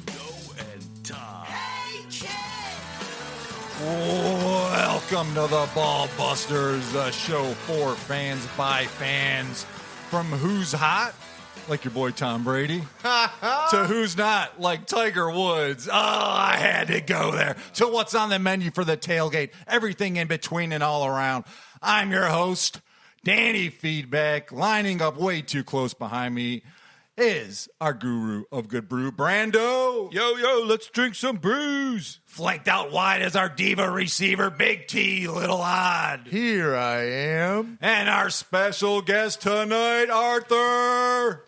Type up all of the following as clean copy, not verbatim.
Brando and Todd. Hey, kid! Welcome to the Ball Busters, a show for fans by fans. From who's hot, like your boy Tom Brady, to who's not, like Tiger Woods. Oh, I had to go there. To what's on the menu for the tailgate, everything in between and all around. I'm your host, Danny Feedback. Lining up way too close behind me is our guru of good brew, Brando. Yo, let's drink some brews. Flanked out wide as our diva receiver, Big T, Little Odd. Here I am. And our special guest tonight, Arthur.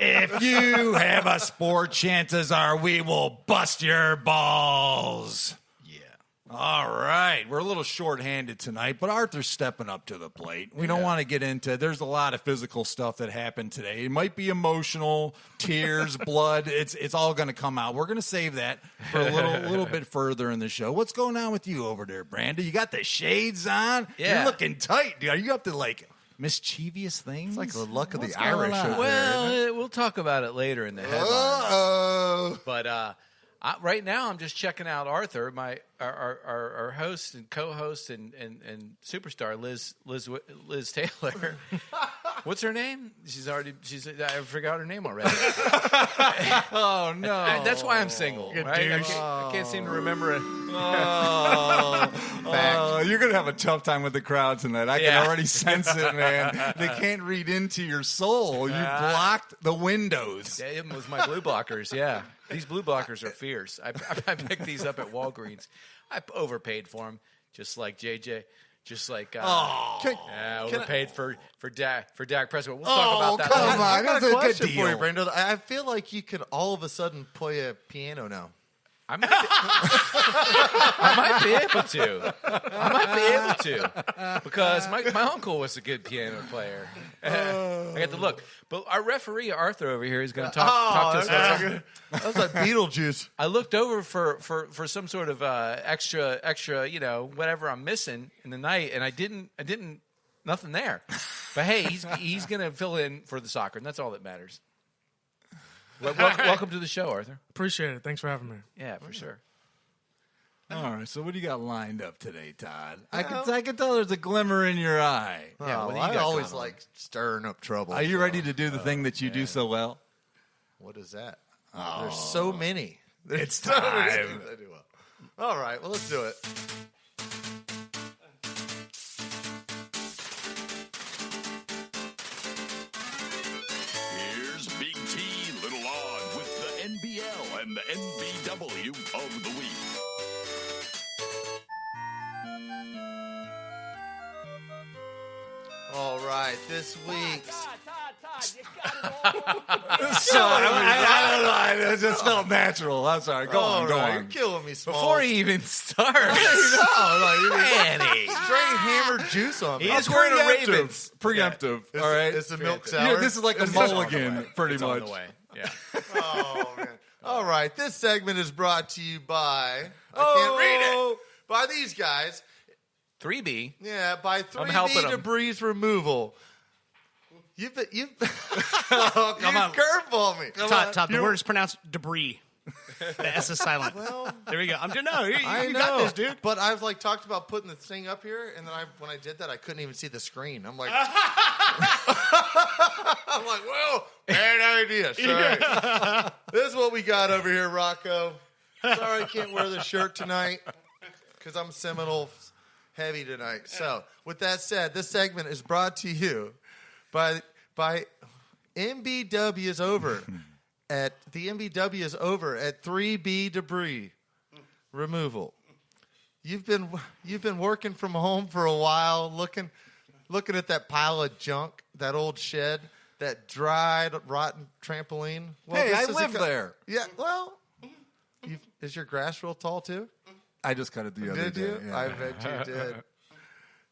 If you have a sport, chances are we will bust your balls. Yeah. All right. We're a little short-handed tonight, but Arthur's stepping up to the plate. We don't want to get into, there's a lot of physical stuff that happened today. It might be emotional, tears, blood. It's all going to come out. We're going to save that for a little bit further in the show. What's going on with you over there, Brandon? You got the shades on? Yeah. You're looking tight, dude. Are you up to, like, mischievous things? It's like the luck of What's the going Irish on? over Well, we'll talk about it later in the headline. Uh-oh. But right now, I'm just checking out Arthur, our host and co-host and superstar, Liz Taylor. What's her name? I forgot her name already. Oh no! That's why I'm single. Right? I can't seem to remember it. You're gonna have a tough time with the crowd tonight. I can already sense it, man. They can't read into your soul. You blocked the windows. Yeah, it was my blue blockers. Yeah, these blue blockers are fierce. I picked these up at Walgreens. I overpaid for them, just like JJ. Just like overpaid for Dak Prescott. We'll talk about that Come later. on. I got That's a a good question for you, deal. Brando. I feel like you could all of a sudden play a piano now. I might be able to because my uncle was a good piano player. I got the look. But our referee Arthur over here is going to talk to us. That was like Beetlejuice. I looked over for some sort of extra, whatever I'm missing in the night, and I didn't nothing there. But hey, he's going to fill in for the soccer, and that's all that matters. Welcome to the show, Arthur. Appreciate it. Thanks for having me. Yeah, for sure. All right. So what do you got lined up today, Todd? I can tell there's a glimmer in your eye. Yeah, what do you I got always going on? like stirring up trouble. Are you ready to do the thing that you do so well? What is that? There's so many. It's so many time. things I do well. All right. Well, let's do it. Here's Big T, Little Odd with the NBL and the NBW of the week. All right. This week's. I don't know. It just felt natural. I'm sorry. Go on. You're killing me, Smalls. Before he even starts, Manny. Straight hammered juice on me. He is wearing a Ravens. Preemptive. It's all right. It's a milk Yeah, sour. this is like a mulligan, pretty It's on much. the way. Yeah. Oh, man. All right. This segment is brought to you by. I can't read it. By these guys. 3B. Yeah, by I'm helping 3D 'em. debris removal. You've Come on. curveball me. Todd, the word is pronounced debris. The S is silent. Well, There we go. I'm doing no. You I know. got this, dude. But I've like talked about putting the thing up here, and then when I did that, I couldn't even see the screen. I'm like, well, bad idea. Sorry. This is what we got over here, Rocco. Sorry, I can't wear the shirt tonight because I'm Seminole heavy tonight. So, with that said, this segment is brought to you by MBW is over at 3B debris removal. You've been working from home for a while, looking at that pile of junk, that old shed, that dried, rotten trampoline. Well, Hey, this I is live there. Yeah, well, is your grass real tall too? I just cut it the other Did day. you? Yeah. I bet you did.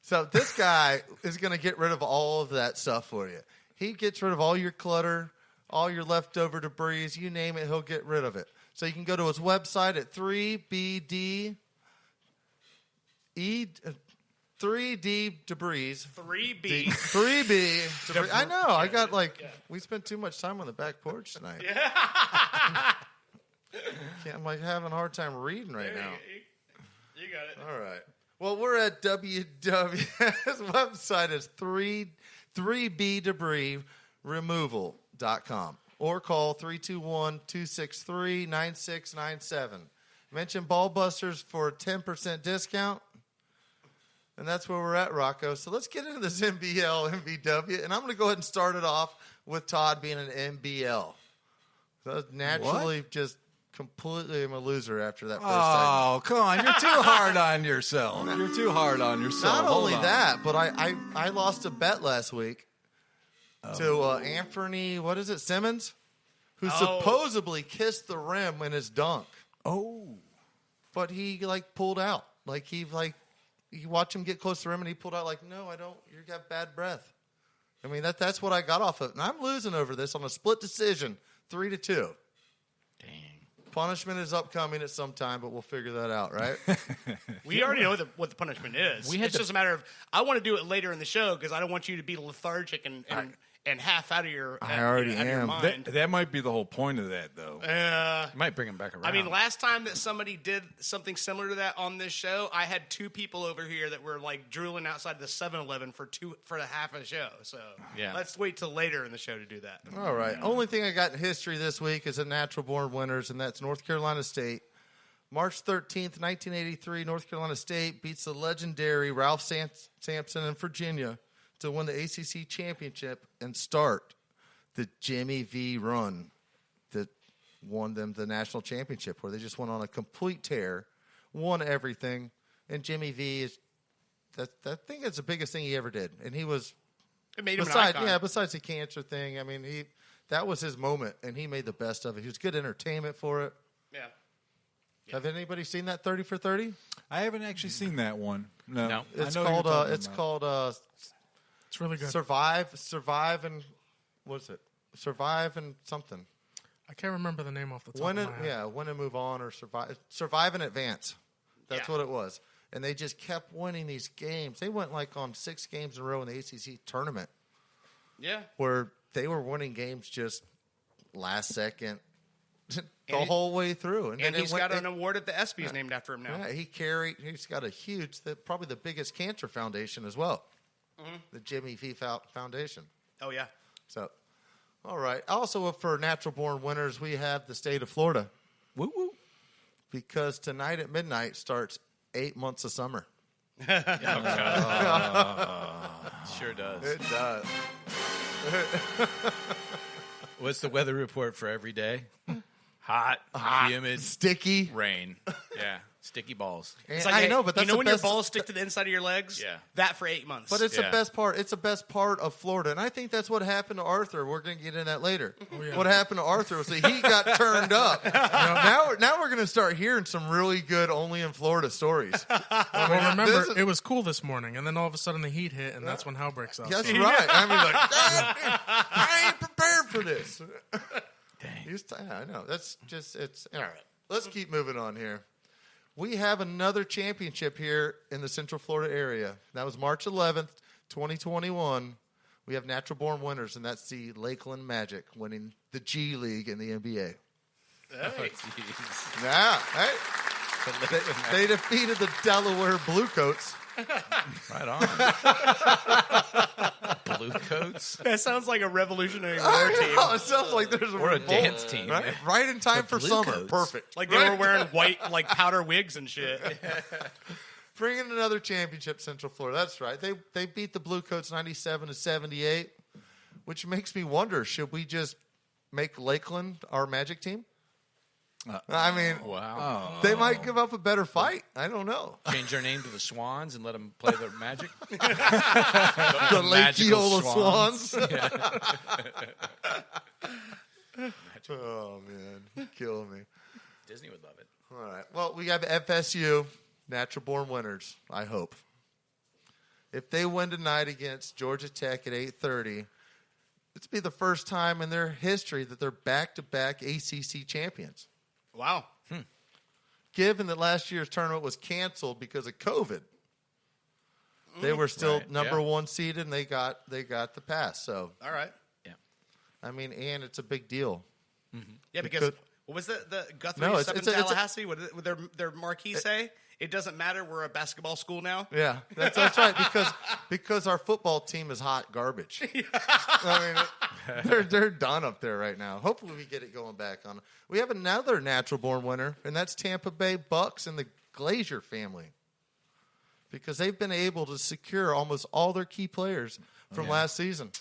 So this guy is going to get rid of all of that stuff for you. He gets rid of all your clutter, all your leftover debris, you name it, he'll get rid of it. So you can go to his website at 3BD 3D debris. 3B. 3B debris. I know. I got we spent too much time on the back porch tonight. I'm like having a hard time reading right now. You got it. All right. Well, we're at WW's website is 3bdebrisremoval.com or call 321-263-9697. Mention Ballbusters for a 10% discount. And that's where we're at, Rocco. So let's get into this NBL, MBW. And I'm going to go ahead and start it off with Todd being an NBL. So naturally, just completely am a loser after that first segment. Come on. You're too hard on yourself. You're too hard on yourself. Not only that, but I lost a bet last week to Anthony, what is it, Simmons? Who supposedly kissed the rim in his dunk. Oh. But he, pulled out. You watch him get close to the rim, and he pulled out no, I don't. You got bad breath. I mean, that's what I got off of it. And I'm losing over this on a split decision, 3-2. Dang. Punishment is upcoming at some time, but we'll figure that out, right? We already know what the punishment is. It's just a matter of, I want to do it later in the show because I don't want you to be lethargic and half out of your I already out of your am. mind. That might be the whole point of that, though. Might bring him back around. I mean, last time that somebody did something similar to that on this show, I had two people over here that were drooling outside the 7-Eleven for the half of the show. So let's wait till later in the show to do that. All right. Only thing I got in history this week is a natural born winners, and that's North Carolina State. March 13th, 1983, North Carolina State beats the legendary Ralph Sampson in Virginia to win the ACC championship and start the Jimmy V run that won them the national championship, where they just went on a complete tear, won everything, and Jimmy V is I think that's the biggest thing he ever did, and he was it made him an icon. Besides the cancer thing, I mean that was his moment, and he made the best of it. He was good entertainment for it. Yeah. Have anybody seen that 30 for 30? I haven't actually seen that one. No. It's I know what called you're talking about. It's really good. Survive, and what is it? Survive and something. I can't remember the name off the top of my head. Win and move on, or survive and advance. That's what it was. And they just kept winning these games. They went on 6 games in a row in the ACC tournament. Yeah. Where they were winning games just last second the whole way through. And he's got an award at the ESPYs named after him now. Yeah, he's got a huge, probably the biggest cancer foundation as well. Mm-hmm. The Jimmy V Foundation. Oh, yeah. So, all right. Also, for natural born winners, we have the state of Florida. Woo woo. Because tonight at midnight starts 8 months of summer. Sure does. It does. What's the weather report for every day? Hot, humid, sticky, rain. Yeah, sticky balls. It's I know, but that's when the your best, balls stick to the inside of your legs? Yeah. That for 8 months. But it's the best part. It's the best part of Florida, and I think that's what happened to Arthur. We're going to get into that later. What happened to Arthur was that he got turned up. Now we're going to start hearing some really good only in Florida stories. Well, remember, it was cool this morning, and then all of a sudden the heat hit, and that's when hell breaks out. That's right. I mean, I ain't prepared for this. Dang. I know. That's just, it's all right. Let's keep moving on here. We have another championship here in the Central Florida area. That was March 11th, 2021. We have natural born winners, and that's the Lakeland Magic winning the G League in the NBA. Hey. They defeated the Delaware Bluecoats. Right on. Blue coats. That sounds like a Revolutionary War team. It sounds like there's Or a dance team. Right in time for summer. Bluecoats. Perfect. Like they were wearing white, powder wigs and shit. Bringing another championship, Central Florida. That's right. They beat the Bluecoats 97-78, which makes me wonder, should we just make Lakeland our Magic team? I mean, Wow. they might give up a better fight. I don't know. Change their name to the Swans and let them play their magic. The Lake Eola Swans. Oh, man. You kill me. Disney would love it. All right. Well, we have FSU, natural born winners, I hope. If they win tonight against Georgia Tech at 8:30, this will be the first time in their history that they're back-to-back ACC champions. Wow. Given that last year's tournament was canceled because of COVID. They were still Right, number yeah. one seeded, and they got the pass. So All right. Yeah. I mean, and it's a big deal. Yeah, because Because- what was the Guthrie No, stuff in it's a- Tallahassee? What did their marquee say? It doesn't matter. We're a basketball school now. Yeah, that's right. Because our football team is hot garbage. I mean, they're done up there right now. Hopefully, we get it going back on. We have another natural born winner, and that's Tampa Bay Bucks and the Glazier family, because they've been able to secure almost all their key players from last season.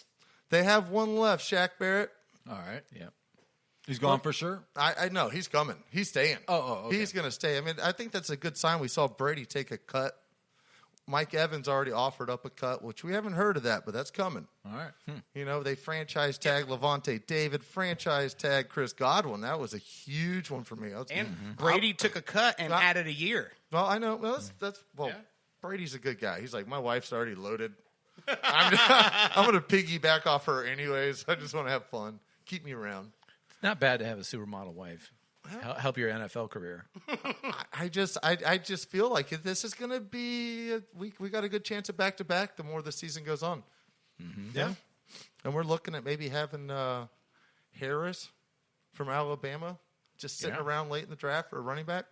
They have one left, Shaq Barrett. All right. Yeah. He's gone for sure. I know he's coming. He's staying. Okay. He's going to stay. I mean, I think that's a good sign. We saw Brady take a cut. Mike Evans already offered up a cut, which we haven't heard of that, but that's coming. All right. You know, they franchise tag Levante David, franchise tag Chris Godwin. That was a huge one for me. And Brady took a cut and added a year. Well, I know. Well, that's Yeah. Brady's a good guy. He's like, my wife's already loaded. I'm going to piggyback off her anyways. I just want to have fun. Keep me around. It's not bad to have a supermodel wife. Help your NFL career. I just feel like this is going to be we got a good chance of back-to-back the more the season goes on. Yeah. And we're looking at maybe having Harris from Alabama just sitting around late in the draft for a running back.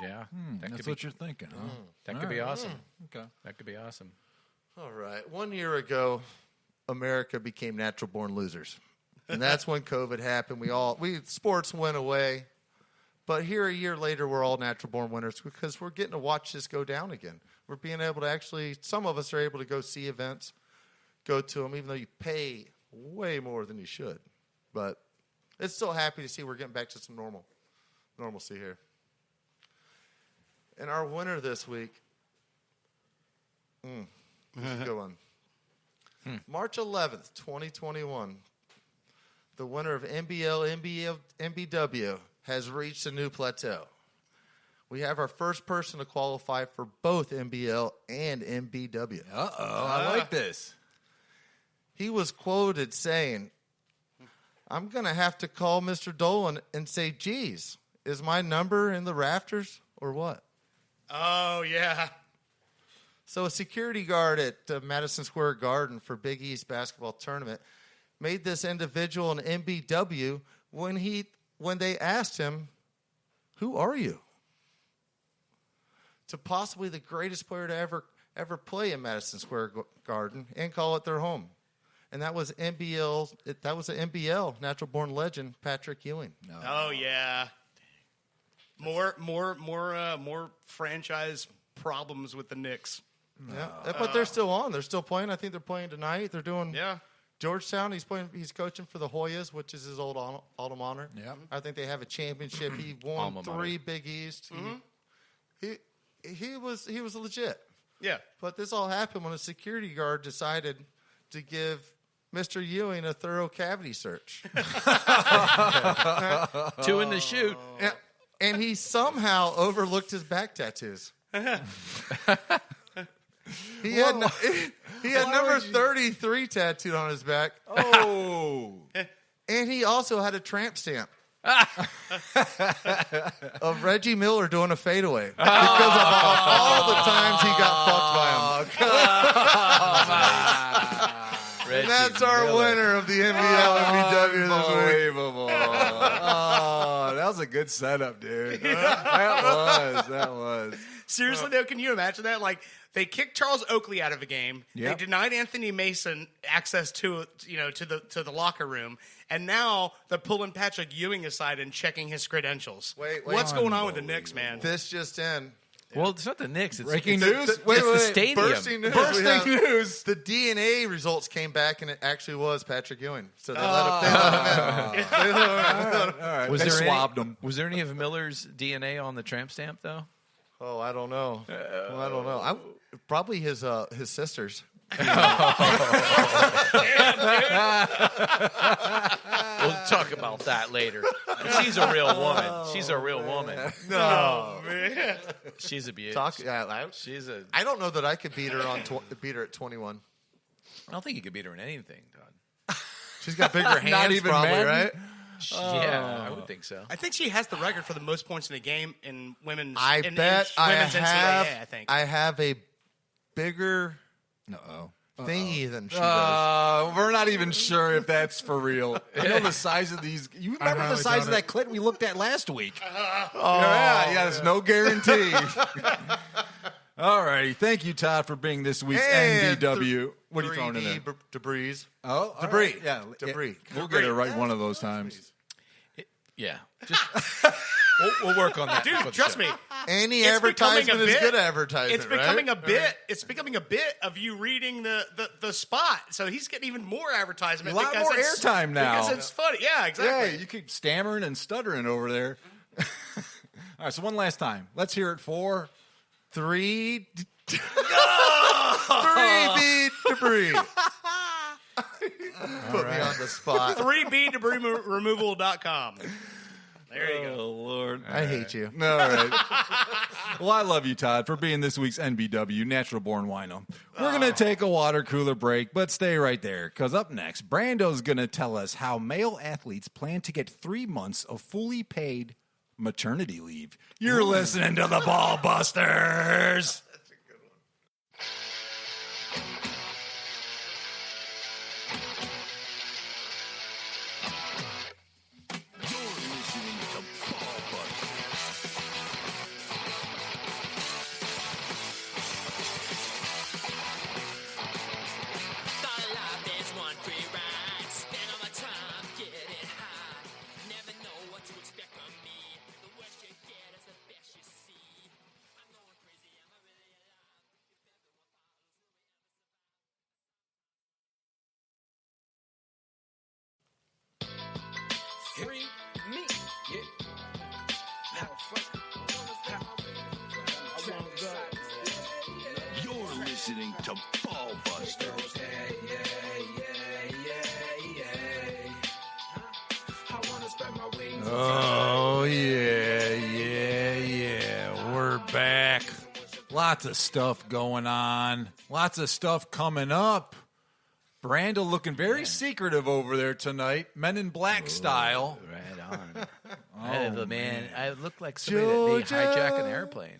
Yeah. That's what you're thinking, huh? That could be awesome. Okay. That could be awesome. All right. 1 year ago, America became natural-born losers. And that's when COVID happened. Sports went away. But here a year later, we're all natural-born winners because we're getting to watch this go down again. We're being able to actually, some of us are able to go see events, go to them, even though you pay way more than you should. But it's still happy to see we're getting back to some normalcy here. And our winner this week, this is a good one. March 11th, 2021, the winner of NBL, MBW has reached a new plateau. We have our first person to qualify for both NBL and MBW. I like this. He was quoted saying, I'm going to have to call Mr. Dolan and say, geez, is my number in the rafters or what? Oh, yeah. So a security guard at Madison Square Garden for Big East basketball tournament made this individual an MBW when they asked him, who are you? To possibly the greatest player to ever play in Madison Square Garden and call it their home. And that was an NBL natural born legend, Patrick Ewing. No. Oh, yeah. More franchise problems with the Knicks. Yeah, but they're still on. They're still playing. I think they're playing tonight. They're doing Georgetown. He's coaching for the Hoyas, which is his old alma mater. Yeah. I think they have a championship. He won 3 Big East. He was legit. Yeah. But this all happened when a security guard decided to give Mr. Ewing a thorough cavity search. 2 in the shoot. And he somehow overlooked his back tattoos. He had number 33 tattooed on his back. Oh. And he also had a tramp stamp of Reggie Miller doing a fadeaway because of all the times he got fucked by him. And that's our winner of the NBL MBW this week. Unbelievable. Oh, that was a good setup, dude. That was. Seriously, though, can you imagine that? Like, they kicked Charles Oakley out of a game. Yep. They denied Anthony Mason access to the locker room, and now they're pulling Patrick Ewing aside and checking his credentials. Wait. What's going on with the Knicks, man? This just in. Well, it's not the Knicks. It's Breaking it's news? the stadium. Bursting news. Bursting news. The DNA results came back, and it actually was Patrick Ewing. So they let him in. All right. Was They there swabbed him. Was there any of Miller's DNA on the tramp stamp, though? Oh, I don't know. I don't know. Probably his sisters. We'll talk about that later. She's a real woman. She's a real woman. No, man. She's a beauty. She's a. I don't know that I could beat her at 21. I don't think you could beat her in anything, Todd. She's got bigger hands, even probably, Madden? right? Yeah, I would think so. I think she has the record for the most points in a game in women's. I in bet I women's have. NCAA, I think. I have a bigger Uh-oh. thingy than she does. We're not even sure if that's for real. I know the size of these. You remember the highly size doubt of that it. clit we looked at last week? Yeah, there's no guarantee. All right. Thank you, Todd, for being this week's And NBW. What are you throwing in there? Debris. Oh, all Debris. right. Yeah, Debris. We'll get it right one of those times. Yeah. Just, we'll work on that. Dude, before the trust show. me. Any It's becoming advertisement a is bit. good advertisement, It's becoming right? a bit. It's becoming a bit of you reading the spot. So he's getting even more advertisement. A lot because more it's- airtime now. because it's funny. Yeah, exactly. Yeah, you keep stammering and stuttering over there. All right, so one last time. Let's hear it for 3 beat debris. Put me on the spot. 3bdebrisremoval.com. There you go. Oh, Lord. I hate you. All right. Well, I love you, Todd, for being this week's NBW, Natural Born Wino. We're going to take a water cooler break, but stay right there, because up next, Brando's going to tell us how male athletes plan to get 3 months of fully paid maternity leave. You're listening to the Ball Busters. You're listening to Ball Busters. Thought life is one free ride. Spend all my time getting high. Never know what to expect from me. The worst you get is the best you see. I'm going crazy. Am I really alive? Free me. Yeah. You're listening to Ball Busters. Oh, yeah. We're back. Lots of stuff going on. Lots of stuff coming up. Brando looking very secretive over there tonight. Men in Black style. Right on. I look like somebody that may hijack an airplane.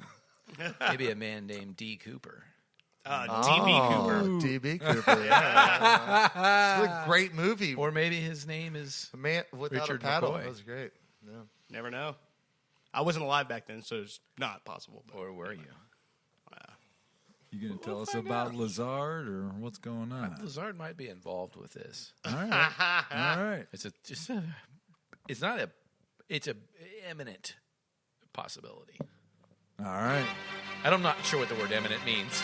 Maybe a man named D. Cooper. DB Cooper. DB Cooper, yeah. It's a great movie. Or maybe his name is A Man Without Richard a Paddle. McCoy. That was great. Yeah. Never know. I wasn't alive back then, so it's not possible. But or were you? You going to tell us about Lazard or what's going on? Lazard might be involved with this. All right. All right. It's a imminent possibility. All right. I'm not sure what the word imminent means.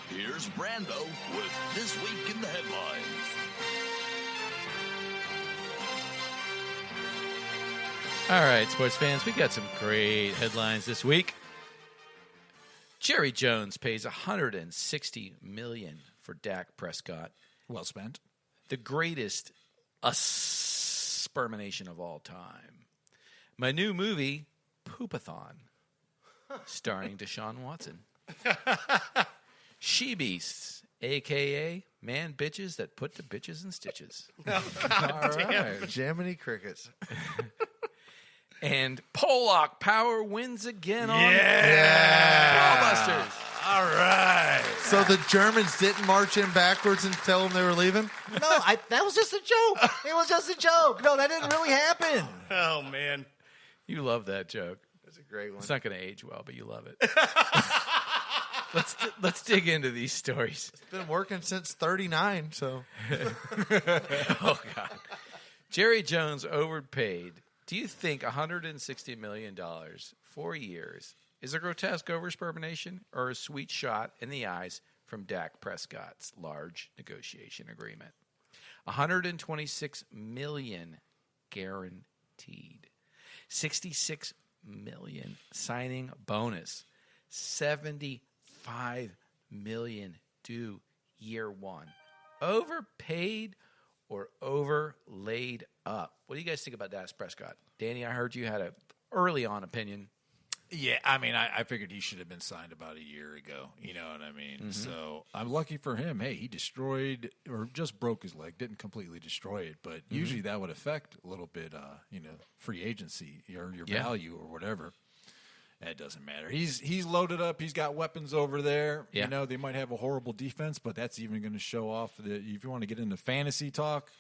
Here's Brando with This Week in the Headlines. All right, sports fans, we got some great headlines this week. Jerry Jones pays $160 million for Dak Prescott, Well spent. the greatest spermination of all time. My new movie, Poopathon, starring Deshaun Watson. She Beasts, a.k.a. man bitches that put the bitches in stitches. All right. Jiminy Crickets. And Pollock Power wins again on Yeah. Ballbusters. All right. So the Germans didn't march in backwards and tell them they were leaving? No, that was just a joke. It was just a joke. No, that didn't really happen. Oh, man. You love that joke. That's a great one. It's not going to age well, but you love it. Let's dig into these stories. It's been working since 39, so. Oh, God. Jerry Jones overpaid. Do you think $160 million, 4 years, is a grotesque overspermination or a sweet shot in the eyes from Dak Prescott's large negotiation agreement? $126 million guaranteed. $66 million signing bonus. $75 million due year one. Overpaid or overlaid up? What do you guys think about Dak Prescott? Danny, I heard you had a early on opinion. Yeah, I mean, I figured he should have been signed about a year ago. You know what I mean? Mm-hmm. So I'm lucky for him. Hey, he destroyed or just broke his leg. Didn't completely destroy it, but usually that would affect a little bit, free agency or your Yeah. value or whatever. It doesn't matter. He's loaded up. He's got weapons over there. Yeah. You know, they might have a horrible defense, but that's even going to show off that if you want to get into fantasy talk,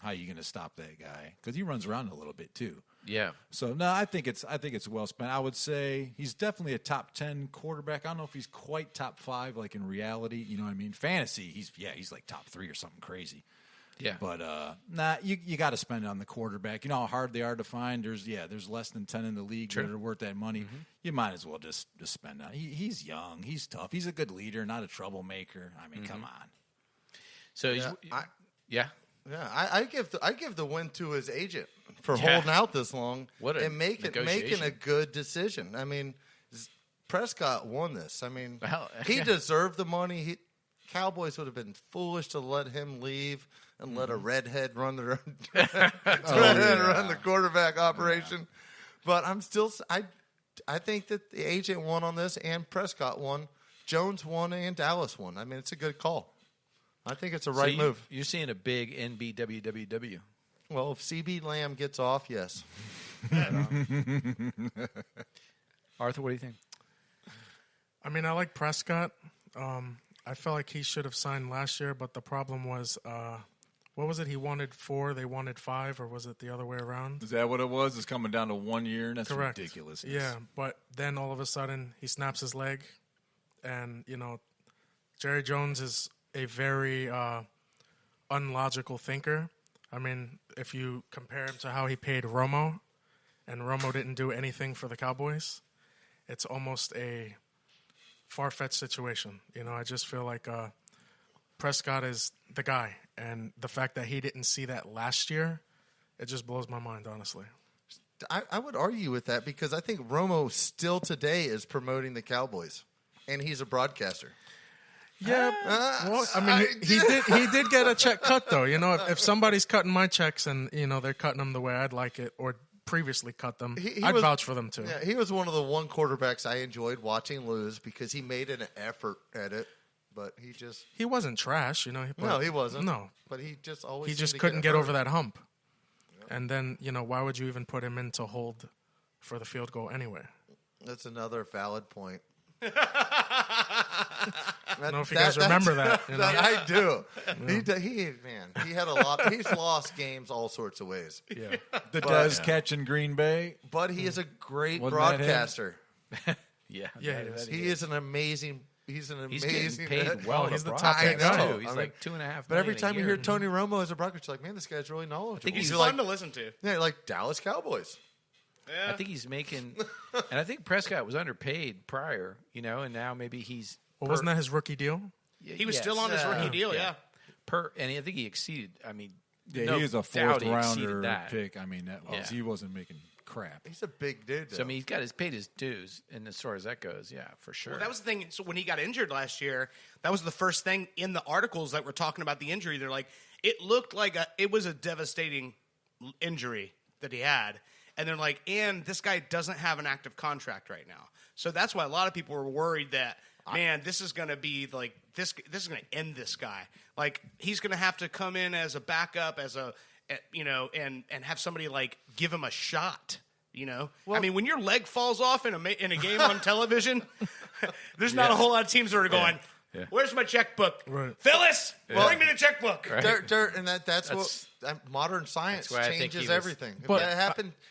how are you going to stop that guy? Because he runs around a little bit too. Yeah. So no, I think it's well spent. I would say he's definitely a top 10 quarterback. I don't know if he's quite top 5, like in reality. You know what I mean? Fantasy, he's like top 3 or something crazy. Yeah. But you got to spend it on the quarterback. You know how hard they are to find. There's less than 10 in the league that are worth that money. Mm-hmm. You might as well just spend it. He's young. He's tough. He's a good leader, not a troublemaker. I mean, come on. So he's, Yeah, I give the win to his agent for holding out this long and making a good decision. I mean, Prescott won this. I mean, he deserved the money. Cowboys would have been foolish to let him leave and let a redhead run the run the quarterback operation. But I think that the agent won on this, and Prescott won, Jones won, and Dallas won. I mean, it's a good call. I think it's a right move. You're seeing a big NBWWW. Well, if CB Lamb gets off, yes. Arthur, what do you think? I mean, I like Prescott. I felt like he should have signed last year, but the problem was, what was it? He wanted 4, they wanted 5, or was it the other way around? Is that what it was? It's coming down to 1 year, and that's Correct. ridiculous. Yeah, but then all of a sudden he snaps his leg, and Jerry Jones is a very unlogical thinker. I mean, if you compare him to how he paid Romo, and Romo didn't do anything for the Cowboys, it's almost a far-fetched situation. I just feel like Prescott is the guy, and the fact that he didn't see that last year, it just blows my mind, honestly. I would argue with that because I think Romo still today is promoting the Cowboys, and he's a broadcaster. Yeah, well, I mean, he did get a check cut though. If somebody's cutting my checks and they're cutting them the way I'd like it, or previously cut them, I'd vouch for them too. Yeah, he was one of the quarterbacks I enjoyed watching lose because he made an effort at it, but he wasn't trash. No, he wasn't. No, but he just couldn't get over that hump. Yeah. And then why would you even put him in to hold for the field goal anyway? That's another valid point. I don't know if you guys remember that. I do. Yeah. He had a lot. He's lost games all sorts of ways. Yeah, the Dez catch in Green Bay, but he is a great broadcaster. Yeah, he is an amazing. He's an amazing. He's getting paid well. He's the top guy too. He's like $2.5. But every time you hear Tony Romo as a broadcaster, you're like, man, this guy's really knowledgeable. I think he's fun to listen to. Yeah, like Dallas Cowboys. Yeah. I think he's making, and I think Prescott was underpaid prior, and now maybe he's. Well, wasn't that his rookie deal? He was still on his rookie deal, yeah. And I think he exceeded. I mean, he is a 4th rounder pick. I mean, he wasn't making crap. He's a big dude. So I mean, he's paid his dues, and as far as that goes, yeah, for sure. Well, that was the thing. So when he got injured last year, that was the first thing in the articles that were talking about the injury. They're like, it looked like it was a devastating injury that he had. And they're like, and this guy doesn't have an active contract right now. So that's why a lot of people were worried that, man, this is going to be like, this is going to end this guy. Like, he's going to have to come in as a backup, and have somebody, like, give him a shot, Well, I mean, when your leg falls off in a game on television, there's not a whole lot of teams that are going, where's my checkbook? Right. Phyllis, bring me the checkbook. Right. Dirt, and that's what modern science changes everything.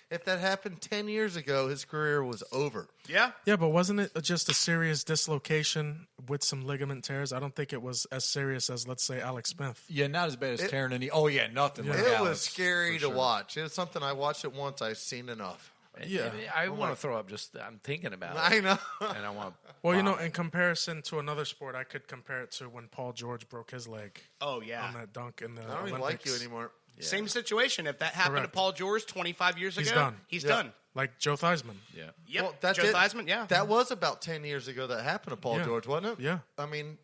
If that happened 10 years ago, his career was over. Yeah. Yeah, but wasn't it just a serious dislocation with some ligament tears? I don't think it was as serious as, let's say, Alex Smith. Yeah, not as bad as tearing any. Oh, yeah, nothing like It Alex, was scary to watch. It was something I watched it once. I've seen enough. Yeah. I want to throw up I'm thinking about it. I know. And I want Well, in comparison to another sport, I could compare it to when Paul George broke his leg. Oh, yeah. On that dunk in the I don't even Olympics. like you anymore. Yeah. Same situation. If that happened to Paul George 25 years ago, he's done. Like Joe Theismann. Yeah. Yep. Well, that's Joe Theismann, yeah. That was about 10 years ago that happened to Paul George, wasn't it? Yeah. I mean,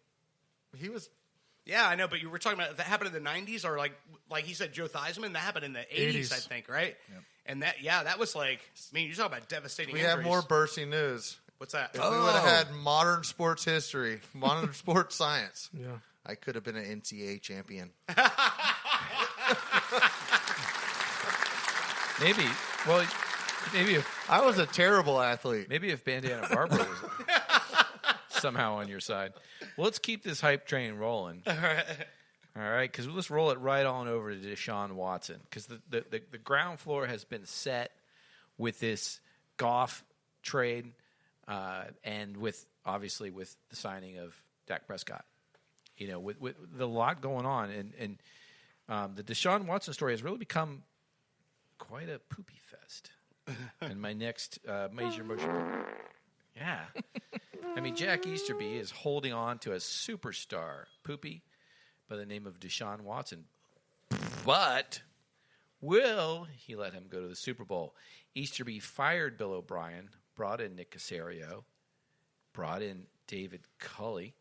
he was... Yeah, I know, but you were talking about if that happened in the 90s or like he said, Joe Theismann, that happened in the 80s, I think, right? Yep. And that was like, I mean, you're talking about devastating injuries. We have more bursting news. What's that? If we would have had modern sports history, modern sports science, I could have been an NCAA champion. Maybe. Well, I was a terrible athlete. Maybe if Bandana Barber was somehow on your side. Well, let's keep this hype train rolling. All right, because let's roll it right on over to Deshaun Watson, because the ground floor has been set with this Goff trade, and obviously with the signing of Dak Prescott. You know, with the lot going on, and the Deshaun Watson story has really become quite a poopy fest. And my next major motion. Yeah. I mean, Jack Easterby is holding on to a superstar poopy by the name of Deshaun Watson. But will he let him go to the Super Bowl? Easterby fired Bill O'Brien, brought in Nick Caserio, brought in David Culley,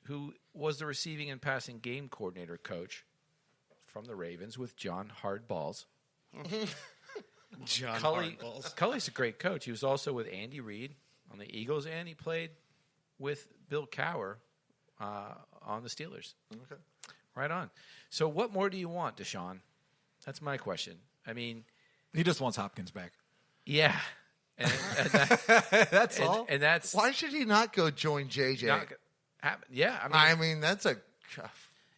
who was the receiving and passing game coordinator coach from the Ravens with John Hardballs. John Hardballs. Culley's a great coach. He was also with Andy Reid on the Eagles, and he played with Bill Cowher on the Steelers. Okay. Right on. So what more do you want, Deshaun? That's my question. I mean, He just wants Hopkins back. yeah. And That's all. And that's Why should he not go join JJ? not yeah. I mean, that's a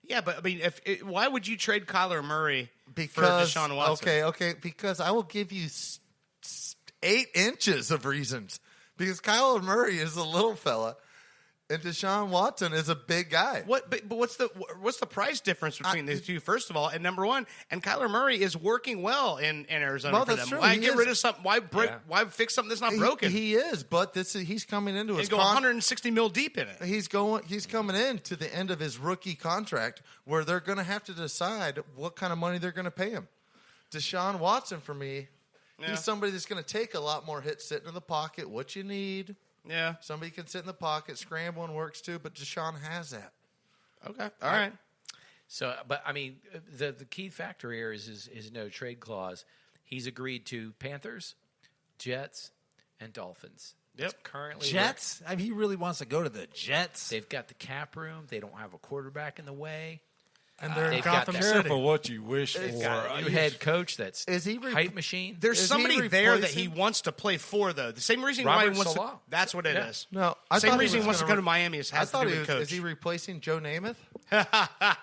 Yeah, but I mean, why would you trade Kyler Murray because for Deshaun Watson? Okay, because I will give you 8 inches of reasons. Because Kyler Murray is a little fella, and Deshaun Watson is a big guy. What? But what's the price difference between these two? First of all, and number one, and Kyler Murray is working well in Arizona Well, for that's them. true. Why He get is. rid of something? Why break? Yeah. Why fix something that's not broken? He is, but he's coming into his and go 160 mil deep in it. He's coming in to the end of his rookie contract where they're going to have to decide what kind of money they're going to pay him. Deshaun Watson, for me, he's somebody that's going to take a lot more hits sitting in the pocket. What you need, somebody can sit in the pocket, scrambling works too, but Deshaun has that. Okay, all right. So, but I mean, the key factor here is his no trade clause. He's agreed to Panthers, Jets, and Dolphins. Yep. It's currently Jets? I mean, he really wants to go to the Jets. They've got the cap room. They don't have a quarterback in the way. And they're in They've got Gotham that- City. Careful what you wish They've for. got a new head coach that's Is he hype machine. There's Is he somebody there that he replacing- wants to play for, though. The same reason why he Robert wants Salah. to. That's what it is. Yeah. No, I Same thought reason he wants to gonna go to Miami is I has to thought do he with was. coach. Is he replacing Joe Namath? I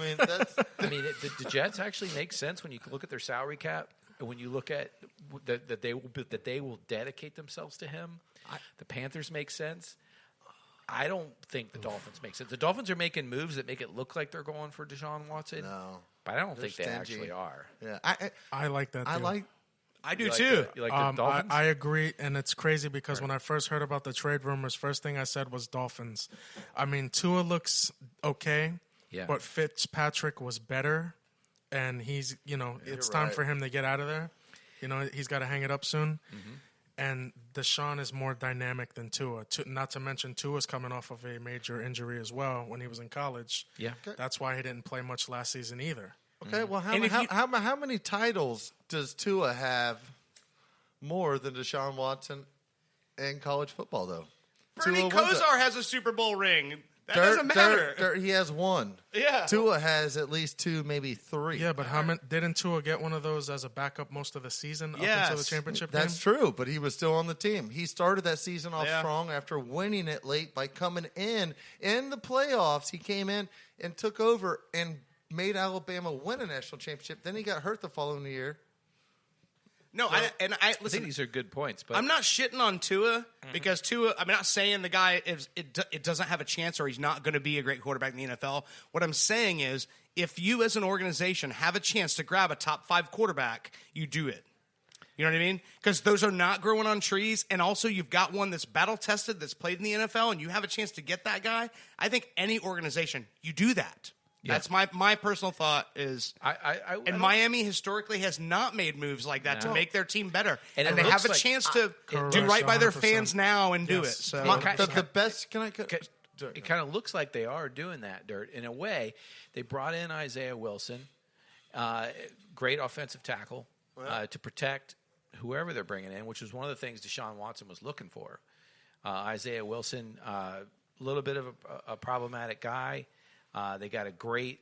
mean, that's I mean, the Jets actually make sense when you look at their salary cap and when you look at that they will dedicate themselves to him. The Panthers make sense. I don't think the Dolphins make sense. The Dolphins are making moves that make it look like they're going for Deshaun Watson. no. But I don't think they stingy. actually are. Yeah, I like that. I deal. like. I do You like too. the- you like the Dolphins? I agree, and it's crazy because when I first heard about the trade rumors, first thing I said was Dolphins. I mean, Tua looks okay, Yeah. but Fitzpatrick was better, and he's it's time right. for him to get out of there. He's got to hang it up soon. And Deshaun is more dynamic than Tua. Not to mention Tua's coming off of a major injury as well when he was in college. Yeah. That's why he didn't play much last season either. Okay, well, And if you- how many titles does Tua have more than Deshaun Watson in college football, though? Bernie Tua wins it. Kosar has a Super Bowl ring. That doesn't matter. He has one. Yeah. Tua has at least 2, maybe 3. Yeah, but how many didn't Tua get one of those as a backup most of the season up until the Yes. championship That's game? true, but he was still on the team. He started that season off Yeah. strong after winning it late by coming in the playoffs. He came in and took over and made Alabama win a national championship. Then he got hurt the following year. No, I I listen. think these are good points, but I'm not shitting on Tua because Tua. I'm not saying the guy it doesn't have a chance or he's not going to be a great quarterback in the NFL. What I'm saying is, if you as an organization have a chance to grab a top 5 quarterback, you do it. You know what I mean? Because those are not growing on trees, and also you've got one that's battle tested, that's played in the NFL, and you have a chance to get that guy. I think any organization, you do that. Yeah. That's my personal thought is. I And Miami historically has not made moves like that to No. make their team better, And and it they have looks a like- chance to Correct, do right by their 100%. fans now and do it. Yes. So The best. Can I? It kind of looks like they are doing that, Dirt. In a way, they brought in Isaiah Wilson, great offensive tackle, to protect whoever they're bringing in, which was one of the things Deshaun Watson was looking for. Isaiah Wilson, a little bit of a problematic guy. They got a great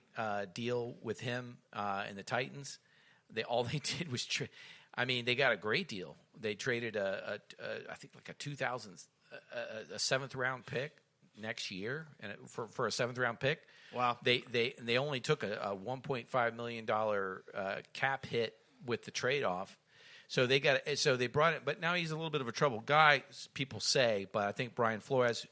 deal with him and the Titans. All they did was I mean, they got a great deal. They traded I think like a 7th round pick next year, and for a 7th round pick. Wow. They only took a $1.5 million cap hit with the trade off. So they brought it, but now he's a little bit of a troubled guy, people say. But I think Brian Flores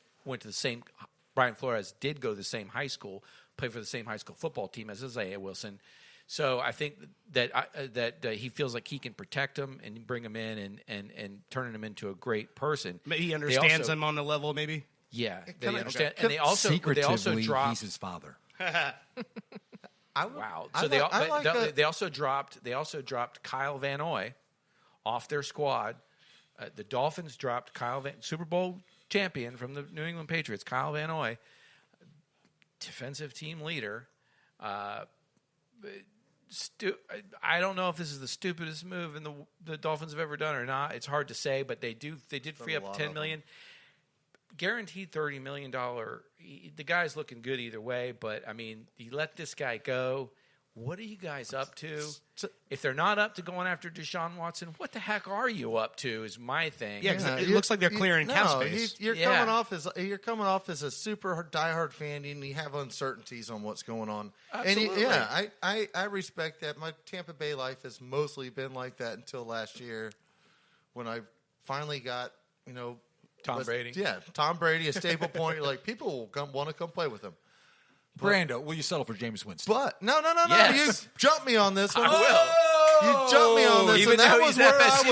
did go to the same high school, play for the same high school football team as Isaiah Wilson. So I think that he feels like he can protect him and bring him in and turning him into a great person. Maybe he understands him on the level, maybe. Yeah, Can they I- understand. can- And they also Secretively, dropped. he's his father. Wow. So they also dropped Kyle Van Noy off their squad. The Dolphins dropped Super Bowl champion from the New England Patriots, Kyle Van Noy, defensive team leader. I don't know if this is the stupidest move the Dolphins have ever done or not. It's hard to say, but they did free up $10 million. Guaranteed $30 million. The guy's looking good either way, but I mean, you let this guy go. What are you guys up to? If they're not up to going after Deshaun Watson, what the heck are you up to? Is my thing. Yeah, 'cause it looks like they're clearing cap space. You're coming off as a super diehard fan, and you have uncertainties on what's going on. Absolutely. And I respect that. My Tampa Bay life has mostly been like that until last year, when I finally got Tom Brady. Yeah, Tom Brady, a stable point. You're like, people will want to come play with him. Brando, will you settle for Jameis Winston? But no, Yes. you jumped me on this one. I will. You jumped me on this, Even and that though was he's where FSU. I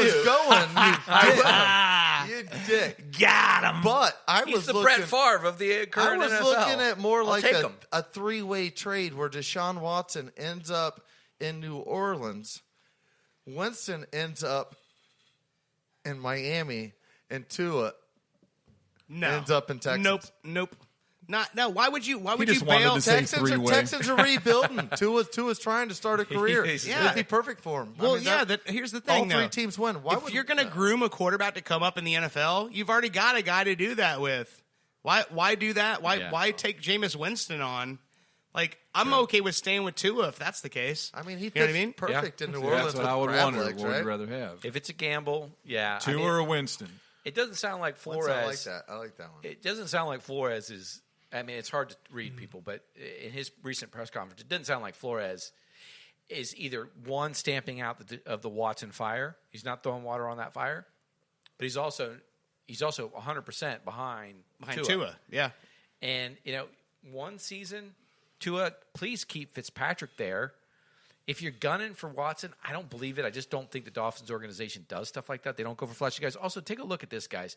was going. You dick. Got him. But I He's was the looking. Brett Favre of the current I was NFL. looking at more I'll like take him. a three-way trade where Deshaun Watson ends up in New Orleans, Winston ends up in Miami, and Tua ends up in Texas. Nope. No. Why would you just wanted bail? to say Texans three-way. Texans are rebuilding. Tua's trying to start a career. Yeah. It'd be perfect for him. Well, here's the thing. all three though. teams win. If you're going to groom a quarterback to come up in the NFL, you've already got a guy to do that with. Why do that? Why take Jameis Winston on? Like, I'm okay with staying with Tua if that's the case. I mean, he You fits know what I mean? perfect in New See, Orleans. that's what with I would crab wonder. legs, What would right? you rather have? If it's a gamble, yeah. Tua or Winston? It doesn't sound like Flores. I like that. I like that one. It doesn't sound like Flores is. I mean, it's hard to read people, but in his recent press conference, it doesn't sound like Flores is either one stamping out of the Watson fire. He's not throwing water on that fire, but he's also 100% behind Tua. Yeah. And one season, Tua, please keep Fitzpatrick there. If you're gunning for Watson, I don't believe it. I just don't think the Dolphins organization does stuff like that. They don't go for flashy guys. Also, take a look at this, guys.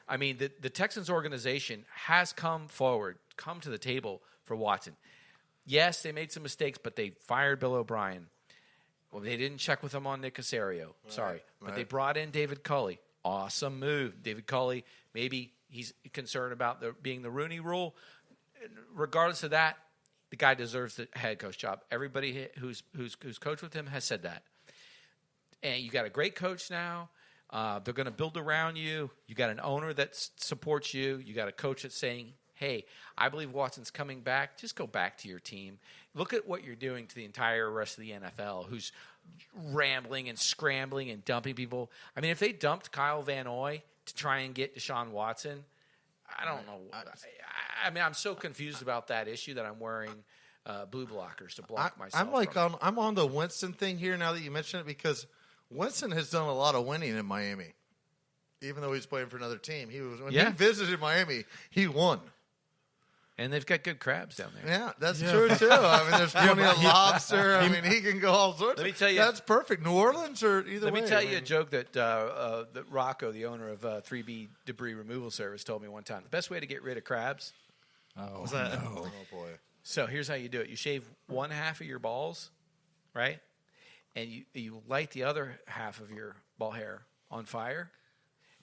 I mean, the Texans organization has come to the table for Watson. Yes, they made some mistakes, but they fired Bill O'Brien. Well, they didn't check with him on Nick Caserio. Sorry. But they brought in David Culley. Awesome move. David Culley, maybe he's concerned about being the Rooney Rule. Regardless of that, the guy deserves the head coach job. Everybody who's coached with him has said that. And you got a great coach now. They're going to build around you. You got an owner that supports you. You got a coach that's saying, hey, I believe Watson's coming back. Just go back to your team. Look at what you're doing to the entire rest of the NFL, who's rambling and scrambling and dumping people. I mean, if they dumped Kyle Van Noy to try and get Deshaun Watson, I don't know. I mean, I'm so confused about that issue that I'm wearing blue blockers to block myself. I'm on the Winston thing here now that you mention it, because Winston has done a lot of winning in Miami. Even though he's playing for another team, when he visited Miami, he won. And they've got good crabs down there. Yeah, that's true too. I mean, there's plenty of lobster. I mean, he can go all sorts. Let me tell you, that's perfect. New Orleans or either way. Let me tell you a joke that Rocco, the owner of 3B Debris Removal Service, told me one time. The best way to get rid of crabs. Oh, Oh boy. So here's how you do it. You shave one half of your balls, right? And you light the other half of your ball hair on fire,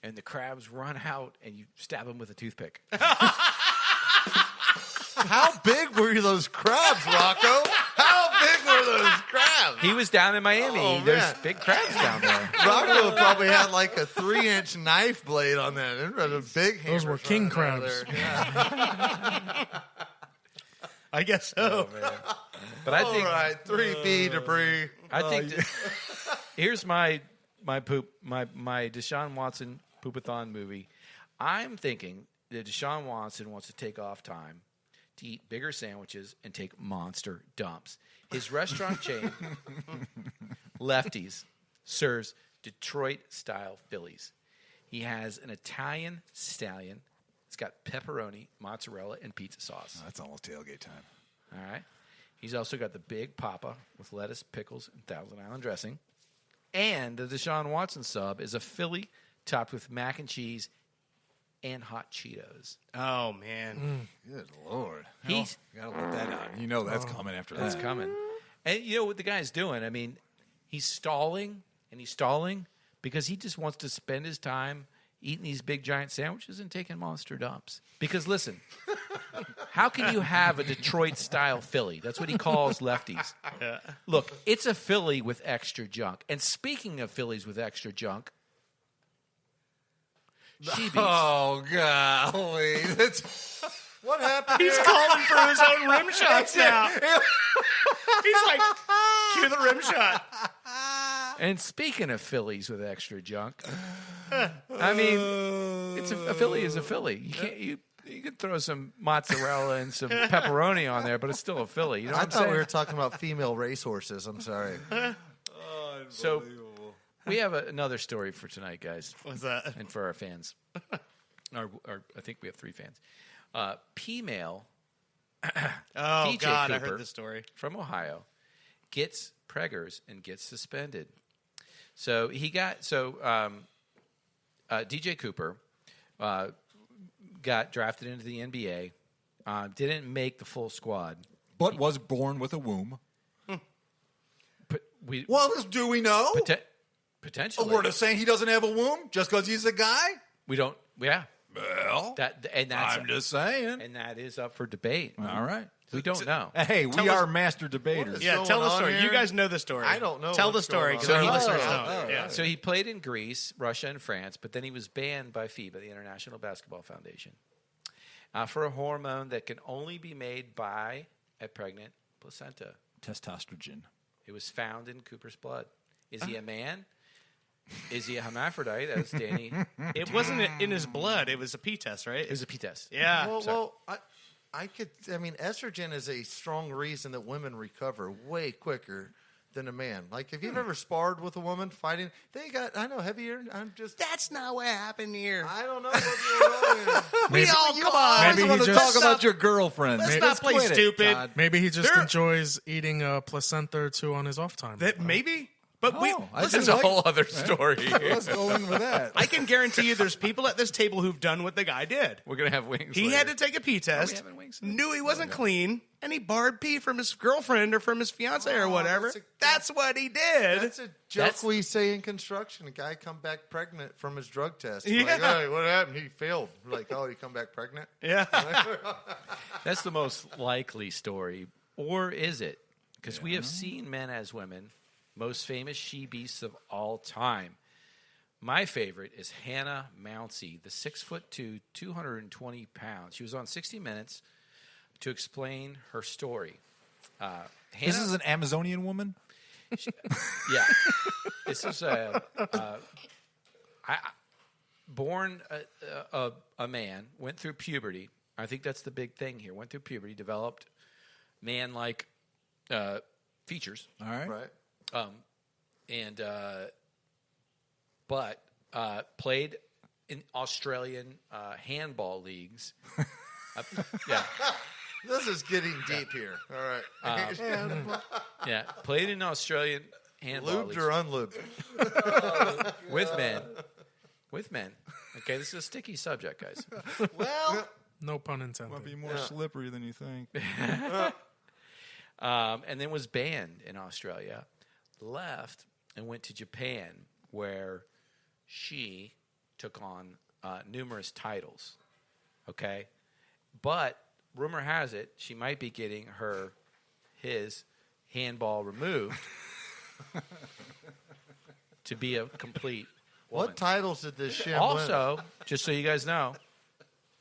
and the crabs run out, and you stab them with a toothpick. How big were those crabs, Rocco? How big were those crabs? He was down in Miami. Oh, There's man. big crabs down there. Rocco probably had like a 3-inch knife blade on that. It was a big Those hammer were king running out of crabs. there. Yeah. I guess so. But I All think right, 3B debris. here's my my Deshaun Watson poopathon movie. I'm thinking that Deshaun Watson wants to take off time to eat bigger sandwiches and take monster dumps. His restaurant chain, Lefties, serves Detroit-style Phillies. He has an Italian stallion. It's got pepperoni, mozzarella, and pizza sauce. That's almost tailgate time. All right. He's also got the Big Papa with lettuce, pickles, and Thousand Island dressing. And the Deshaun Watson sub is a Philly topped with mac and cheese and hot Cheetos. Oh, man. Good Lord. He's Gotta let that out. You know that's coming after That's that. coming. And you know what the guy's doing? I mean, he's stalling because he just wants to spend his time eating these big giant sandwiches and taking monster dumps. Because listen, how can you have a Detroit-style Philly? That's what he calls Lefties. Look, it's a Philly with extra junk. And speaking of Phillies with extra junk, Sheebies. Oh, golly. What happened? He's calling for his own rim shots now. He's like, cue the rim shot. And speaking of Phillies with extra junk, I mean, a Philly is a Philly. You can't you can throw some mozzarella and some pepperoni on there, but it's still a Philly. You know what I I'm thought saying? we were talking about female racehorses. I'm sorry. So we have another story for tonight, guys, What's that? and for our fans. Or I think we have 3 fans. P-Mail Oh, DJ God, I Cooper. heard this story. from Ohio gets preggers and gets suspended. So DJ Cooper got drafted into the NBA, didn't make the full squad. But was born with a womb. But we Well, do we know? potentially We're just saying he doesn't have a womb just because he's a guy? we don't. Yeah, Well, that's I'm just saying. and that is up for debate. All right. We don't know. Hey, we Tell are us- master debaters. Yeah, going tell the on story. here? You guys know the story. I don't know Tell the what's story going because on. our So he- listeners Oh, don't. oh, Yeah. So he played in Greece, Russia, and France, but then he was banned by FIBA, the International Basketball Foundation, for a hormone that can only be made by a pregnant placenta. Testosterone. It was found in Cooper's blood. Is he a man? Is he a hermaphrodite? As Danny. It wasn't in his blood. It was a P test, right? It was a P test. Yeah. Well, I mean, estrogen is a strong reason that women recover way quicker than a man. Like, if you've ever sparred with a woman fighting, they got, I know, heavier. I'm just, That's not what happened here. I don't know what's going on here. We all come on. Maybe I he want to just- talk about your girlfriend. Let's man. not play quit it, stupid. Todd. Maybe he just There- enjoys eating a placenta or two on his off time. That maybe, but we Oh, I listen. That's a whole other story. Let's go in with that. I can guarantee you, there's people at this table who've done what the guy did. We're gonna have wings. He later. had to take a pee test, having wings? knew he wasn't clean, and he borrowed pee from his girlfriend or from his fiance or whatever. that's That's what he did. That's a joke That's- we say in construction. A guy come back pregnant from his drug test. Yeah. Like, hey, what happened? He failed. We're like, oh, he come back pregnant? Yeah. That's the most likely story, or is it? Because we have seen men as women, most famous she-beasts of all time. My favorite is Hannah Mouncey, the 6'2", 220 pounds. She was on 60 Minutes to explain her story. Hannah, This is an Amazonian woman? yeah. This is born a man, went through puberty. I think that's the big thing here. Went through puberty, developed man-like features, All right. Right. but played in Australian handball leagues. Yeah, This is getting deep here. All right. yeah, played in Australian handball Lubed leagues or unlubed? with men. Okay, this is a sticky subject, guys. Well, No pun intended. Might be more slippery than you think. And then was banned in Australia, left and went to Japan, where she took on numerous titles. Okay, but rumor has it she might be getting his handball removed to be a complete woman. what titles did this shit win? Also, just so you guys know,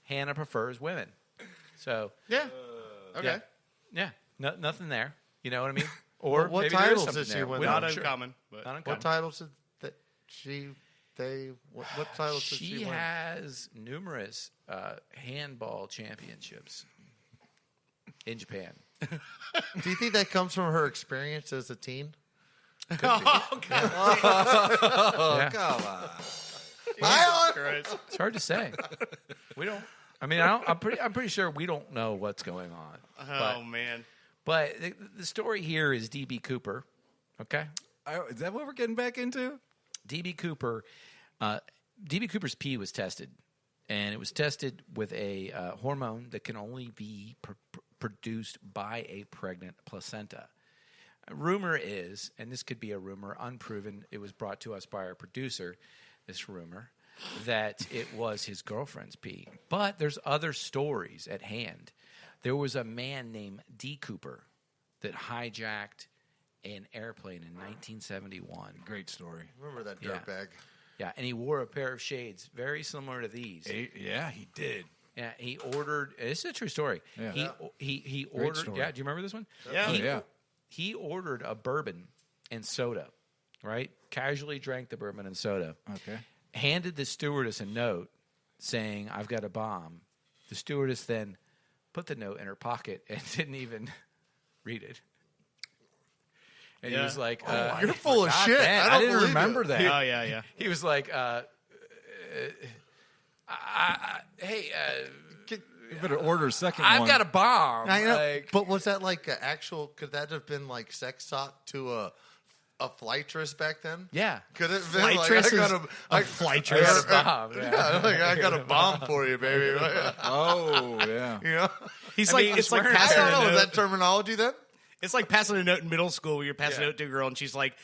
Hannah prefers women. So Yeah. Okay. yeah, nothing there. You know what I mean? Or What maybe there is titles something did she there. win? We're Not not sure. uncommon. But Not uncommon. What titles did that? what titles does she She win? has numerous handball championships in Japan. Do you think that comes from her experience as a teen? Yeah. Come on. It's hard to say. We don't. I mean, I'm pretty sure we don't know what's going on. Oh man. But the story here is DB Cooper. Okay, Is that what we're getting back into? DB Cooper. DB Cooper's pee was tested, and it was tested with a hormone that can only be produced by a pregnant placenta. Rumor is, and this could be a rumor, unproven. It was brought to us by our producer. This rumor that it was his girlfriend's pee, but there's other stories at hand. There was a man named D. Cooper that hijacked an airplane in 1971. Great story. Remember that Yeah. dirtbag? Yeah, and he wore a pair of shades very similar to these. Yeah, he did. Yeah, he ordered. This is a true story. Yeah. He Great ordered. story. Yeah, do you remember this one? Yeah. Yeah. He ordered a bourbon and soda. Right, casually drank the bourbon and soda. Okay. Handed the stewardess a note saying, "I've got a bomb." The stewardess then put the note in her pocket and didn't even read it. And he was like, You're full of shit. that. I I don't didn't believe remember it. that. Oh yeah. He was like, hey, You better order a second I've one. got a bomb. I know, Like, but was that like an actual? Could that have been like sex talk to a flightress back then? yeah. Could it have been Flightress like, is a flightress. I got a bomb. Yeah. Yeah, like, I got a bomb for you, baby. Oh, yeah. You know, He's I like mean, it's like wearing- I passing don't a know. note. Is that terminology then? It's like passing a note in middle school where you're passing a note to a girl and she's like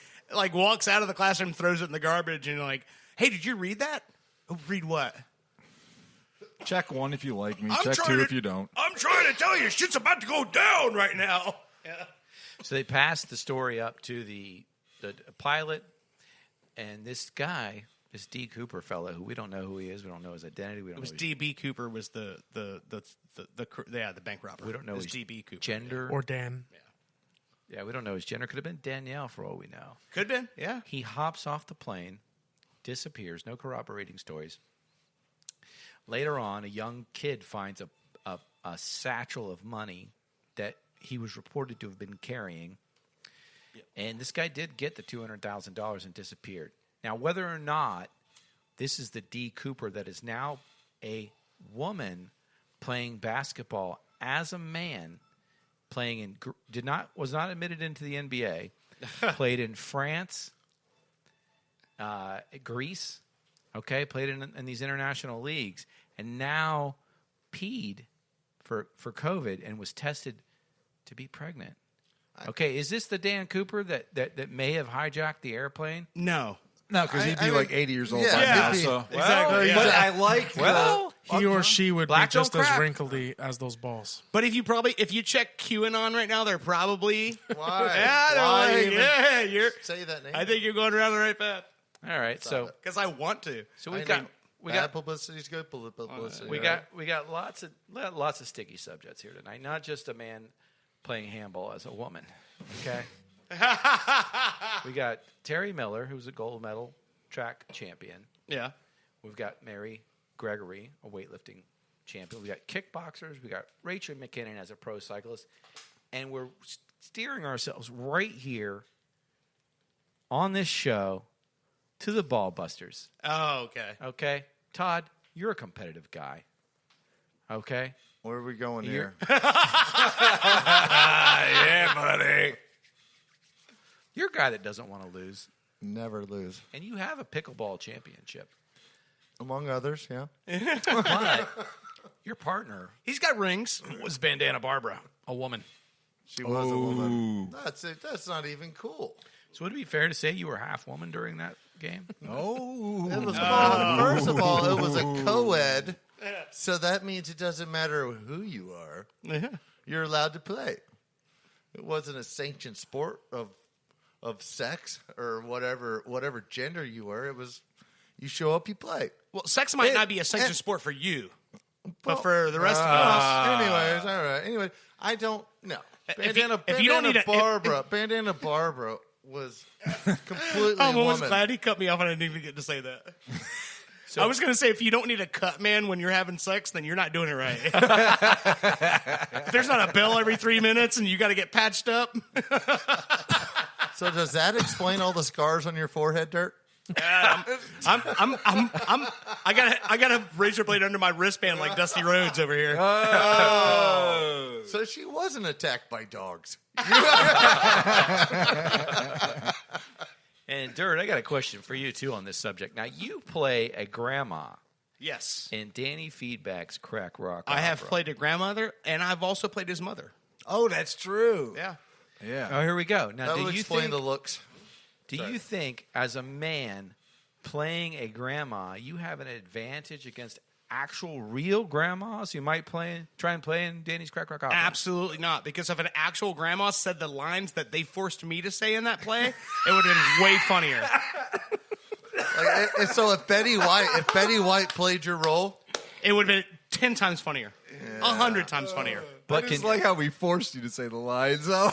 walks out of the classroom, throws it in the garbage, and you're like, "Hey, did you read that? Oh, read what? Check one if you like me. I'm Check trying two to- if you don't. I'm trying to tell you, shit's about to go down right now." Yeah. So they passed the story up to the pilot, and this guy, this D. Cooper fellow, who we don't know who he is, we don't know his identity, we don't It was know his, DB Cooper was the bank robber. we don't know It was his DB Cooper. gender. Or Dan. Yeah, we don't know his gender. Could have been Danielle for all we know. Could have been, yeah. He hops off the plane, disappears, no corroborating stories. Later on, a young kid finds a satchel of money that he was reported to have been carrying. And this guy did get the $200,000 and disappeared. Now, whether or not this is the D. Cooper that is now a woman playing basketball as a man, playing in was not admitted into the NBA, played in France, Greece, okay, played in these international leagues, and now peed for COVID and was tested to be pregnant. Okay, is this the Dan Cooper that may have hijacked the airplane? No. No, because he'd be I like think- 80 years old yeah, by yeah. now. He'd be- So. Exactly. yeah. But I like Well, He or she would Black be just don't as crack. wrinkly as those balls. But if you check QAnon right now, they're probably Why? yeah, they're Why like, even yeah, you're. say that name? I think you're going around the right path all right. So because I want to. so I we got mean, we bad got publicity is good publicity. we right? got lots of sticky subjects here tonight. Not just a man playing handball as a woman. Okay. We got Terry Miller, who's a gold medal track champion. Yeah. We've got Mary Gregory, a weightlifting champion. We got kickboxers. We got Rachel McKinnon as a pro cyclist, and we're steering ourselves right here on this show to the Ball Busters. Oh, okay. Okay, Todd, you're a competitive guy. Okay, Where are we going here? yeah, buddy. you're a guy that doesn't want to lose, Never lose. and you have a pickleball championship. Among others, yeah. But your partner He's got rings. was Bandana Barbara, a woman. She was a woman. That's it. That's not even cool. So would it be fair to say you were half woman during that game? Oh. It was called, first of all, it was a co-ed, so that means it doesn't matter who you are. You're allowed to play. It wasn't a sanctioned sport of sex or whatever gender you were. It was you show up, you play. Well, sex might It- not be a sanctioned it- sport for you, but for the rest of us. Anyways, all right. Anyway, I don't know. If you don't need a- Bandana Barbara was completely I'm almost woman. glad he cut me off and I didn't even get to say that. I was going to say, if you don't need a cut man when you're having sex, then you're not doing it right. If there's not a bell every 3 minutes and you got to get patched up. So does that explain all the scars on your forehead, Dirt? I got a razor blade under my wristband like Dusty Rhodes over here. So she wasn't attacked by dogs. And Dirt, I got a question for you too on this subject. Now you play a grandma Yes. in Danny Feedback's Crack Rock. I have Opera. played a grandmother, and I've also played his mother. Oh, that's true. Yeah. Yeah. Oh, here we go. Now, That do would you explain think? the looks. Do you think, as a man playing a grandma, you have an advantage against actual real grandmas who might try and play in Danny's Crack Rock Opera? Absolutely not. Because if an actual grandma said the lines that they forced me to say in that play, it would have been way funnier. And so if Betty White played your role, It would have been 10 times funnier. 100 times funnier. But it's like how we forced you to say the lines, though.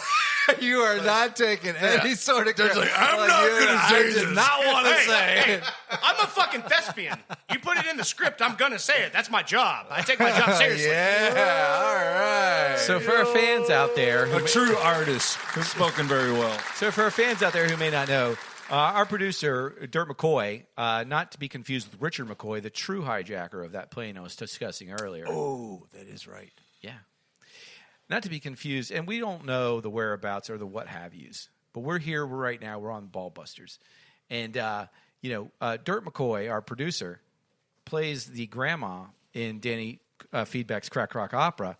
You are not taking any sort of credit. I'm not gonna say I this. did not want to say it. I'm a fucking thespian. You put it in the script, I'm going to say it. That's my job. I take my job seriously. Yeah, all right. So for our fans out there, A true artist who's spoken very well. for our fans out there who may not know, our producer Dirt McCoy, not to be confused with Richard McCoy, the true hijacker of that plane I was discussing earlier. Oh, that is right. Yeah. Not to be confused, and we don't know the whereabouts or the what have yous, but we're here right now. We're on Ball Busters. And, Dirt McCoy, our producer, plays the grandma in Danny Feedback's Crack Rock Opera.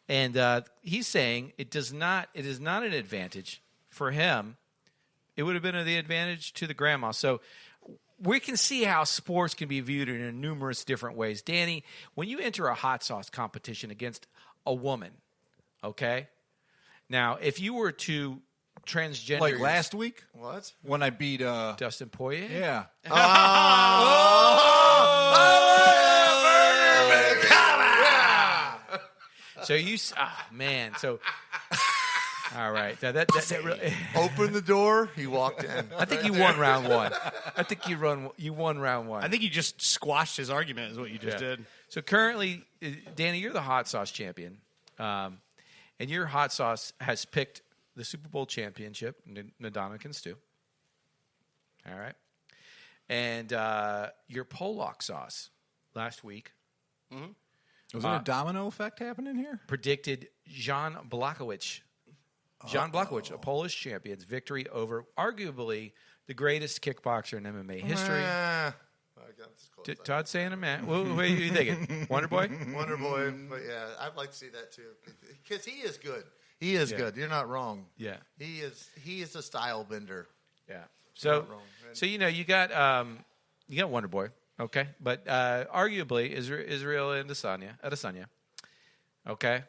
And he's saying it is not an advantage for him. It would have been the advantage to the grandma. So we can see how sports can be viewed in numerous different ways. Danny, when you enter a hot sauce competition against a woman, okay? Now, if you were to transgender... Like last week what? when I beat... Dustin Poirier? yeah. So you... man. So... All right. Now that really... Open the door. He walked in. I think you won round one. I think you won round one. I think you just squashed his argument is what you just did. So currently, Danny, you're the hot sauce champion. And your hot sauce has picked the Super Bowl championship, Nadana can stew. All right. And your Pollock sauce last week Was there a domino effect happening here? predicted Jan Blachowicz, a Polish champion's victory over arguably the greatest kickboxer in MMA history. I got this close. Todd saying a man. What are you thinking? Wonder Boy? Wonder Boy, but yeah, I'd like to see that too because he is good. He is good. You're not wrong. Yeah. He is a style bender. Yeah. So, not wrong. you got Wonder Boy, okay, but arguably Israel and Adesanya, okay,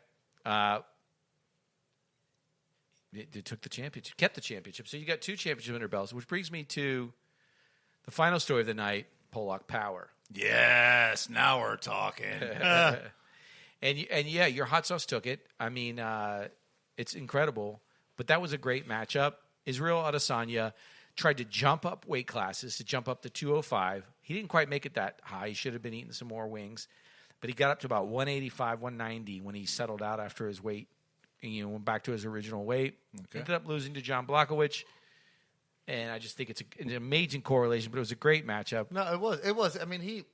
they took the championship, kept the championship. So you got 2 championship under belts, which brings me to the final story of the night: Pollock Power. Yes, now we're talking. And yeah, your hot sauce took it. I mean, it's incredible. But that was a great matchup. Israel Adesanya tried to jump up weight classes, to jump up to 205. He didn't quite make it that high. He should have been eating some more wings. But he got up to about 185, 190 when he settled out after his weight. And, went back to his original weight. Okay. Ended up losing to Jan Blachowicz. And I just think it's an amazing correlation, but it was a great matchup. No, it was. I mean,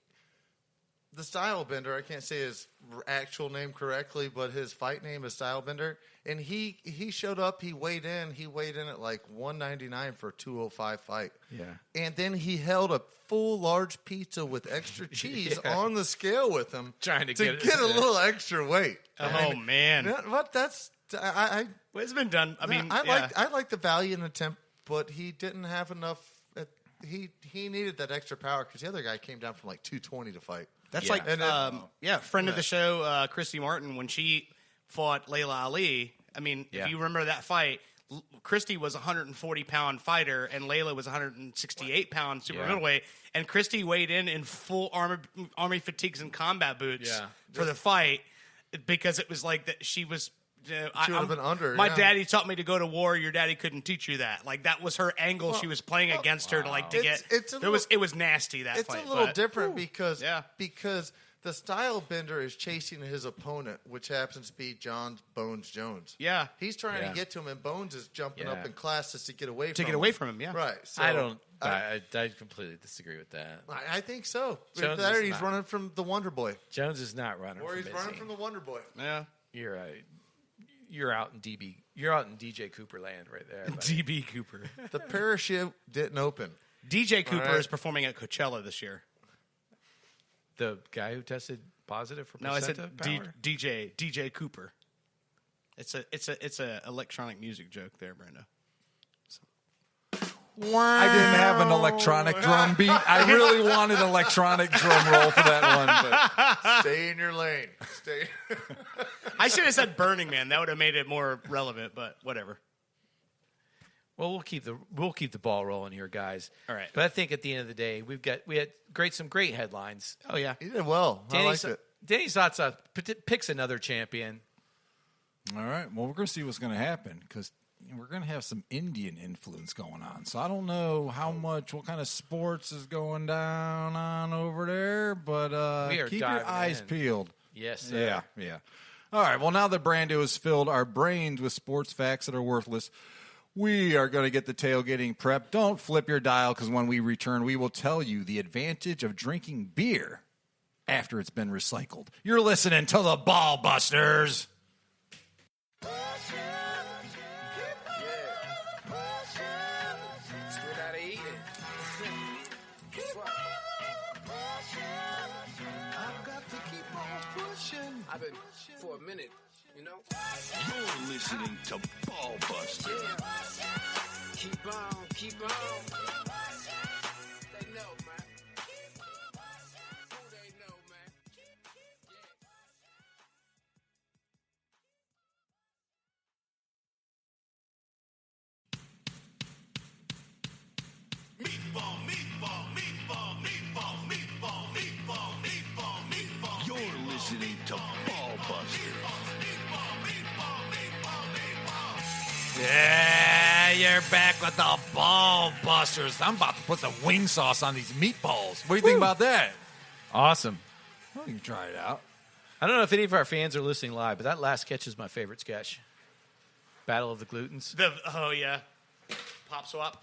the Style Bender. I can't say his actual name correctly, but his fight name is Style Bender. And he showed up. He weighed in. He weighed in at like 199 for a 205 fight. Yeah. And then he held a full large pizza with extra cheese on the scale with him, Trying to get get a little extra weight. Oh, man. What? That's I. Well, it's been done. I mean, I like the valiant attempt, but he didn't have enough. He needed that extra power because the other guy came down from like 220 to fight. That's Yeah. like, And friend of the show, Christy Martin, when she fought Layla Ali. I mean, Yeah. if you remember that fight, Christy was a 140-pound fighter, and Layla was a 168-pound super Yeah. middleweight. And Christy weighed in full army fatigues and combat boots Yeah. for the fight because it was like that she was She would have been under. My yeah. daddy taught me to go to war. Your daddy couldn't teach you that. Like that was her angle. She was playing against her to get. It was nasty that It's fight. a little but- different because Yeah. the style bender is chasing his opponent, which happens to be John Bones Jones. Yeah. He's trying Yeah. to get to him, and Bones is jumping Yeah. up in classes to get away from To him. get away from him, yeah. Right. So I don't. I completely disagree with that. I think so. Jones Either that or is he's not. running from the Wonder Boy. Jones is not running. Or from he's running Izzy. from the Wonder Boy. Yeah. You're right. You're out in DB. You're out in DJ Cooper land right there. buddy. DB Cooper. The parachute didn't open. DJ Cooper right. is performing at Coachella this year. The guy who tested positive for No, I said placenta power? DJ Cooper. It's a electronic music joke there, Brando. I didn't have an electronic drum beat. I really wanted an electronic drum roll for that one. But Stay in your lane. Stay. I should have said Burning Man. That would have made it more relevant, but whatever. Well, we'll keep the ball rolling here, guys. All right. But I think at the end of the day, we had some great headlines. Oh yeah. You did well. I liked it. Danny Zatsa picks another champion. all right, well, we're going to see what's going to happen because we're going to have some Indian influence going on. So I don't know what kind of sports is going down on over there, but We are keep your diving eyes in. peeled. Yes, sir. Yeah. All right, well, now that Brando has filled our brains with sports facts that are worthless, we are going to get the tailgating prep. Don't flip your dial because when we return, we will tell you the advantage of drinking beer after it's been recycled. You're listening to the Ball Busters. Straight out of Eden. I've been for a minute, you know. You're listening to Ball Buster. Keep on, keep on. They know, man. Who they know, man. Meatball, meatball, meatball, meatball, meatball, meatball, meatball, meatball. You're listening to Ball Buster. Yeah, you're back with the Ball Busters. I'm about to put some wing sauce on these meatballs. What do you think about that? Awesome. Well, you can try it out. I don't know if any of our fans are listening live, but that last sketch is my favorite sketch. Battle of the Glutens. Oh yeah. Pop swap.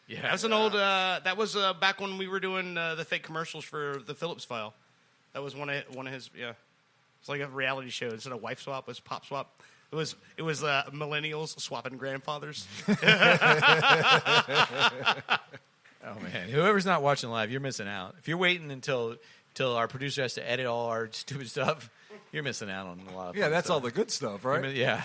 Yeah, That's an old. That was back when we were doing the fake commercials for the Phillips File. That was one of his. Yeah, it's like a reality show. Instead of wife swap, it was pop swap. It was millennials swapping grandfathers. Oh man, whoever's not watching live, you're missing out. If you're waiting until our producer has to edit all our stupid stuff, you're missing out on a lot of Yeah, fun that's stuff. all the good stuff, right? Yeah.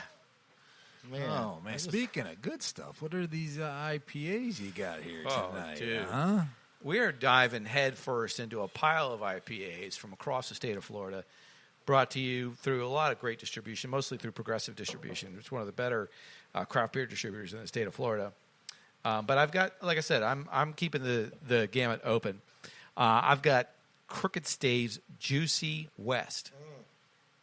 Oh, man. Speaking of good stuff, what are these IPAs you got here Oh, tonight? dude. Huh? We are diving headfirst into a pile of IPAs from across the state of Florida, brought to you through a lot of great distribution, mostly through Progressive Distribution. It's one of the better craft beer distributors in the state of Florida. But I've got, like I said, I'm keeping the gamut open. I've got Crooked Stave's Juicy West.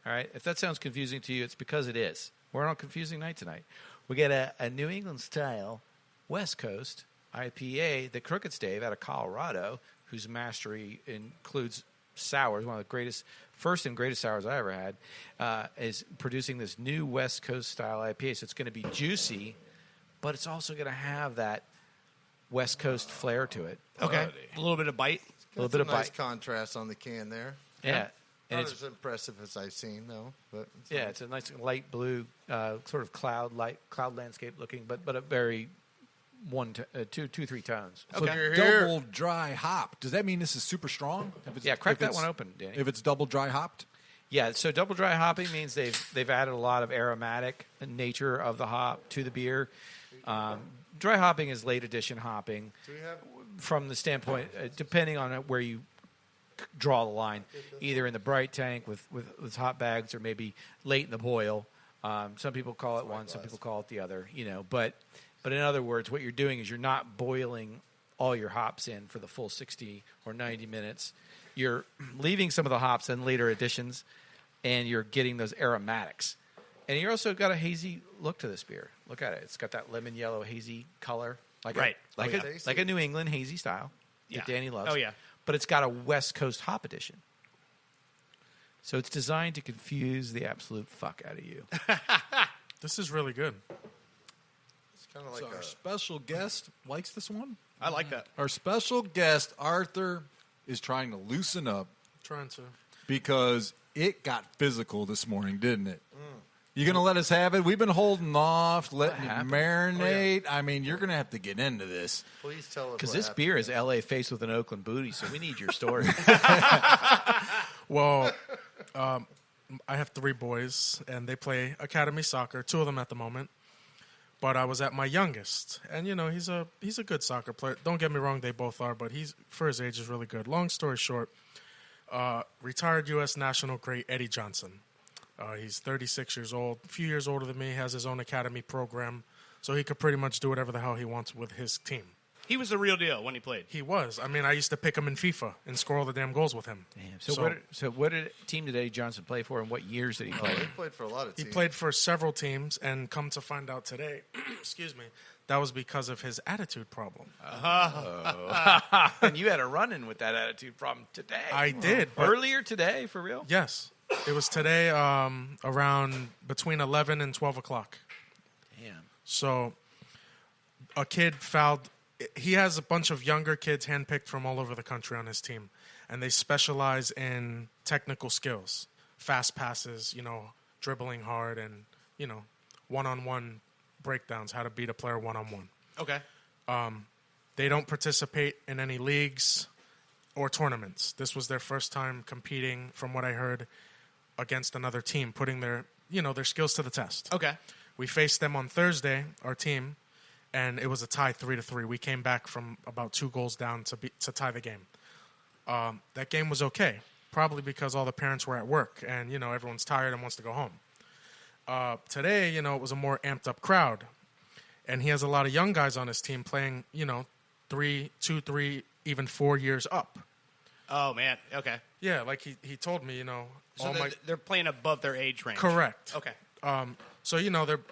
All right? If that sounds confusing to you, it's because it is. We're on a confusing night tonight. We get a New England-style West Coast IPA, the Crooked Stave out of Colorado, whose mastery includes sours, one of the first and greatest sours I ever had, is producing this new West Coast-style IPA. So it's going to be juicy, but it's also going to have that West Coast flair to it. Okay, a little bit of bite. A little That's bit of nice bite. contrast on the can there. Yeah. And Not it's, as impressive as I've seen though. But yeah, it's a nice light blue, sort of cloud landscape looking, but a very 3 tones. So double dry hop. Does that mean this is super strong? Yeah, crack that one open, Danny. If it's double dry hopped? Yeah, so double dry hopping means they've added a lot of aromatic nature of the hop to the beer. Dry hopping is late addition hopping. From the standpoint, depending on where you draw the line, either in the bright tank with hop bags or maybe late in the boil. Some people call it one, some people call it the other. But in other words, what you're doing is you're not boiling all your hops in for the full 60 or 90 minutes. You're leaving some of the hops in later additions, and you're getting those aromatics. And you also got a hazy look to this beer. Look at it. It's got that lemon yellow hazy color. Like Right. like a New England hazy style Yeah. that Danny loves. Oh, yeah. But it's got a West Coast hop edition. So it's designed to confuse the absolute fuck out of you. This is really good. It's kind of So like our a special guest likes this one. I like that. Our special guest, Arthur, is trying to loosen up Trying to. because it got physical this morning, didn't it? You going to let us have it? We've been holding off, letting it happened? marinate. I mean, you're going to have to get into this. please tell us Because what this happened. beer is LA faced with an Oakland booty, so we need your story. Well, I have 3 boys, and they play academy soccer. 2 of them at the moment. But I was at my youngest, and he's a good soccer player. Don't get me wrong, they both are, but he's for his age is really good. Long story short, retired U.S. national great Eddie Johnson. He's 36 years old, a few years older than me. Has his own academy program, so he could pretty much do whatever the hell he wants with his team. He was the real deal when he played. He was. I mean, I used to pick him in FIFA and score all the damn goals with him. Damn. So what did team did Eddie Johnson play for, and what years did he play? He played for a lot of He teams. played for several teams, and come to find out today, excuse me, that was because of his attitude problem. And you had a run-in with that attitude problem today. I did, but Earlier today, for real? yes, it was today around between 11 and 12 o'clock. Damn. So a kid fouled. He has a bunch of younger kids handpicked from all over the country on his team, and they specialize in technical skills, fast passes, dribbling hard, and, one-on-one breakdowns, how to beat a player one-on-one. Okay. They don't participate in any leagues or tournaments. This was their first time competing, from what I heard, against another team, putting their skills to the test. Okay. We faced them on Thursday, our team, and it was a tie 3-3. We came back from about 2 goals down to tie the game. That game was okay, probably because all the parents were at work and, everyone's tired and wants to go home. Today, it was a more amped up crowd, and he has a lot of young guys on his team playing, 3, even 4 years up. Oh, man. Okay. Yeah, like he told me, So all they're playing above their age range. correct. Okay. So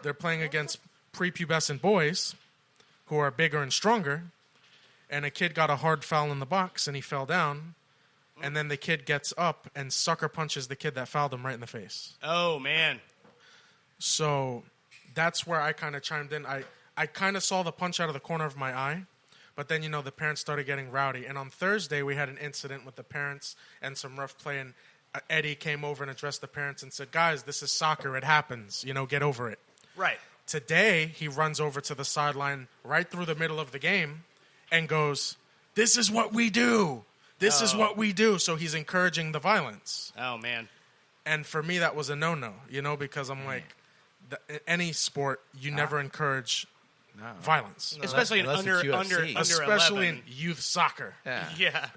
they're playing against prepubescent boys who are bigger and stronger, and a kid got a hard foul in the box and he fell down, and then the kid gets up and sucker punches the kid that fouled him right in the face. Oh, man. So that's where I kind of chimed in. I kind of saw the punch out of the corner of my eye, but then the parents started getting rowdy. And on Thursday we had an incident with the parents and some rough play, and Eddie came over and addressed the parents and said, "Guys, this is soccer. It happens. Get over it." Right. Today, he runs over to the sideline right through the middle of the game and goes, "This is what we do. This is what we do." So he's encouraging the violence. Oh, man. And for me, that was a no-no, because I'm like, any sport, you never encourage violence. Especially unless under it's UFC. under Especially 11. in youth soccer. Yeah. Yeah.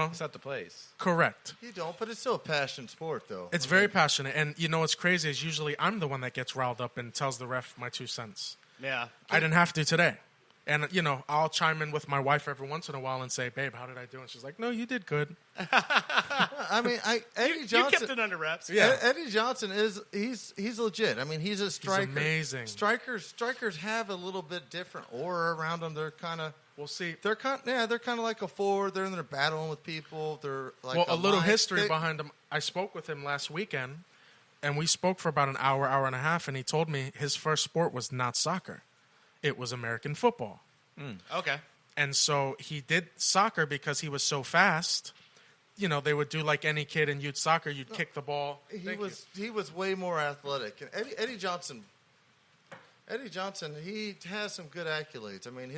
It's not the place. Correct. You don't, but it's still a passion sport, though. It's very passionate. And what's crazy is usually I'm the one that gets riled up and tells the ref my 2 cents. Yeah. I didn't have to today. And, I'll chime in with my wife every once in a while and say, "Babe, how did I do?" And she's like, "No, you did good." I mean, Eddie You Johnson. kept it under wraps. Yeah. Eddie Johnson he's legit. I mean, he's a striker. amazing. Strikers have a little bit different aura around them. They're kind of We'll see. they're kind of like a forward. They're battling with people. They're like Well, a little line- history they- behind him. I spoke with him last weekend, and we spoke for about an hour and a half, and he told me his first sport was not soccer. It was American football. Okay. And so he did soccer because he was so fast. They would do like any kid in youth soccer. You'd kick the ball. He was way more athletic. And Eddie Johnson, he has some good accolades. I mean,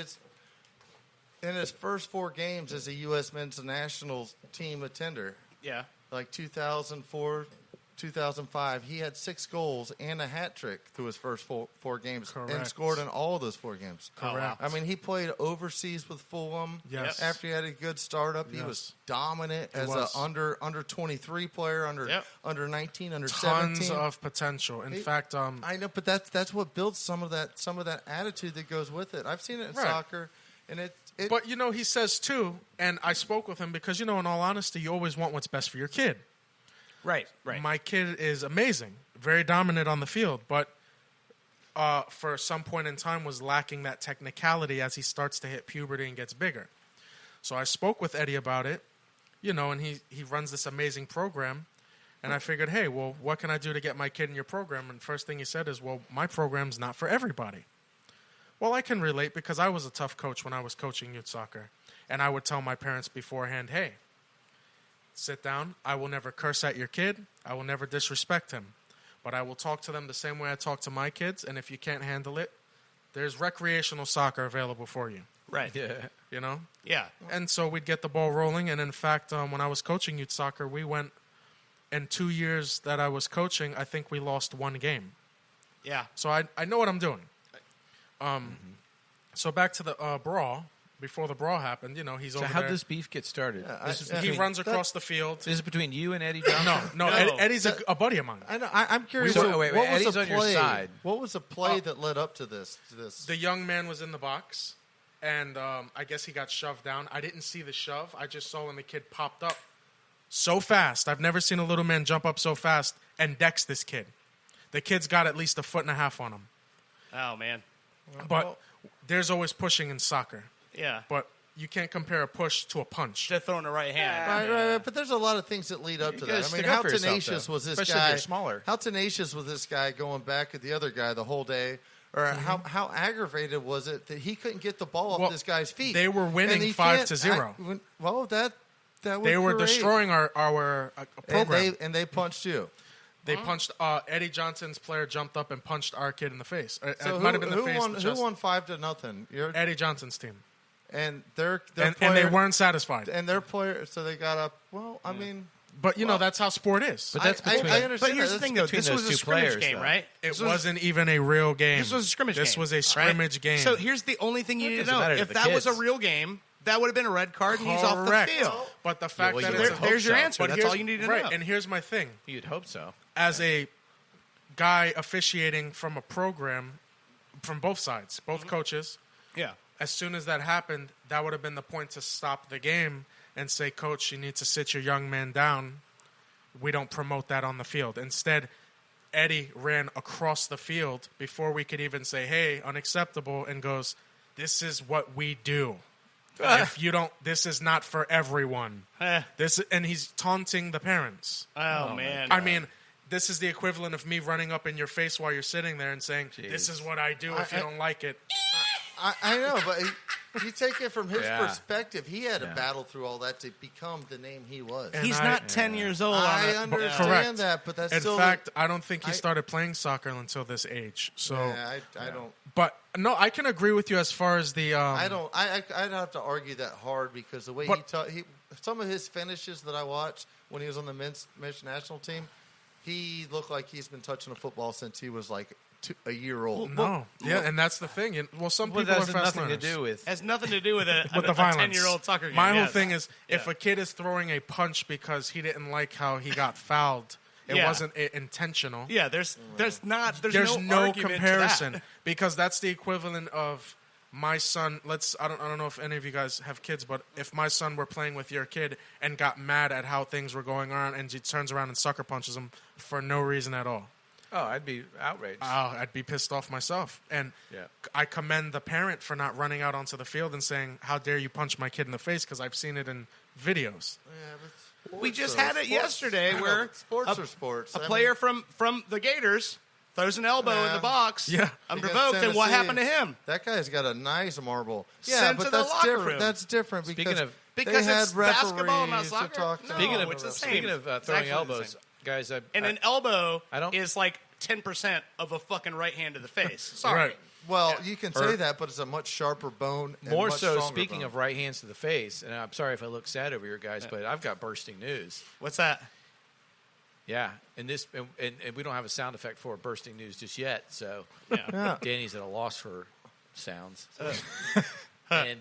in his first 4 games as a U.S. men's national team attender, Yeah. like 2004, 2005, he had 6 goals and a hat trick through his first four games, and Correct. scored in all those 4 games. Correct. I mean, he played overseas with Fulham. Yes. After he had a good startup, he Yes. was dominant as was. a under 23 player, under 19, under Tons 17. of potential. In fact, I know, but that's what builds some of that attitude that goes with it. I've seen it in Right. soccer, and it. but he says too, and I spoke with him because in all honesty, you always want what's best for your kid. Right. My kid is amazing, very dominant on the field, but for some point in time was lacking that technicality as he starts to hit puberty and gets bigger. So I spoke with Eddie about it, and he runs this amazing program. And I figured, hey, well, what can I do to get my kid in your program? And first thing he said is, well, my program's not for everybody. Well, I can relate because I was a tough coach when I was coaching youth soccer. And I would tell my parents beforehand, hey, sit down. I will never curse at your kid. I will never disrespect him. But I will talk to them the same way I talk to my kids. And if you can't handle it, there's recreational soccer available for you. Right. Yeah. Yeah. And so we'd get the ball rolling. And in fact, when I was coaching youth soccer, we went, in 2 years that I was coaching, I think we lost one game. Yeah. So I know what I'm doing. So back to the brawl. Before the brawl happened, he's So over how'd there. this beef get started? He runs across the field. This is between you and Eddie Johnson? No, Eddie's a buddy of mine. I know. I'm curious. So, wait, what was Eddie's the on your play? side. What was the play that led up to this? The young man was in the box, and I guess he got shoved down. I didn't see the shove. I just saw when the kid popped up so fast. I've never seen a little man jump up so fast and dex this kid. The kid's got at least 1.5 feet on him. Oh man. But there's always pushing in soccer. Yeah. But you can't compare a push to a punch. Just throwing the right hand. Right. But there's a lot of things that lead up to gotta that. I mean, stick up how for yourself, tenacious though. was this Especially if guy? you're smaller. How tenacious was this guy going back at the other guy the whole day? Or how aggravated was it that he couldn't get the ball off Well, this guy's feet? they were winning And he 5-0. Well, that would They were create- destroying our program. and they punched you. They punched Eddie Johnson's player jumped up and punched our kid in the face. So It might have been the face. won? the Who chest. won 5-0? Eddie Johnson's team, And their and player, they weren't satisfied. And their player, so they got up. Well, I mean, But that's how sport is. But that's between, I understand. But here's the that. thing, though. between This those was a two scrimmage players, game, though. right? It wasn't even a real game. This was a scrimmage game. This was a right? scrimmage game. So here's the only thing you need to doesn't know. matter to If the that was a kids. real game, that would have been a red card and he's off the Correct. field. But the fact well, that you it's would a, hope There's your so. answer. but That's here's- all you need to right, know. And here's my thing. You'd hope so. As a guy officiating from a program, from both sides, both coaches, Yeah. as soon as that happened, that would have been the point to stop the game and say, Coach, you need to sit your young man down. We don't promote that on the field. Instead, Eddie ran across the field before we could even say, hey, unacceptable, and goes, this is what we do. If you don't, this is not for everyone. And he's taunting the parents. Oh, man. I mean, this is the equivalent of me running up in your face while you're sitting there and saying, this is what I do if you don't like it. I know, but you take it from his Yeah. perspective. He had to battle through all that to become the name he was. And He's I- not 10 years old. I on understand Correct. that, but that's In still. fact, I don't think he I- started playing soccer until this age. So, yeah, I don't. but no, I can agree with you as far as the. I don't. I'd have to argue that hard because the way But- he some of his finishes that I watched when he was on the men's national team, he looked like he's been touching a football since he was like a year old. No, yeah, and that's the thing. Well, some Well, people that are has fast nothing to learners. do with. has nothing to do with a With the violence. 10-year-old soccer game. My whole yes. thing is, if Yeah. a kid is throwing a punch because he didn't like how he got fouled, it Yeah. wasn't intentional. Yeah, there's There's no no argument to comparison that. because that's the equivalent of my son. I don't know if any of you guys have kids, but if my son were playing with your kid and got mad at how things were going on, and he turns around and sucker punches him for no reason at all, Oh, I'd be outraged. I'd be pissed off myself. And Yeah. I commend the parent for not running out onto the field and saying, "How dare you punch my kid in the face?" Because I've seen it in videos. We just had it yesterday where sports are sports. a player from the Gators throws an elbow in Yeah. the box, Yeah. unprovoked, and what Tennessee. happened to him? That guy's got a nice marble. Yeah, Sent but to the that's locker different. room. That's different Speaking because of- Because they had it's basketball, not referees to soccer? talk to No. them. it's the same. Speaking of It's throwing actually the elbows, same. guys, And an elbow I don't- is like 10% of a fucking right hand to the face. Sorry. Right. Well, you can say Or- that, but it's a much sharper bone. And more much so, stronger speaking bone. of right hands to the face, and I'm sorry if I look sad over here, guys, but I've got bursting news. What's that? Yeah, and we don't have a sound effect for bursting news just yet, so Yeah. Danny's at a loss for sounds. And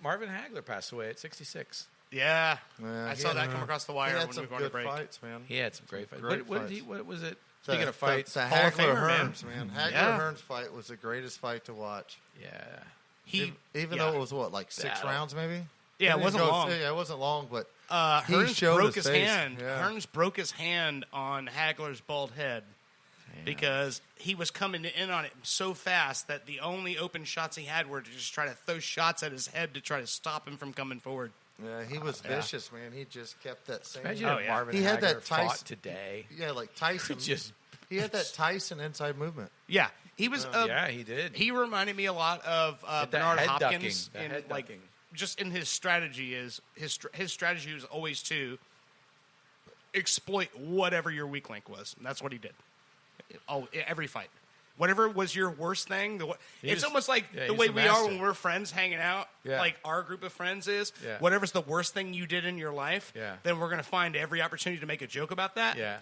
Marvin Hagler passed away at 66. Yeah. Yeah, I he saw had- that come across the He wire had when we some were going to good break. fights, man. He had some great fights. Great What fights. What was it? Speaking of fights, the Hall of Hagler Famer, man. Hearns, man. Hagler Yeah. Hearns fight was the greatest fight to watch. yeah. He, Even yeah. though it was like 6 Battle. rounds, maybe. Yeah, it wasn't long. Yeah, it wasn't long, but he Hearns showed broke his his face. hand. Yeah. Hearns broke his hand on Hagler's bald head because he was coming in on it so fast that the only open shots he had were to just try to throw shots at his head to try to stop him from coming forward. Yeah, he was vicious, man. He just kept that same. Imagine Oh, if yeah. Marvin He had Hagler that fought Tyson- today. Yeah, like Tyson. He had that Tyson inside movement. Yeah, he was. Yeah, he did. He reminded me a lot of that Bernard head Hopkins, ducking, that in head like ducking. just in his strategy is his strategy was always to exploit whatever your weak link was. And that's what he did. Every fight. Whatever was your worst thing, it's was- almost like yeah, the he's way the we are master. when we're friends hanging out. Yeah. Like our group of friends is. Yeah. Whatever's the worst thing you did in your life, Yeah. then we're going to find every opportunity to make a joke about that. Yeah.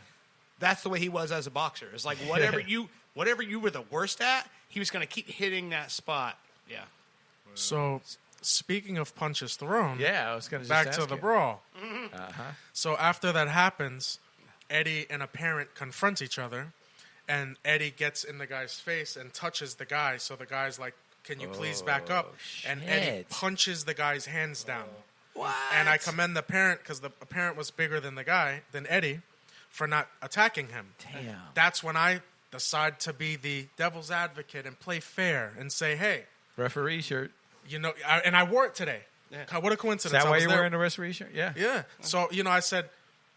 That's the way he was as a boxer. It's like whatever you were the worst at, he was going to keep hitting that spot. Yeah. So, speaking of punches thrown, Yeah, I was going to back to the brawl. Uh-huh. So after that happens, Eddie and a parent confront each other, and Eddie gets in the guy's face and touches the guy. So the guy's like, "Can you please back up?" And Eddie shit. punches the guy's hands down. What? And I commend the parent because the parent was bigger than Eddie, for not attacking him. Damn. That's when I decide to be the devil's advocate and play fair and say, "Hey, Referee shirt. you know," and I wore it today. What a coincidence! Is that I why was you're there. wearing a referee shirt? Yeah. Yeah. So, I said,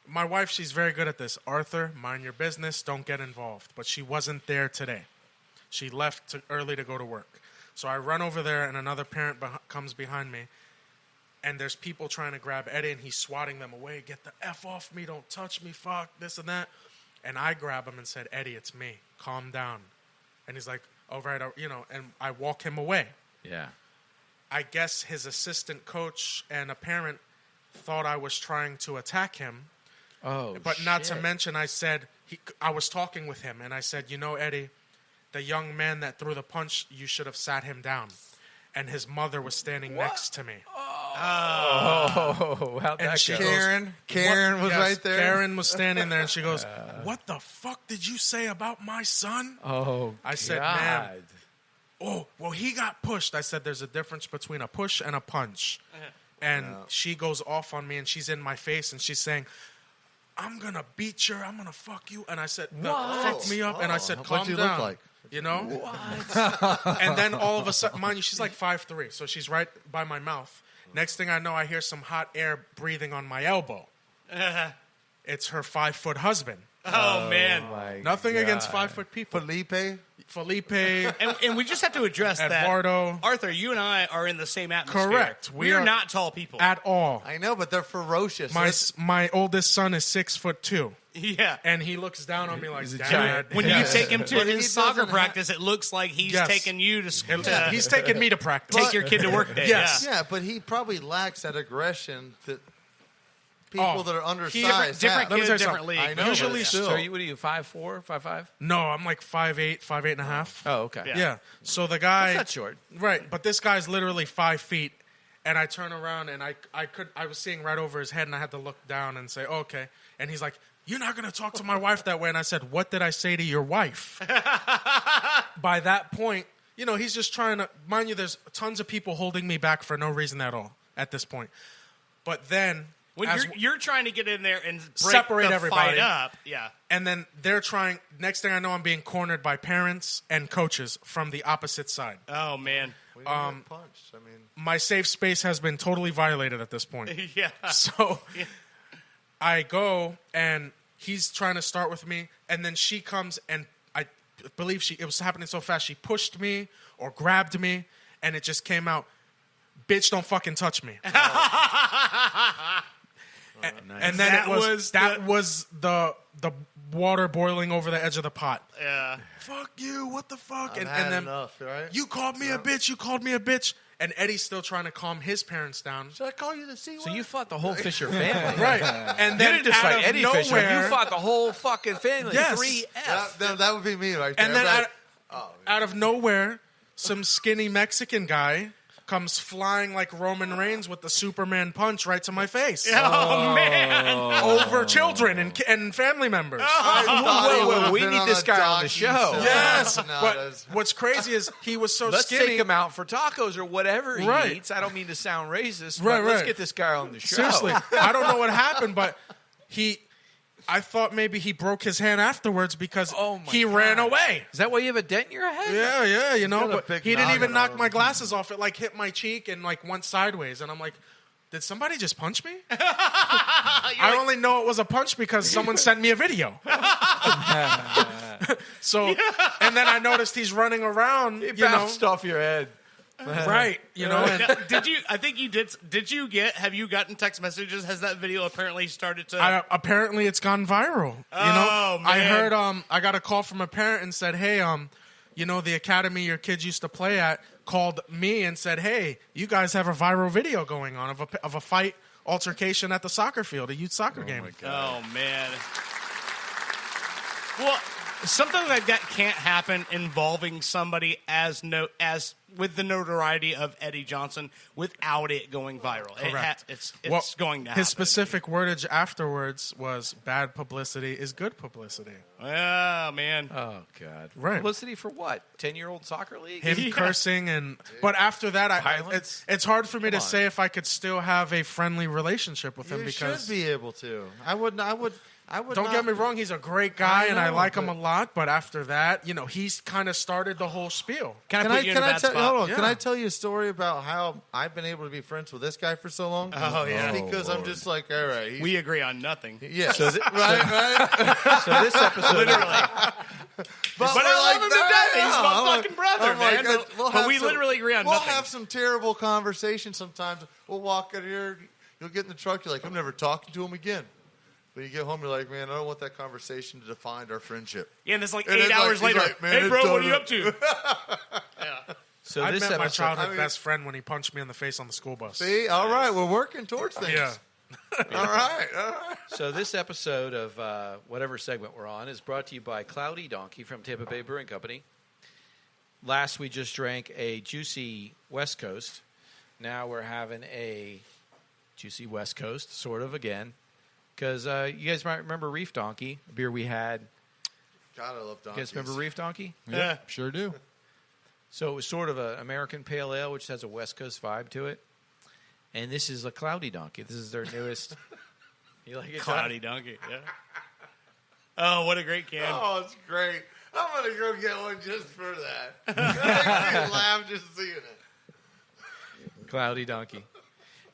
my wife, she's very good at this. Arthur, mind your business. Don't get involved. But she wasn't there today. She left early to go to work. So I run over there, and another parent comes behind me. And there's people trying to grab Eddie, and he's swatting them away. "Get the F off me. Don't touch me. Fuck, this and that." And I grab him and said, "Eddie, it's me. Calm down." And he's like, "All right, and I walk him away. Yeah. I guess his assistant coach and a parent thought I was trying to attack him. Oh, But not to shit. mention, I said, I was talking with him, and I said, "Eddie, the young man that threw the punch, you should have sat him down." And his mother was standing next to me. Oh, how'd And that she go? goes, Karen was Yes, right there. Karen was standing there, and she goes, "What the fuck did you say about my son?" Oh, I said, God. "Ma'am, oh, well, he got pushed." I said, "There's a difference between a push and a punch." And she goes off on me, and she's in my face, and she's saying, "I'm going to beat you. I'm going to fuck you." And I said, "Fuck me up." And I said, "Calm What'd you down." look like? And then all of a sudden, mind you, she's like 5'3", so she's right by my mouth. Next thing I know, I hear some hot air breathing on my elbow. It's her 5-foot husband. Oh, man. My Nothing God. against 5-foot people. Felipe. And we just have to address Eduardo. that. Arthur, you and I are in the same atmosphere. Correct. We are not tall people. At all. I know, but they're ferocious. My oldest son is 6'2", yeah. and he looks down on me like, He's a "Dad." giant. When you take him to But he his soccer doesn't practice, it looks like he's Yes. taking you to He's taking me to practice. take your kid to work day. Yes. Yeah. Yeah, but he probably lacks that aggression that people that are undersized Different have. Let me kids, tell you different something. league. I know, Usually but still- So what are you, 5'4", 5'5"? No, I'm like 5'8", 5'8 and a half. Oh, okay. Yeah. So the guy, That's not short. right? But this guy's literally 5 feet, and I turn around and I was seeing right over his head, and I had to look down and say, "Okay." And he's like, "You're not going to talk to my wife that way." And I said, "What did I say to your wife?" By that point, he's just trying to, mind you, there's tons of people holding me back for no reason at all at this point. But then, When as- you're trying to get in there and break Separate the everybody. fight up, yeah. and then they're trying, next thing I know, I'm being cornered by parents and coaches from the opposite side. Oh man, We don't get punched. I mean, My safe space has been totally violated at this point. yeah. So I go, and he's trying to start with me, and then she comes, and I believe it was happening so fast, she pushed me or grabbed me, and it just came out, "Bitch, don't fucking touch me." And then That that was the water boiling over the edge of the pot. Yeah. Fuck you, what the fuck? I've And had then enough, right? you called me a bitch, you called me a bitch. And Eddie's still trying to calm his parents down. Should I call you the C word? So you fought the whole Fisher family. Right. And You then didn't just out fight of Eddie nowhere, Fisher. You fought the whole fucking family. Yes. 3F. that would be me right there. and then I'd be out of nowhere, some skinny Mexican guy comes flying like Roman Reigns with the Superman punch right to my face. Oh, man. Over children and family members. Whoa, we need this guy on the show. Yes, No, but that's- what's crazy is he was so Let's skinny. take him out for tacos or whatever he Right. eats. I don't mean to sound racist, Right, but let's right. get this guy on the show. Seriously, I don't know what happened, but I thought maybe he broke his hand afterwards because Oh my he God. ran away. Is that why you have a dent in your head? Yeah, you know, got a but big he didn't even noggin knock on my him. glasses off. It like hit my cheek and like went sideways, and I'm like, did somebody just punch me? I only know it was a punch because someone sent me a video. So, and then I noticed he's running around, It you know, bounced off your head. right, you know, and Did you have you gotten text messages? Has that video apparently started to? apparently it's gone viral. You Oh, know, I man. heard I got a call from a parent and said, "Hey, you know, the academy your kids used to play at called me and said, "Hey, you guys have a viral video going on of a fight altercation at the soccer field, a youth soccer game." Oh man. Well, something like that can't happen involving somebody as with the notoriety of Eddie Johnson without it going viral. Correct. It's Well, going to happen. His specific wordage afterwards was bad publicity is good publicity. Oh man. Oh, God. Right. Publicity for what? 10-year-old soccer league? Him cursing but after that, Violence? it's hard for me to on. say if I could still have a friendly relationship with him You because should be able to. I would. don't get me wrong, he's a great guy and I know, like him but- a lot. But after that, you know, he's kind of started the whole spiel. Can I put you in a bad tell, spot? hold on, Yeah. Can I tell you a story about how I've been able to be friends with this guy for so long? Oh, yeah. Because I'm just like, all right. he's- We agree on nothing. yeah. So thi- right. So this episode... Literally. But I we're love him to death. He's my I'm fucking brother, I'm like, man. we'll But have we some- literally agree on We'll nothing. have some terrible conversations sometimes. We'll walk in here. You'll get in the truck. You're like, I'm never talking to him again. But you get home, you're like, man, I don't want that conversation to define our friendship. Yeah, and it's like And 8 it's hours like- he's later. like, man, Hey, it's bro, what are done. you up to? So I this met my episode... childhood best friend when he punched me in the face on the school bus. See, all right, we're working towards things. Yeah. All right. So this episode of whatever segment we're on is brought to you by Cloudy Donkey from Tampa Bay Brewing Company. Last we just drank a juicy West Coast. Now we're having a juicy West Coast, sort of again, because you guys might remember Reef Donkey, a beer we had. God, I love You donkeys. guys remember Reef Donkey? Yeah, sure do. So it was sort of an American pale ale, which has a West Coast vibe to it. And this is a Cloudy Donkey. This is their newest. You like it, Todd? Cloudy donkey. Yeah. Oh, what a great can. Oh, it's great. I'm going to go get one just for that. It makes me laugh just seeing it. Cloudy Donkey.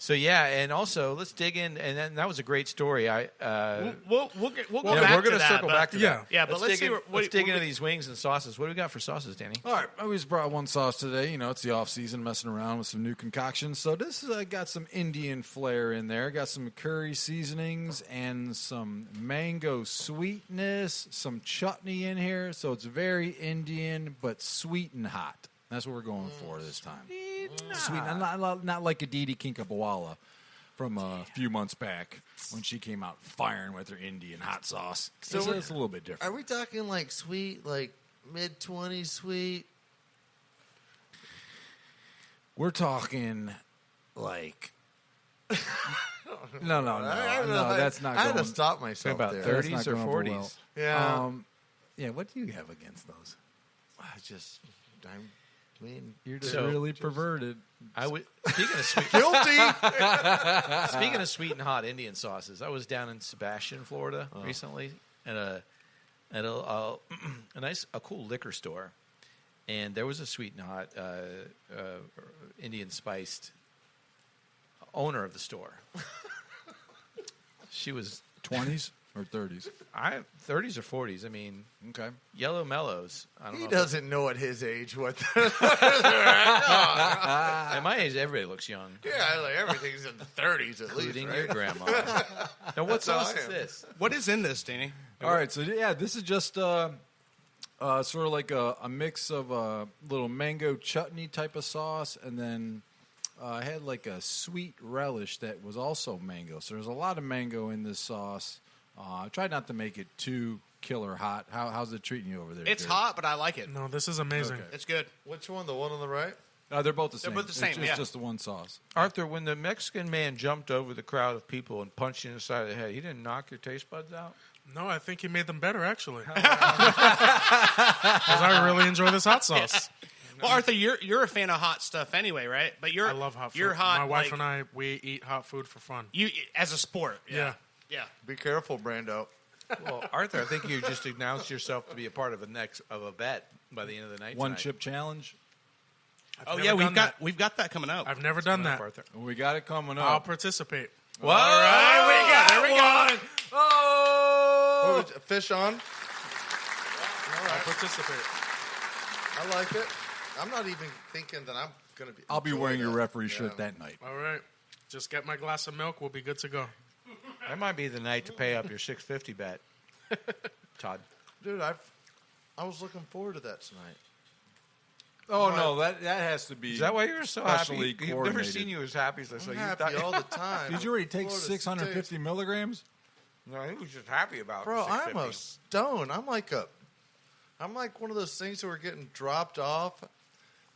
So yeah, and also let's dig in, and then that was a great story. We'll go Yeah, back we're to gonna that, circle but- back to Yeah. that. Yeah, but let's dig see in- what- let's dig what- into these wings and sauces. What do we got for sauces, Danny? All right, I always brought one sauce today. You know, it's the off season, messing around with some new concoctions. So this got some Indian flair in there. Got some curry seasonings and some mango sweetness, some chutney in here. So it's very Indian, but sweet and hot. That's what we're going for this time. Sweet, not like Aditi Kinkabawala from a few months back when she came out firing with her Indian hot sauce. So we're- it's a little bit different. Are we talking like sweet, like mid-20s sweet? We're talking like no, I don't know. that's not I had going. to stop myself About there. 30s That's or not going 40s? over well. Yeah. Yeah, what do you have against those? I mean, You're So- really perverted. I would speaking of sweet, guilty. speaking of sweet and hot Indian sauces. I was down in Sebastian, Florida, recently at a cool liquor store, and there was a sweet and hot Indian spiced owner of the store. She was 20s or 30s? 30s or 40s. I mean, Okay. yellow mellows. I don't He know. if doesn't know at his age what. At my age, everybody looks young, Yeah, like everything's in the 30s at least, including right? your grandma. Now, what That's how sauce I is am. this? What is in this, Danny? All right, so yeah, this is just sort of like a mix of a little mango chutney type of sauce, and then I had like a sweet relish that was also mango. So there's a lot of mango in this sauce. I tried not to make it too killer hot. How's it treating you over there? It's Jared? hot, but I like it. No, this is amazing. Okay. It's good. Which one? The one on the right? They're both the same. both the same, It's yeah. just the one sauce. Arthur, when the Mexican man jumped over the crowd of people and punched you in the side of the head, he didn't knock your taste buds out? No, I think he made them better, actually. Because I really enjoy this hot sauce. Well, Arthur, you're a fan of hot stuff anyway, right? But I love hot food. You're hot. My wife like, and I, we eat hot food for fun. You as a sport. Yeah. Yeah. Be careful, Brando. Well, Arthur, I think you just announced yourself to be a part of a bet by the end of the night. One tonight. chip challenge. Oh never yeah, done that. we've got that coming up. I've never done Coming up, that. Arthur. We got it coming up. I'll participate. All right, there we go. What was it, fish on? I'll participate. I like it. I'm not even thinking that I'm going to be. I'll be enjoy wearing your that. referee Yeah. shirt that night. All right. Just get my glass of milk. We'll be good to go. That might be the night to pay up your $6.50 bet, Todd. Dude, I was looking forward to that tonight. Oh no, that has to be. Is that why you're so specially happy? You've never coordinated. seen you as happy as this. I'm So happy all the time. Did you already take Florida 650 State. milligrams? No, he was just happy about Bro, the I'm a 650. stone. I'm like one of those things that were getting dropped off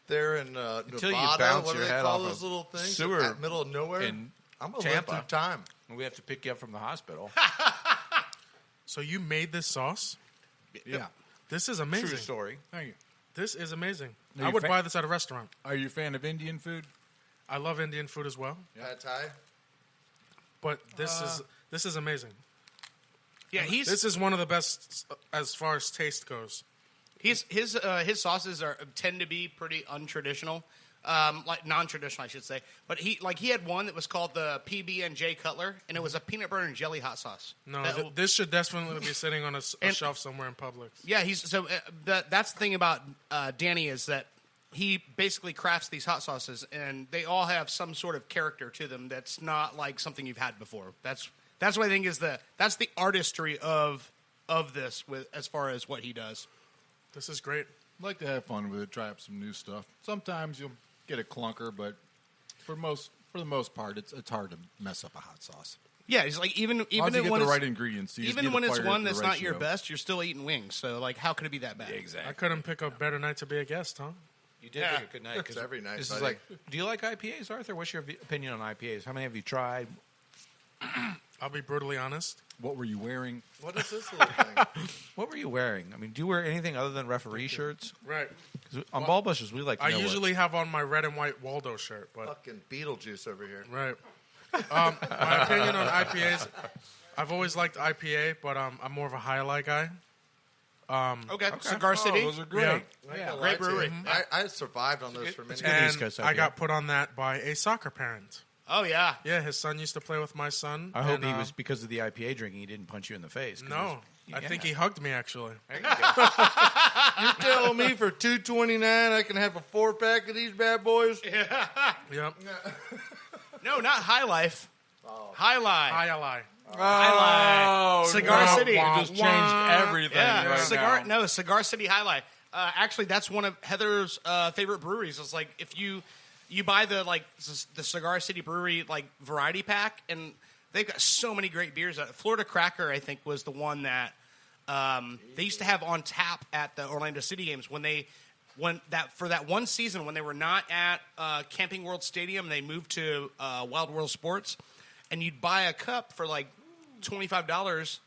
there in Until you Nevada. bounce What do your they head call off those a little things? sewer At middle of nowhere. in I'm gonna live Tampa. through time. We have to pick you up from the hospital. So you made this sauce? Yeah. This is True amazing. story. Thank you. This is amazing. Are I you would fa- buy this at a restaurant. Are you a fan of Indian food? I love Indian food as well, Pad Thai. but this is amazing. yeah, This is one of the best as far as taste goes. his sauces tend to be pretty untraditional, like non-traditional, I should say. But he had one that was called the PB&J Cutler, and it was a peanut butter and jelly hot sauce. No, That- this should definitely be sitting on a And- shelf somewhere in Publix. Yeah, that's the thing about Danny is that he basically crafts these hot sauces, and they all have some sort of character to them that's not like something you've had before. That's what I think is that's the artistry of this with as far as what he does. This is great. Like to have fun with it, try out some new stuff. Sometimes you'll get a clunker, but for the most part, it's hard to mess up a hot sauce. Yeah, it's like even As long as you get when the it's right ingredients, you just even need when to it's fire it one at the that's not your ratio. best, you're still eating wings. So like, how could it be that bad? Exactly. I couldn't pick a better night to be a guest, huh? You did Yeah. pick a good night. 'Cause It's every night, This buddy. is like, do you like IPAs, Arthur? What's your opinion on IPAs? How many have you tried? I'll be brutally honest. What were you wearing? What is this little thing? What were you wearing? I mean, do you wear anything other than referee shirts? Right. 'Cause on Ball Busters, we like to I know what- usually have on my red and white Waldo shirt, but Fucking Beetlejuice over here. right. My opinion on IPAs, I've always liked IPA, but I'm more of a highlight guy. Okay, Cigar City. Oh, those are great. Yeah, great brewery. I survived on those for many good years. East Coast And I IPA. got put on that by a soccer parent. Oh yeah, Yeah, his son used to play with my son. I hope and, he was because of the IPA drinking. He didn't punch you in the face. 'cause No, it was- I think yeah. he hugged me actually. There you go. You're telling me for $2.29 I can have a 4-pack of these bad boys? Yep. no, not High Life. High Life. Highlight. Oh, Cigar no. City. You just changed everything Yeah, right Cigar. now. No, Cigar City High Life. Actually, that's one of Heather's favorite breweries. It's like if you buy the Cigar City Brewery like variety pack, and they've got so many great beers. Florida Cracker, I think, was the one that they used to have on tap at the Orlando City games for that one season when they were not at Camping World Stadium. They moved to Wild World Sports, and you'd buy a cup for like $25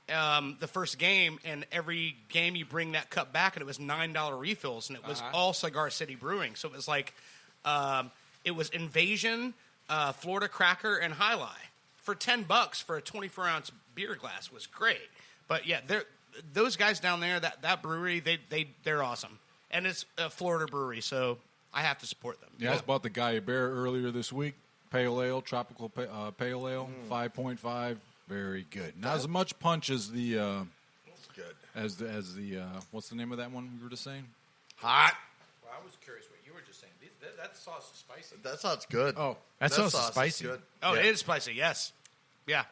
the first game, and every game you bring that cup back, and it was $9 refills, and it was all Cigar City Brewing. So it was like it was Invasion, Florida Cracker, and High Life for $10 for a 24-ounce beer glass was great. But yeah, those guys down there, that brewery, they're awesome, and it's a Florida brewery, so I have to support them. Yeah, I just bought the Gaia Bear earlier this week. Pale ale, tropical pale ale, 5.5, very good. Not as much punch as the Good. as the what's the name of that one we were just saying? Hot. Well, I was curious what you were just saying. That sauce is spicy. That sounds good. Oh, That sauce is spicy. good. Oh, Yeah. it is spicy. Yes. Yeah.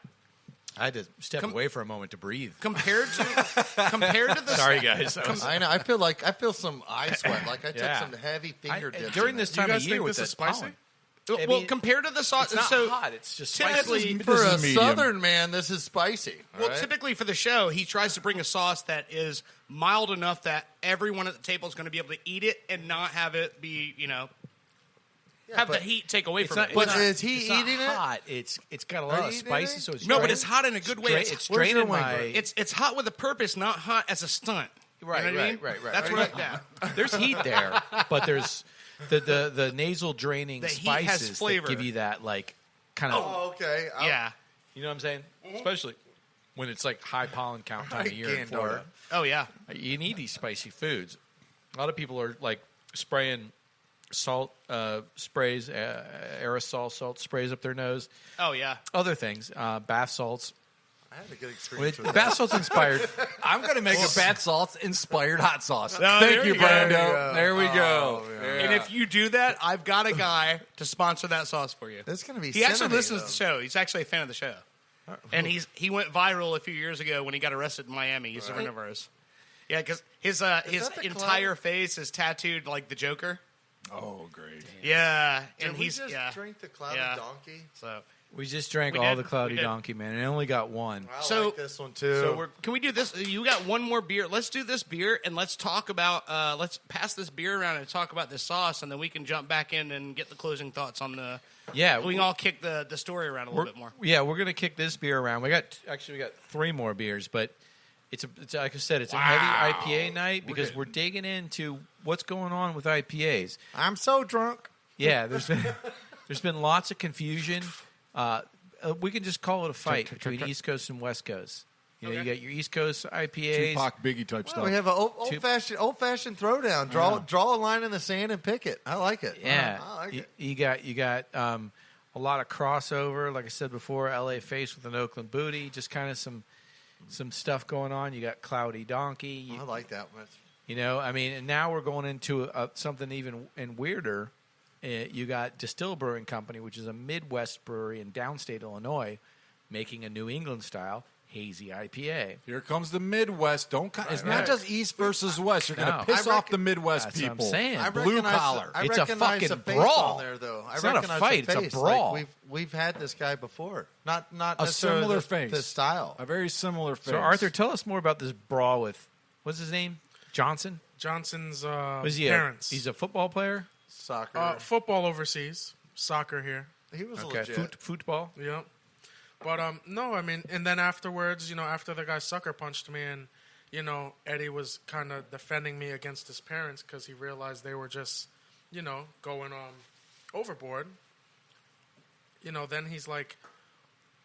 I had to step away for a moment to breathe. Compared to the Sorry, guys. I know. I feel some eye sweat. Like I took Yeah. some heavy finger dips during in this it. time You of guys year think with this is the spicy? pollen. well, mean, compared to the sauce, It's not so hot. It's just typically spicy. For This a is medium. southern man, this is spicy. well, right? typically for the show, he tries to bring a sauce that is mild enough that everyone at the table is going to be able to eat it and not have it be, have the but heat take away from not- it. But it's not- is he it's not eating it? hot. It's got a Are lot you of eating spices, it? so it's No, but straight- it's hot in a good way. It's Where's your straight in wing my. break? It's hot with a purpose, not hot as a stunt. Right, You know what I mean? right. That's what. Yeah. There's heat there, but there's the nasal draining The heat has spices flavor. that give you that like kind of. Oh, okay. Yeah. You know what I'm saying? Especially when it's like high pollen count time of year in Can't do Florida. Oh yeah. You need these spicy foods. A lot of people are like spraying salt sprays, aerosol salt sprays up their nose. Oh yeah. Other things, bath salts. I had a good experience with that. Bath salts inspired. I'm going to make a bath salts inspired hot sauce. there Thank you, you go. Brando. There we go. And if you do that, I've got a guy to sponsor that sauce for you. It's going to be He actually cinnamon, listens to the show. He's actually a fan of the show. And he went viral a few years ago when he got arrested in Miami. He's a friend of ours. Yeah, because his that the entire face is tattooed like the Joker. Oh, great. Yeah, Did and we he's just drink the cloudy Yeah. donkey? So We just drank We all did. the cloudy We did. donkey, man, and I only got one. I So- like this one too. So can we do this? You got one more beer. Let's do this beer and let's talk about. Let's pass this beer around and talk about this sauce, and then we can jump back in and get the closing thoughts on the. Yeah, We can all kick the story around a little bit more. Yeah, we're gonna kick this beer around. We got 3 more beers, but it's like I said, it's a heavy IPA night because we're digging into what's going on with IPAs. I'm so drunk. Yeah, there's been lots of confusion. We can just call it a fight between East Coast and West Coast. You know, you got your East Coast IPAs. Tupac Biggie type Well, stuff. we have an old fashioned throwdown. Draw a line in the sand and pick it. I like it. Yeah, I like it. you got a lot of crossover. Like I said before, LA Face with an Oakland booty. Just kind of some stuff going on. You got Cloudy Donkey. I like that one. You know, I mean, and now we're going into something even weirder. You got Distill Brewing Company, which is a Midwest brewery in downstate Illinois, making a New England style hazy IPA. Here comes the Midwest. It's not just East versus West. You're going No. to piss I off the Midwest That's what I'm people. saying. I Blue recognize collar. I It's a recognize fucking the face brawl. on there, though. I It's not a recognize fight, the it's a face. brawl. Like we've had this guy before. Not A necessarily similar the, face. the style. A very similar face. So, Arthur, tell us more about this brawl with, what's his name? Johnson? Johnson's Was he parents. he's a football player? Soccer. Football overseas, soccer here. he was Okay, legit. football. Yep. But no, I mean, and then afterwards, after the guy sucker punched me, and Eddie was kind of defending me against his parents because he realized they were just, going overboard. Then he's like,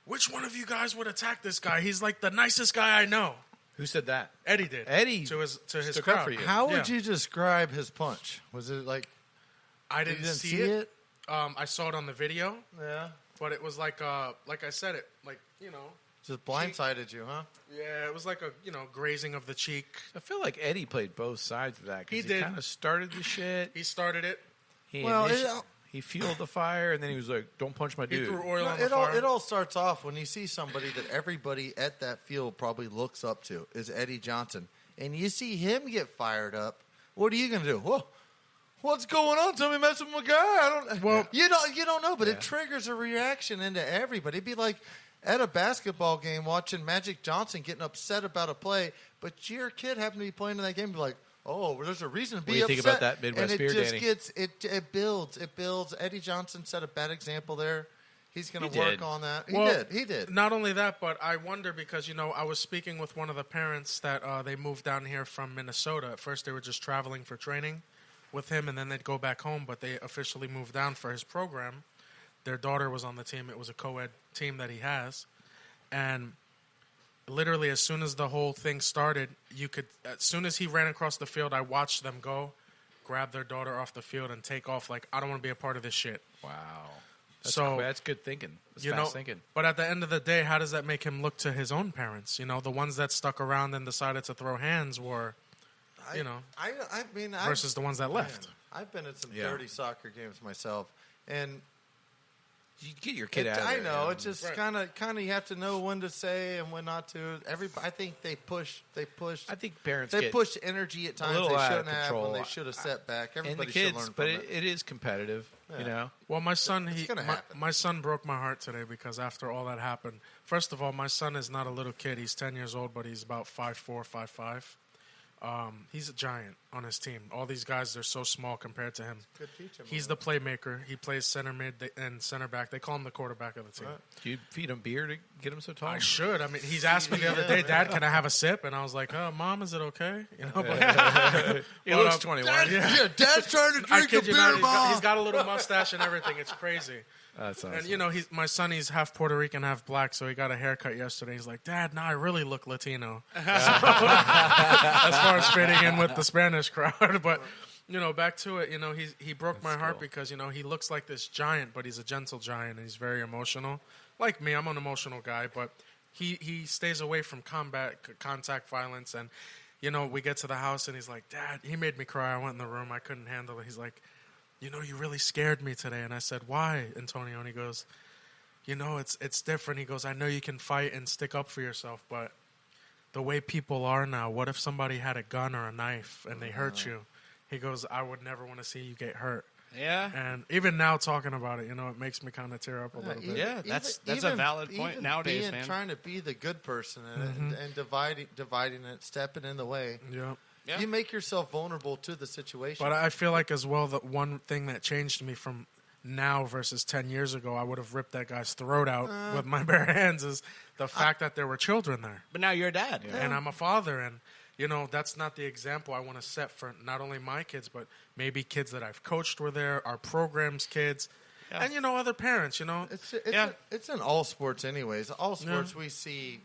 "Which one of you guys would attack this guy? He's like the nicest guy I know." Who said that? Eddie did. Eddie to his stuck up crowd. for you. How would Yeah. you describe his punch? Was it like I you didn't, didn't see see it. it? I saw it on the video, Yeah. but it was like I said, it like Just blindsided you, huh? yeah, it was like a grazing of the cheek. I feel like Eddie played both sides of that He because did. kind of started the shit. He started it. He Well, he fueled the fire, and then he was like, "Don't punch my He dude." threw oil No, on the it all fire. it all starts off when you see somebody that everybody at that field probably looks up to is Eddie Johnson, and you see him get fired up. What are you going to do? Whoa, what's going on? Tell me, mess with my guy. I don't. Well- you don't know, but it triggers a reaction into everybody. It'd be like at a basketball game watching Magic Johnson getting upset about a play, but your kid happened to be playing in that game. And be like, oh, well, there's a reason to be do you upset. think about that Midwest and beer, it just Danny? gets it builds. It builds. Eddie Johnson set a bad example there. He's going He to work did. on that. Well, He did. Not only that, but I wonder because I was speaking with one of the parents that they moved down here from Minnesota. At first, they were just traveling for training with him, and then they'd go back home. But they officially moved down for his program. Their daughter was on the team. It was a co-ed team that he has, and literally as soon as the whole thing started, as soon as he ran across the field, I watched them go, grab their daughter off the field, and take off. Like, I don't want to be a part of this shit. Wow, that's good thinking. That's fast thinking. But at the end of the day, how does that make him look to his own parents? The ones that stuck around and decided to throw hands were, I mean, versus the ones that left. Man, I've been at some Yeah. dirty soccer games myself, and You get your kid out of I there. know yeah. it's just Right. kind of you have to know when to say and when not to. I think they push. I think parents They get push energy at times they little out of shouldn't have when control. they should have set back. and the Everybody should kids, learn but from it. it is competitive. You know, Well, my son, gonna happen. my son broke my heart today because after all that happened, first of all, my son is not a little kid. He's 10 years old, but he's about 5'4", 5'5". He's a giant on his team. All these guys, they're so small compared to him. Could teach him. He's the playmaker. He plays center mid and center back. They call him the quarterback of the team. Do you feed him beer to get him so tall? I should. I mean, he's asked me the other day, Dad, can I have a sip? And I was like, Mom, is it okay? You know, He looks 21. Yeah, Dad's trying to I drink a kid you beer, not, Mom. he's got a little mustache and everything. It's crazy. That's awesome. And, you know, my son, he's half Puerto Rican, half black, so he got a haircut yesterday. He's like, Dad, now I really look Latino. As far as fitting in with the Spanish crowd. But, you know, back to it, you know, he broke my heart because, you know, he looks like this giant, but he's a gentle giant, and he's very emotional. Like me, I'm an emotional guy, but he stays away from contact violence. And, you know, we get to the house, and he's like, Dad, he made me cry. I went in the room. I couldn't handle it. He's like, you know, you really scared me today. And I said, why, Antonio? And he goes, you know, it's different. He goes, I know you can fight and stick up for yourself, but the way people are now, what if somebody had a gun or a knife and they hurt you? He goes, I would never want to see you get hurt. Yeah. And even now talking about it, you know, it makes me kind of tear up a little bit. Yeah, that's a valid point nowadays, man. Trying to be the good person and dividing it, stepping in the way. Yeah. Yeah. You make yourself vulnerable to the situation. But I feel like as well that one thing that changed me from now versus 10 years ago, I would have ripped that guy's throat out with my bare hands, is the fact that there were children there. But now you're a dad. And I'm a father, and, you know, that's not the example I want to set for not only my kids, but maybe kids that I've coached were there, our program's kids, and, you know, other parents, you know. It's in all sports anyways. All sports we see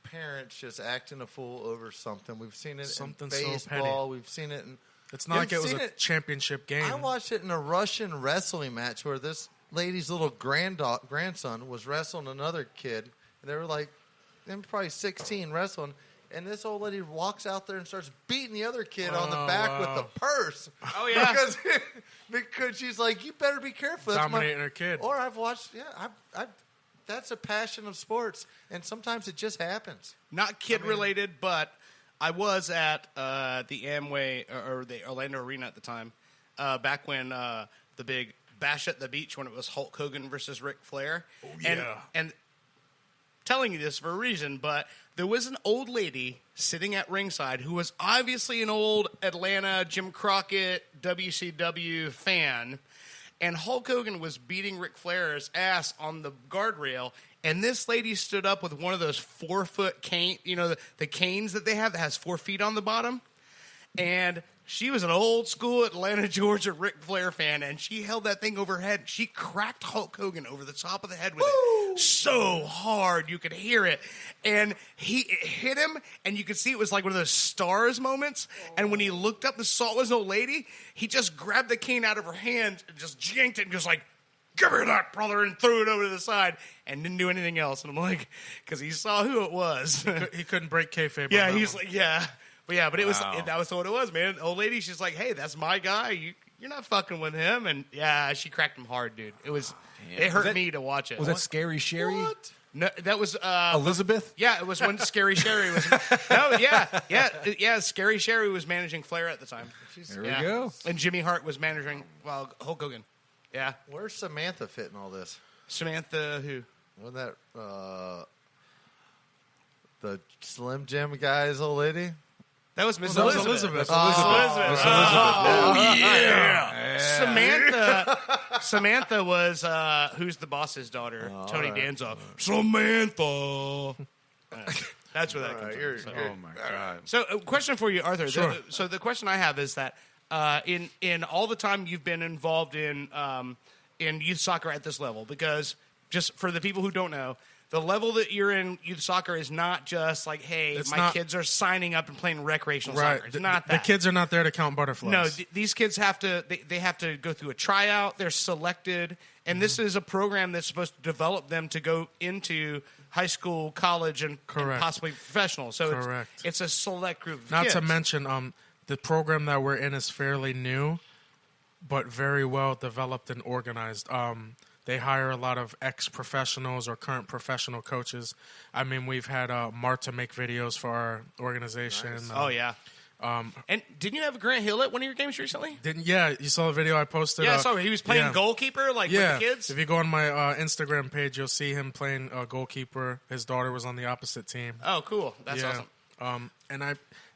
parents just acting a fool over something. We've seen it Something in so baseball. petty. We've seen it in... It's not like it was a championship game. I watched it in a Russian wrestling match where this lady's little grandson was wrestling another kid. And they were like, they were probably 16 wrestling. And this old lady walks out there and starts beating the other kid on the back with the purse. Oh, yeah. because she's like, you better be careful. That's Dominating her kid. Or I've watched, that's a passion of sports. And sometimes it just happens. Not kid related, but I was at the Amway or the Orlando Arena at the time, back when the big Bash at the Beach, when it was Hulk Hogan versus Ric Flair. Oh, yeah. And telling you this for a reason, but there was an old lady sitting at ringside who was obviously an old Atlanta Jim Crockett WCW fan, and Hulk Hogan was beating Ric Flair's ass on the guardrail, and this lady stood up with one of those 4-foot cane, you know, the canes that they have that has 4 feet on the bottom, and she was an old school Atlanta, Georgia Ric Flair fan, and she held that thing over her head. She cracked Hulk Hogan over the top of the head with it so hard you could hear it. And it hit him, and you could see it was like one of those stars moments. And when he looked up and saw it was an old lady, he just grabbed the cane out of her hand and just yanked it and just like, give me that, brother, and threw it over to the side and didn't do anything else. And I'm like, because he saw who it was. He couldn't break kayfabe. Yeah, on that he's one. like, yeah. But yeah, but that was what it was, man. Old lady, she's like, hey, that's my guy. You're not fucking with him. And yeah, she cracked him hard, dude. It hurt me to watch it. Was that Scary Sherry? What? No, that was Elizabeth? Yeah, it was when Scary Sherry was. No, yeah. Scary Sherry was managing Flair at the time. There we go. And Jimmy Hart was managing Hulk Hogan. Yeah, Where's Samantha fit in all this? Samantha who? Wasn't that the Slim Jim guy's old lady? That was Miss That was Elizabeth. Elizabeth. Samantha was who's the boss's daughter? Tony Danza. Samantha. That's where that comes from. So. Oh, my God. So, a question for you, Arthur. Sure. So, the question I have is that in all the time you've been involved in youth soccer at this level, because just for the people who don't know, the level that you're in youth soccer is not just like, hey, It's my not- kids are signing up and playing recreational Right. soccer. It's not that. The kids are not there to count butterflies. No, these kids have to. They have to go through a tryout. They're selected, and this is a program that's supposed to develop them to go into high school, college, and Correct. possibly professional. So Correct. it's a select group of Not kids. to mention, the program that we're in is fairly new, but very well developed and organized. They hire a lot of ex-professionals or current professional coaches. I mean, we've had Marta make videos for our organization. Nice. Oh yeah. And didn't you have Grant Hill at one of your games recently? You saw the video I posted? Yeah, I saw he was playing yeah. goalkeeper with Yeah, the kids. if you go on my Instagram page, you'll see him playing goalkeeper. His daughter was on the opposite team. Oh, cool. That's yeah. awesome.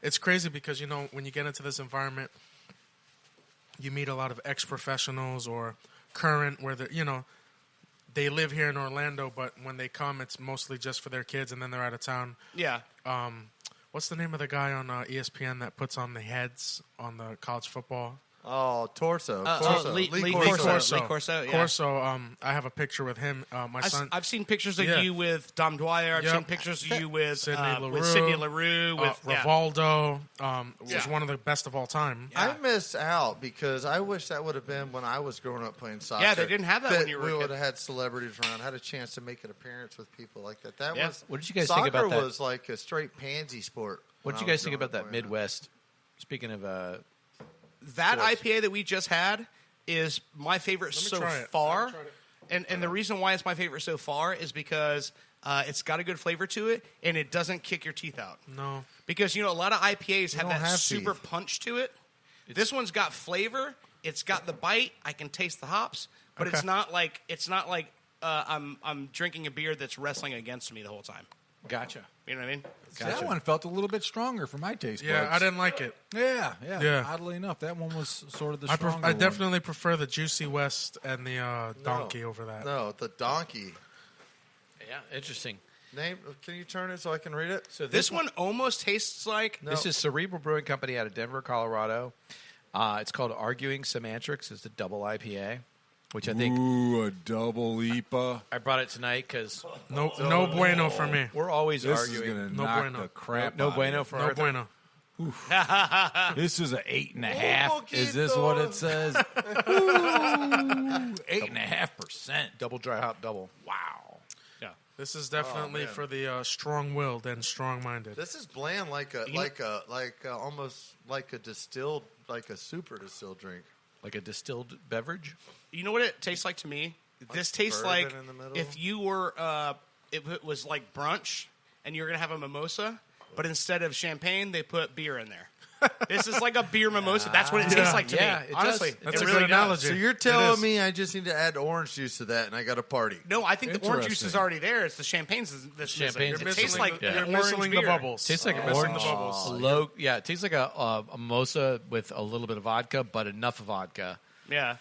It's crazy because, you know, when you get into this environment, you meet a lot of ex-professionals or current where they're, you know, they live here in Orlando, but when they come, it's mostly just for their kids, and then they're out of town. Yeah. What's the name of the guy on ESPN that puts on the heads on the college football? Oh, Torso. Lee Corso. Corso, yeah. Corso, I have a picture with him. My son. I've seen pictures of Yeah. you with Dom Dwyer. I've Yep. seen pictures of you with Sidney LaRue. with Sidney LaRue. With Rivaldo was Yeah. one of the best of all time. I miss out because I wish that would have been when I was growing up playing soccer. Yeah, they didn't have that when you were a We kid. would have had celebrities around, had a chance to make an appearance with people like that. That Yeah. was. What did you guys soccer think about that? was like a straight pansy sport. What when did I you was guys think growing about up that playing Midwest? Speaking of, that Sports. IPA that we just had is my favorite Let me so try it. far. Let me try it. And the reason why it's my favorite so far is because it's got a good flavor to it, and it doesn't kick your teeth out. No. Because, you know, a lot of IPAs have don't that have super teeth. punch to it. This one's got flavor. It's got the bite. I can taste the hops, but Okay. it's not like I'm drinking a beer that's wrestling against me the whole time. gotcha. You know what I mean? That one felt a little bit stronger for my taste Yeah, buds. I didn't like it. Yeah. Oddly enough, that one was sort of the stronger I one. definitely prefer the Juicy West and the Donkey over that. No, the donkey. Yeah, interesting. Name? Can you turn it so I can read it? So This one almost tastes like This is Cerebral Brewing Company out of Denver, Colorado. It's called Arguing Semantics. It's the double IPA, which I think Ooh, a double IPA. I brought it tonight because No bueno for me. we're always This arguing. is going to No knock bueno. the crap No out bueno of for No Arthur. bueno. you. This is an 8.5. Is this what it says? Ooh, 8.5%. Double dry hop double. Wow. This is definitely man. for the strong-willed and strong-minded. This is bland, like almost like a distilled, like a super distilled drink. Like a distilled beverage. You know what it tastes like to me? This tastes bourbon like in the middle? if you were if it was like brunch and you're gonna have a mimosa, but instead of champagne, they put beer in there. This is like a beer mimosa. That's what it tastes like to Yeah, me. it does. Honestly, That's it a really good does. analogy. So you're It telling is. me I just need to add orange juice to that, and I got a party? No, I think the orange juice is Interesting. already there. It's the champagne's that's Champagne's missing. You're It tastes like yeah. You're orange missing beer. the bubbles. Tastes like You're an missing orange. the bubbles. Low, yeah, it tastes like a mimosa with a little bit of vodka, but enough vodka. Yeah.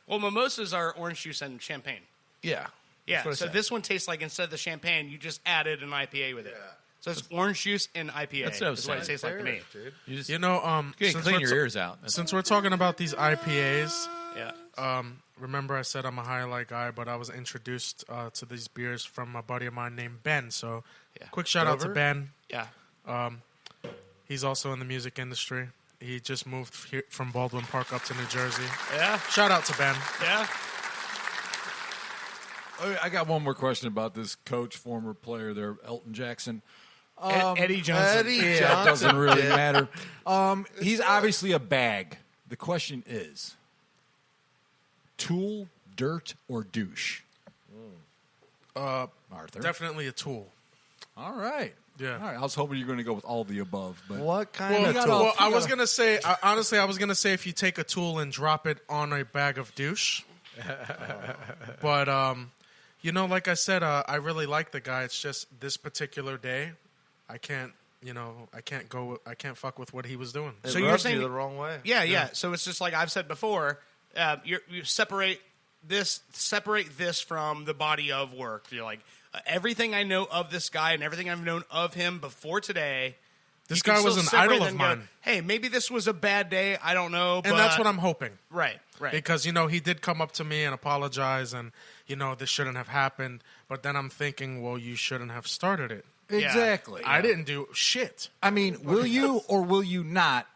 Well, mimosas are orange juice and champagne. Yeah. Yeah. That's what I So said. this one tastes like instead of the champagne, you just added an IPA with it. So it's orange juice and IPA. That's what I was is what it saying. tastes like to me. Dude. You just You know, clean since your we're ears out. since we're talking about these IPAs, Yeah. remember I said I'm a highlight guy, but I was introduced to these beers from a buddy of mine named Ben. So, quick shout out to Dover? Ben. Yeah. He's also in the music industry. He just moved here from Baldwin Park up to New Jersey. Yeah. Shout out to Ben. Yeah. Okay, I got one more question about this coach, former player there, Elton Jackson. Eddie Johnson. Eddie Yeah, it Johnson doesn't really did. matter. He's obviously a bag. The question is, tool, dirt, or douche? Arthur. Definitely a tool. All right. Yeah. All right. I was hoping you were going to go with all the above, but What kind Well, of got tool? all- well, I was gonna say honestly, I was gonna say if you take a tool and drop it on a bag of douche. But you know, like I said, I really like the guy. It's just this particular day, I can't fuck with what he was doing. It So you're rubs saying- you the wrong way. Yeah. So it's just like I've said before. You separate this from the body of work. You're like everything I know of this guy and everything I've known of him before today. This you can guy was still an separate idol and of go, mine. Hey, maybe this was a bad day. I don't know. And that's what I'm hoping. Right. Because, you know, he did come up to me and apologize and, you know, this shouldn't have happened. But then I'm thinking, well, you shouldn't have started it. exactly. I didn't do shit. I mean, will you or will you not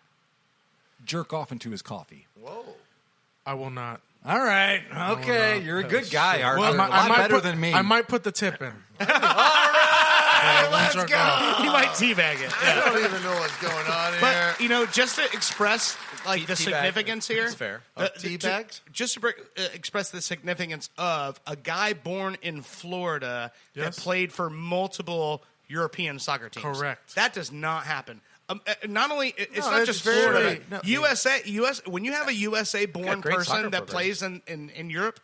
jerk off into his coffee? Whoa. I will not. All right. Okay. You're a good guy, Arthur. Well, a lot better than me. I might put the tip in. Let's go. He might teabag it. I don't even know what's going on here. But you know, just to express like the Teabag. significance here, That's fair. Tea bags? just to express the significance of a guy born in Florida Yes. that played for multiple European soccer teams. Correct. That does not happen. Not only it's No, not it's just very- Florida. no. USA. When you have a USA born great soccer person that programs. plays in Europe,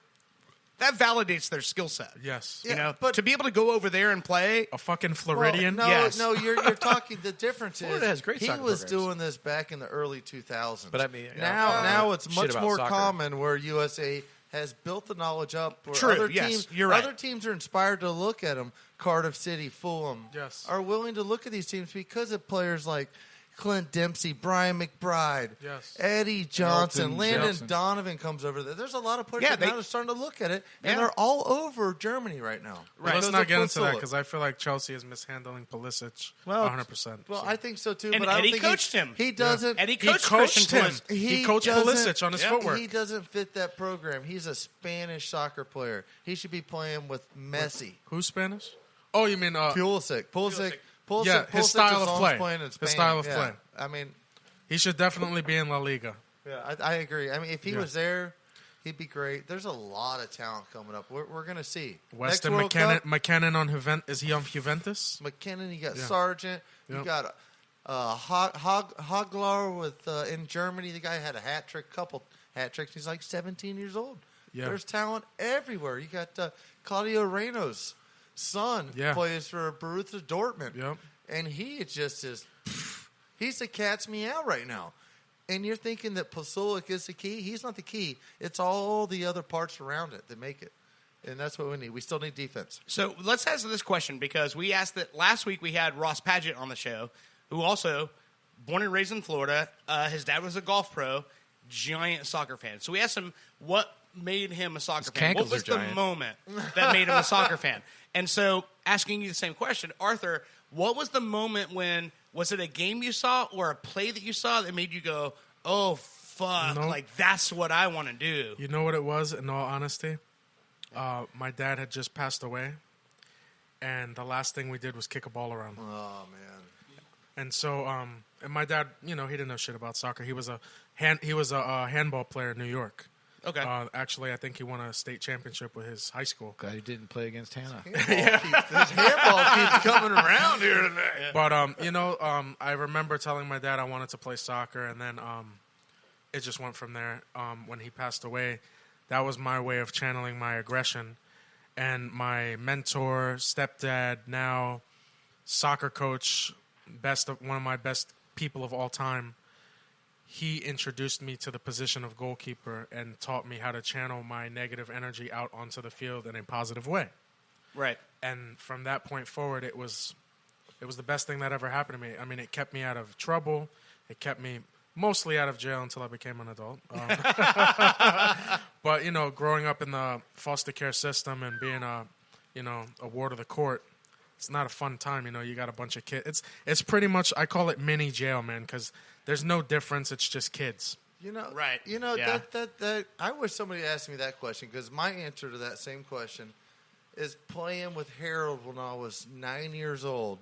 that validates their skill set. Yes. You know, but- to be able to go over there and play. A fucking Floridian. No, Yes. no, you're talking. The difference Florida is has great he soccer was programs. doing this back in the early 2000s. But I mean, now it's shit much about more soccer. common where USA has built the knowledge up. Where True, other yes, teams, you're right. Other teams are inspired to look at them. Cardiff City, Fulham, Yes. are willing to look at these teams because of players like Clint Dempsey, Brian McBride, Yes. Eddie Johnson, Elton Landon Johnson. Donovan comes over there. There's a lot of players Yeah, that now are starting to look at it, and Yeah. they're all over Germany right now. Well, let's Because not of get into that Pulisic. because I feel like Chelsea is mishandling Pulisic Well, 100%. Well, I think so too. And but I don't Eddie think coached him. He doesn't. Eddie he coached coached him. Christian Pulisic. He coached doesn't- Pulisic on his footwork. He doesn't fit that program. He's a Spanish soccer player. He should be playing with Messi. Who's Spanish? Oh, you mean Pulisic. Yeah, his style of play. Playing in His Spain. style of Yeah. play. I mean, he should definitely be in La Liga. yeah, I agree. I mean, if he Yeah. was there, he'd be great. There's a lot of talent coming up. We're going to see. Weston Next World Cup, McKinnon on Is he on Juventus? McKinnon, you got Yeah. Sargent, you Yep. got Hoglar with in Germany. The guy had a couple hat tricks. He's like 17 years old. Yeah. There's talent everywhere. You got Claudio Reyno's son Yeah. plays for Borussia Dortmund. Yep. And he just is, he's the cat's meow right now. And you're thinking that Pasulic is the key. He's not the key. It's all the other parts around it that make it. And that's what we need. We still need defense. So let's answer this question because we asked that last week. We had Ross Padgett on the show, who also born and raised in Florida. His dad was a golf pro, giant soccer fan. So we asked him what made him a soccer fan. What cankles was are the giant. moment that made him a soccer fan? And so asking you the same question, Arthur, what was the moment when, was it a game you saw or a play that you saw that made you go, oh, fuck, No. like that's what I want to do? You know what it was, in all honesty? My dad had just passed away, and the last thing we did was kick a ball around. Oh, man. And so, and my dad, he didn't know shit about soccer. He was a handball player in New York. Okay. Actually, I think he won a state championship with his high school. Glad he didn't play against Hannah. This handball keeps coming around here today. But I remember telling my dad I wanted to play soccer, and then it just went from there. When he passed away, that was my way of channeling my aggression. And my mentor, stepdad, now soccer coach, one of my best people of all time, he introduced me to the position of goalkeeper and taught me how to channel my negative energy out onto the field in a positive way. Right. And from that point forward, it was the best thing that ever happened to me. I mean, it kept me out of trouble. It kept me mostly out of jail until I became an adult. But, growing up in the foster care system and being a ward of the court, it's not a fun time. You got a bunch of kids. It's pretty much, I call it mini jail, man, because there's no difference. It's just kids. Right. Yeah. That I wish somebody asked me that question because my answer to that same question is playing with Harold when I was 9 years old.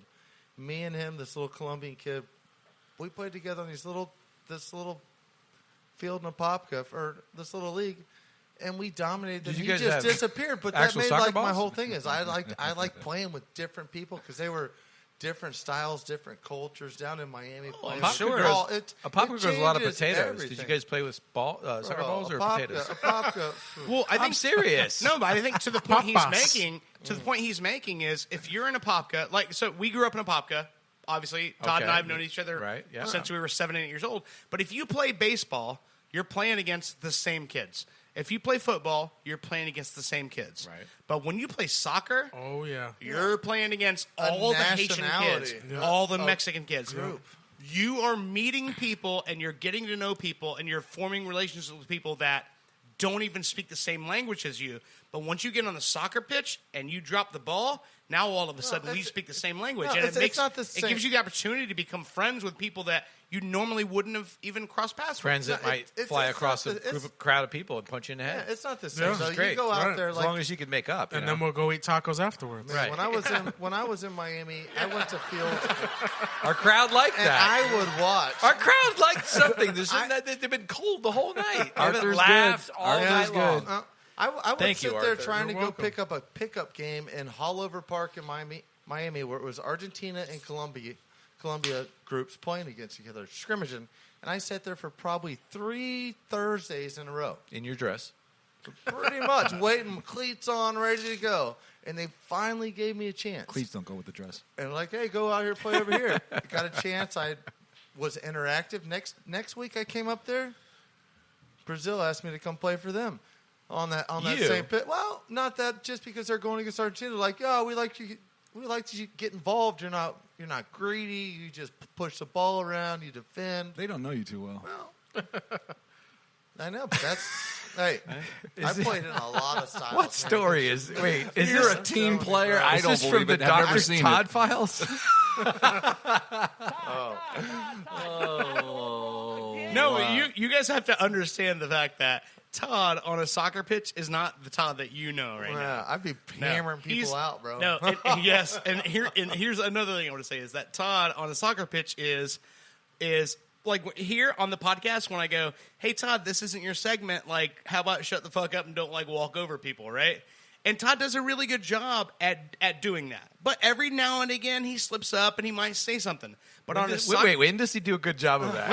Me and him, this little Colombian kid, we played together on this little field in Apopka or this little league, and we dominated. Did Them. you He guys just have disappeared. But that actual made soccer like my balls? whole thing is I like playing with different people because they were different styles, different cultures down in Miami. playing Apopka football. grows- It Apopka grows a lot of changes potatoes. everything. Did you guys play with soccer balls or potatoes? Apopka. Well, I think I'm serious. No, but I think to the point Papas. the point he's making is if you're in Apopka, so we grew up in Apopka. Obviously, Todd and I have known each other Right, yeah. since we were 7 and 8 years old. But if you play baseball, you're playing against the same kids. If you play football, you're playing against the same kids. Right. But when you play soccer, Oh, yeah. you're playing against A all the Haitian kids, nationality. all the Mexican kids. group. You are meeting people and you're getting to know people and you're forming relationships with people that don't even speak the same language as you. But once you get on the soccer pitch and you drop the ball, now all of a sudden we it's- speak the same language. No, and it's not the it same. gives you the opportunity to become friends with people that you normally wouldn't have even crossed paths Friends with. that might it's- fly it's across not a the- it's- crowd of people and punch you in the Yeah, head. it's not the same. Yeah. though. It's great. You go out Right. there As like long as you can make up. And you know? then we'll go eat tacos afterwards. Right. when I was in Miami, I went to fields Our crowd liked and that. I would watch. Our crowd liked something. They've been cold the whole night. They haven't Arthur's laughed good. all Arthur's night long. good. I would Thank sit you, there Arthur. trying You're to go welcome. pick up a pickup game in Hollover Park in Miami, where it was Argentina and Colombia groups playing against each other, scrimmaging. And I sat there for probably 3 Thursdays in a row. In your dress. Pretty much. Waiting, cleats on, ready to go. And they finally gave me a chance. Cleats don't go with the dress. And like, hey, go out here, play over here. Got a chance. I was interactive. Next week I came up there. Brazil asked me to come play for them on that same pit. Well, not that just because they're going against Argentina. Like, oh, we like to get involved. You're not greedy. You just push the ball around. You defend. They don't know you too well. Well, I know, but that's hey. I played in a lot of styles. What story is? Wait, is You're this a team player. I is don't this believe from the it. I've never Dr. seen Todd it. files? No, you guys have to understand the fact that Todd on a soccer pitch is not the Todd that you know right now. Yeah, I'd be No, hammering he's- people out, bro. No, yes, and here's another thing I want to say is that Todd on a soccer pitch is like here on the podcast when I go, hey Todd, this isn't your segment. Like, how about shut the fuck up and don't like walk over people, right? And Todd does a really good job at doing that. But every now and again he slips up and he might say something. But on a soccer, When does he do a good job of that?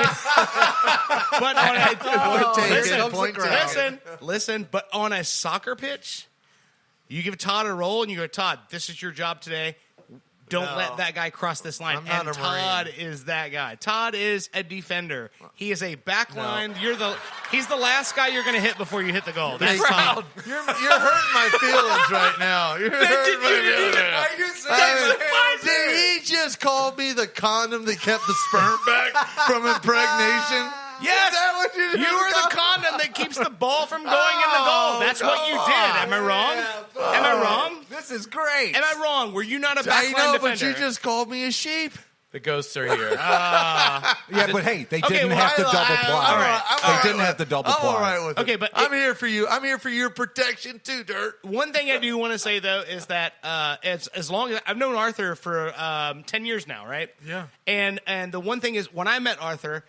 but on a, Point taken. listen. But on a soccer pitch, you give Todd a role and you go, Todd, this is your job today. Don't let that guy cross this line. I'm not And a Todd Marine. is that guy. Todd is a defender. He is a backline. He's the last guy you're going to hit before you hit the goal. That's Todd. You're hurting my feelings right now. You're hurting my feelings. Did he just call me the condom that kept the sperm back from impregnation? Yes, Is that what you you are the condom that keeps the ball from going in the goal. That's what you did. Am I wrong? Am I wrong? This is great. Am I wrong? Were you not a I backline know, defender? but you just called me a sheep. The ghosts are here. Yeah, but hey, they didn't well, have to double I'm ply. all right. I'm all They right didn't with have to it. double I'm ply. all right with it. Okay, but I'm here for you. I'm here for your protection too, Dirt. One thing I do want to say though is that as long as I've known Arthur for 10 years now, right? Yeah. And the one thing is when I met Arthur,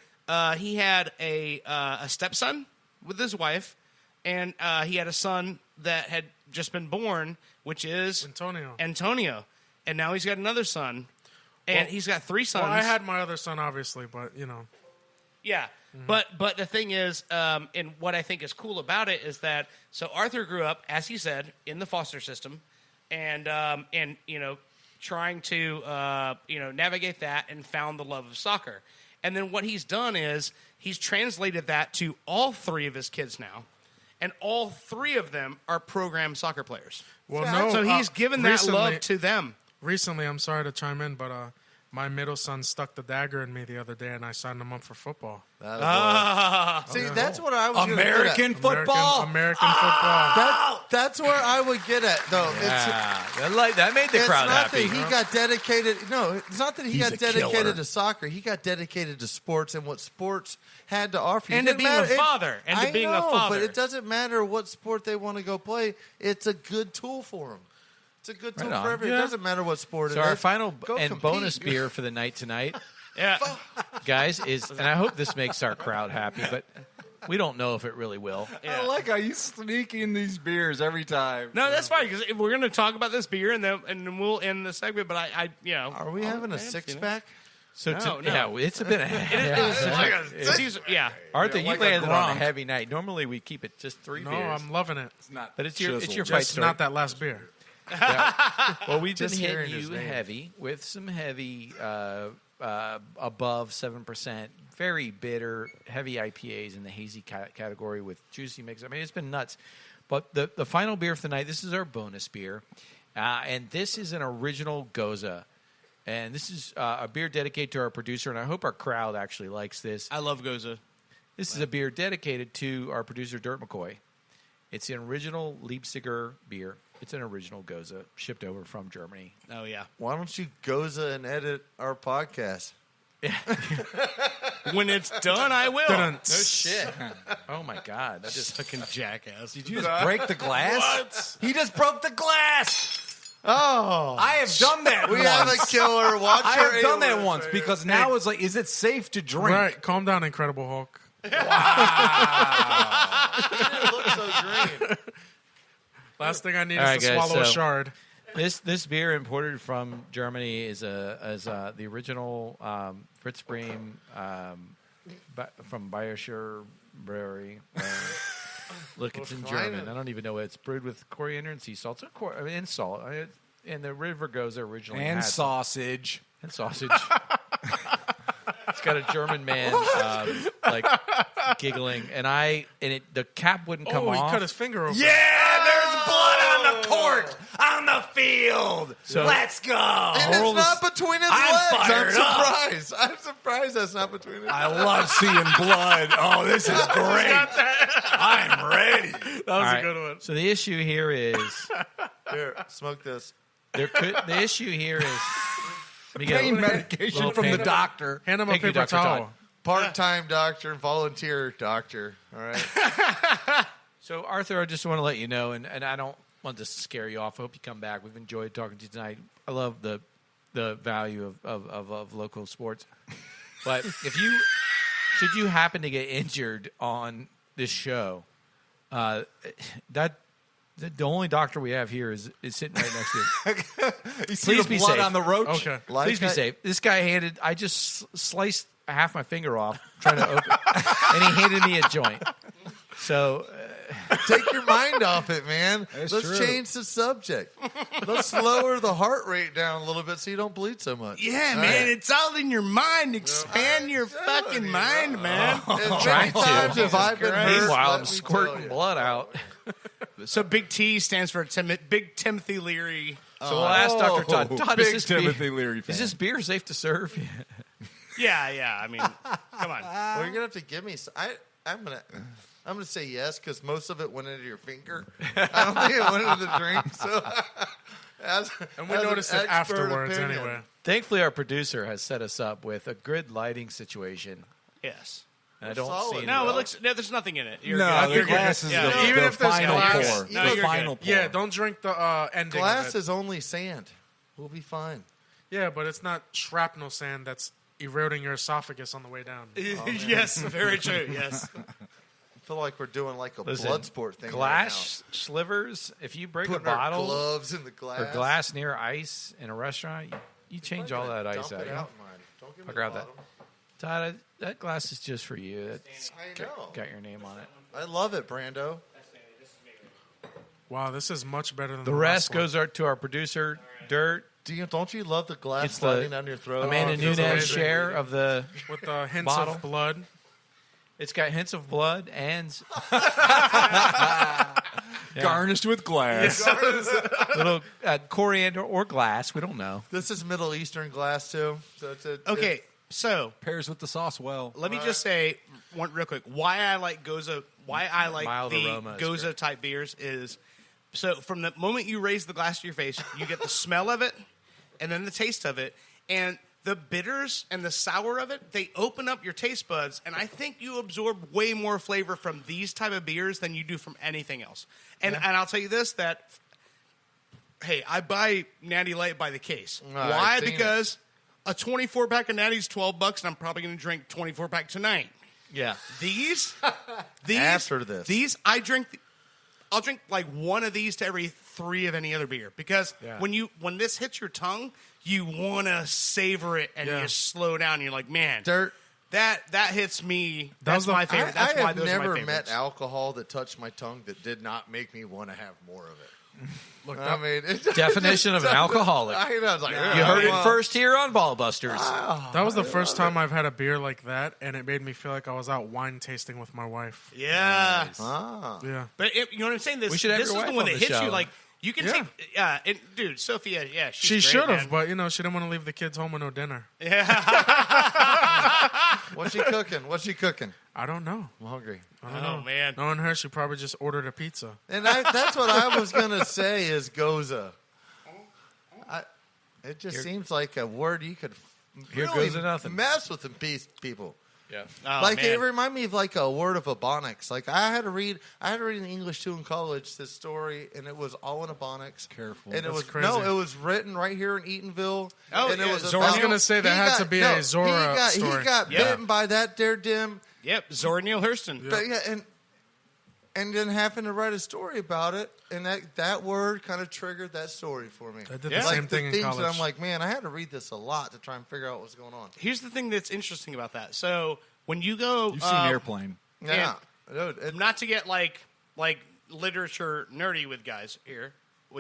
he had a stepson with his wife, and he had a son that had just been born, which is Antonio. And now he's got another son, and he's got 3 sons. Well, I had my other son, obviously, but Yeah, but the thing is, and what I think is cool about it is that so Arthur grew up, as he said, in the foster system, and trying to navigate that and found the love of soccer. And then what he's done is he's translated that to all 3 of his kids now, and all 3 of them are program soccer players. Well, no. So he's given that love to them. Recently, I'm sorry to chime in, but my middle son stuck the dagger in me the other day, and I signed him up for football. See, that's what I was gonna get at. American football. American football. That's where I would get at, though. That made the It's crowd not happy. that he got dedicated. No, it's not that he He's got a killer. dedicated to soccer. He got dedicated to sports and what sports had to offer. And to It being didn't a father. And to I being a know, father. But it doesn't matter what sport they want to go play. It's a good tool for them. It's a good tool Right on. for everyone. Yeah. It doesn't matter what sport So it is. our final Go and compete. bonus beer for the night tonight, Yeah. guys, is, and I hope this makes our crowd happy, but we don't know if it really will. I like how you sneak in these beers every time. No, that's fine because we're going to talk about this beer and then we'll end the segment. But I Are we having a six-pack? So No, yeah, it's a bit. yeah. Arthur, you like a landed on a Gronk. heavy night. Normally we keep it just 3 No, beers, I'm loving it. but it's your fight Just story. not that last beer. Well, we've been Just hearing hitting his you name. heavy with some heavy above 7%, very bitter, heavy IPAs in the hazy category with juicy mix. I mean, it's been nuts. But the final beer for the night, this is our bonus beer, and this is an original Goza. And this is a beer dedicated to our producer, and I hope our crowd actually likes this. I love Goza. This is a beer dedicated to our producer, Dirt McCoy. It's an original Leipziger beer. It's an original Goza, shipped over from Germany. Oh, yeah. Why don't you Goza and edit our podcast? When it's done, I will. Dun-dun. Shit. Oh, my God. That just Fucking jackass. Did you just break the glass? He just broke the glass. Oh, I have done that we once. have a killer. Watch I your have done that alias once right because now it's like, is it safe to drink? Right, calm down, Incredible Hulk. here. It looks so green. Last thing I need All is right, to guys, swallow a so- shard. This beer imported from Germany is the original Fritz Bream from Bayerischer Brewery. Look, it's in fine. German. I don't even know what it's brewed with coriander and sea salt. So and salt. And the River Goza originally And had sausage. and sausage. It's got a German man like giggling, and the cap wouldn't come Oh, off. he cut his finger open. Yeah, there's blood on the court, on the field. So- Let's go. And it's not between his I'm legs. I'm fired up. surprised. I'm surprised that's not between his legs. I love seeing blood. Oh, this is great. I'm ready. That was All a right. good one. So the issue here is Here, smoke this. the issue here is let me get Pain a medication little from the pain- doctor. Hand him a Thank you, paper Dr. towel. Todd. Part-time doctor, volunteer doctor. All right. So Arthur, I just want to let you know, and I don't want to scare you off. I hope you come back. We've enjoyed talking to you tonight. I love the value of local sports. But should you happen to get injured on this show, the only doctor we have here is sitting right next to you. You see Please the be blood safe. on the roach? Okay. Please be safe. This guy I just sliced half my finger off trying to open, and he handed me a joint. So Take your mind off it, man. That's Let's true. change the subject. Let's lower the heart rate down a little bit so you don't bleed so much. Yeah, All man, right? it's all in your mind. Expand your fucking mind, man. As trying many to. times have I been hurt, meanwhile, let I'm me squirting tell you. blood out. So Big T stands for Big Timothy Leary. So we'll ask Dr. Todd. Todd, Big is this beer, Timothy Leary fan. is this beer safe to serve? Yeah. I mean, come on. Well, you're gonna have to give me. I'm gonna say yes because most of it went into your finger. I don't think it went into the drink. So, And we noticed it afterwards anyway. Thankfully, our producer has set us up with a good lighting situation. Yes. And I don't solid. see any. No, there's nothing in it. You're No, good. the glass is Yeah. the, Even the if there's final glass, pour. no, The you're final pour. Yeah, don't drink the ending. Glass of it. is only sand. We'll be fine. Yeah, but it's not shrapnel sand that's eroding your esophagus on the way down. Yes, very true. Yes. I feel like we're doing like a Listen, blood sport thing. glass slivers. If you break right now. a Putting our bottle gloves in the glass. or glass near ice in a restaurant, you change all that ice Dump out. it You know? out, man. Don't give me I'll grab the that. bottom. Todd, that glass is just for you. That's I know. got your name on it. I love it, Brando. Wow, this is much better than The the rest last one. goes to our producer, Dirt. Don't you love the glass It's sliding the down your throat? Amanda it feels Nunes amazing. share of the. with the hints Bottle. of blood. It's got hints of blood and Garnished with glass. little coriander or glass. We don't know. This is Middle Eastern glass too. So it's Okay, so Pairs with the sauce well. let me just say one real quick. Why I like Goza, why I like Mild the aroma is Goza great. type beers is so from the moment you raise the glass to your face, you get the smell of it, and then the taste of it, and the bitters and the sour of it. They open up your taste buds, and I think you absorb way more flavor from these type of beers than you do from anything else. And I'll tell you this that. Hey, I buy Natty Light by the case. I've Why? seen Because a 24-pack of Natty's $12, and I'm probably going to drink 24-pack tonight. Yeah. These After this. I'll drink like one of these to every 3 of any other beer because Yeah. when this hits your tongue, you want to savor it and Yeah. you slow down. And you're like, man, Dirt. that hits me. That That's was the- my favorite. That's I why have those are my never favorites. met alcohol that touched my tongue that did not make me want to have more of it. Look, I mean, it Definition of an alcoholic. I know. It's like, You heard it first here on Ballbusters. that was the first time I've had a beer like that, and it made me feel like I was out wine tasting with my wife. Yeah, Ah. Yeah. but you know what I'm saying. This We should have this your is the wife one on that the hits you show. like. You can Yeah. take, dude, Sophia, yeah, She she's should great, have, man. but she didn't want to leave the kids home with no dinner. What's she cooking? What's she cooking? I don't know. I'm hungry. I don't Oh, know. man. Knowing her, she probably just ordered a pizza. And that's what I was going to say is Goza. It just seems like a word you could Here really goes nothing. mess with people. Yeah. Oh, like man. it reminded me of like a word of Ebonics. Like I had to read in English too in college this story, and it was all in Ebonics. Careful. And it That's was crazy. it was written right here in Eatonville. Oh, and it yeah, was Zorniel? about- I was gonna say that he had to be a Zora He story. got Yeah. bitten by that there dim. Yep, Zora Neale Hurston. But yeah, and then having to write a story about it, and that word kind of triggered that story for me. I did Yeah. the Like same thing in things college. that I'm like, man, I had to read this a lot to try and figure out what's going on. Here's the thing that's interesting about that. So when you go, You've seen Airplane. Yeah, dude, not to get like like literature nerdy with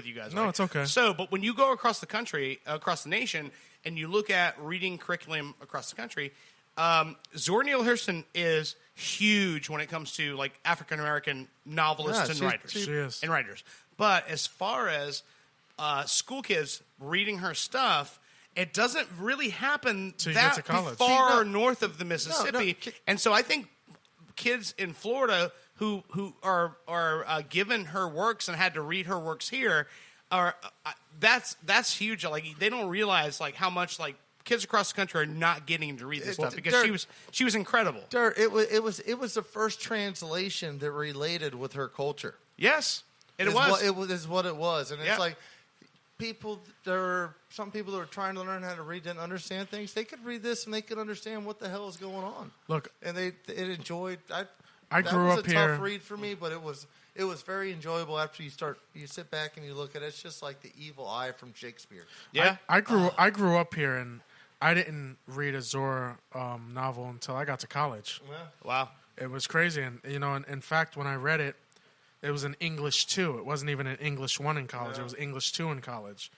you guys. No, right? it's okay. So, but when you go across the country, across the nation, and you look at reading curriculum across the country, Zora Neale Hurston is huge when it comes to like African American novelists and writers. She is. And writers. But as far as school kids reading her stuff, it doesn't really happen Till you get to that college. far north of the Mississippi. No. And so I think kids in Florida who are given her works and had to read her works here are that's huge. Like they don't realize like how much like kids across the country are not getting to read this stuff because she was incredible. Dirt, it was the first translation that related with her culture. Yes, Is what it was, and Yeah. it's like some people that are trying to learn how to read didn't understand things. They could read this and they could understand what the hell is going on. Look, And it enjoyed. I grew that was up a here. tough read for me, but it was very enjoyable after you sit back and you look at it. It's just like the evil eye from Shakespeare. Yeah, I grew up here, and I didn't read a Zora novel until I got to college. wow. It was crazy, and in fact, when I read it, it was in English 2. It wasn't even an English 1 in college. It was English 2 in college.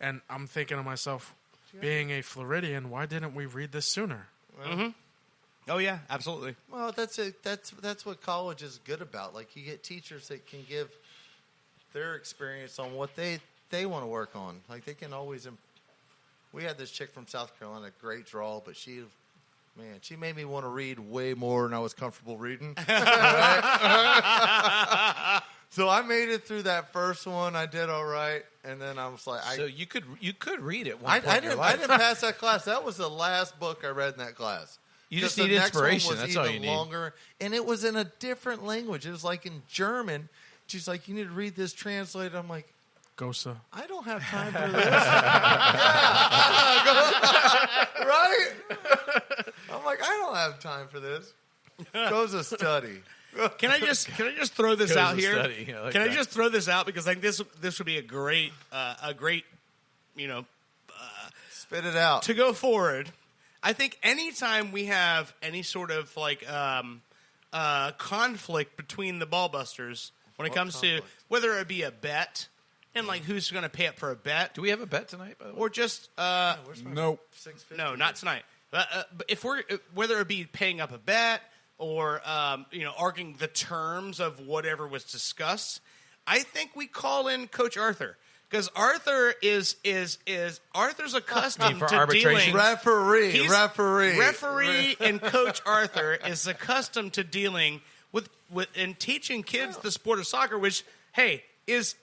And I'm thinking to myself, being a Floridian, why didn't we read this sooner? Oh yeah, absolutely. Well, that's it. That's what college is good about. Like you get teachers that can give their experience on what they want to work on. Like they can always. We had this chick from South Carolina, great draw, but she made me want to read way more than I was comfortable reading. So I made it through that first one. I did all right, and then I was like, So you could read it. I didn't pass that class. That was the last book I read in that class. You just 'Cause need the next one inspiration. was That's all even you need. Longer, and it was in a different language. It was like in German. She's like, "You need to read this translated." I'm like, Gosa. I don't have time for this. Right? I'm like, I don't have time for this. Goes a study. Can I just throw this out to here? study. I like Can I that. just throw this out because I think this would be a great Spit it out. to go forward. I think anytime we have any sort of like conflict between the ballbusters when it comes to whether it be a bet and like who's going to pay up for a bet Do we have a bet tonight? By the way, or just Nope. no, not tonight. But if we're whether it be paying up a bet or arguing the terms of whatever was discussed, I think we call in Coach Arthur because Arthur is Arthur's accustomed for to arbitration? dealing. Referee. Referee and Coach Arthur is accustomed to dealing with and teaching kids the sport of soccer, which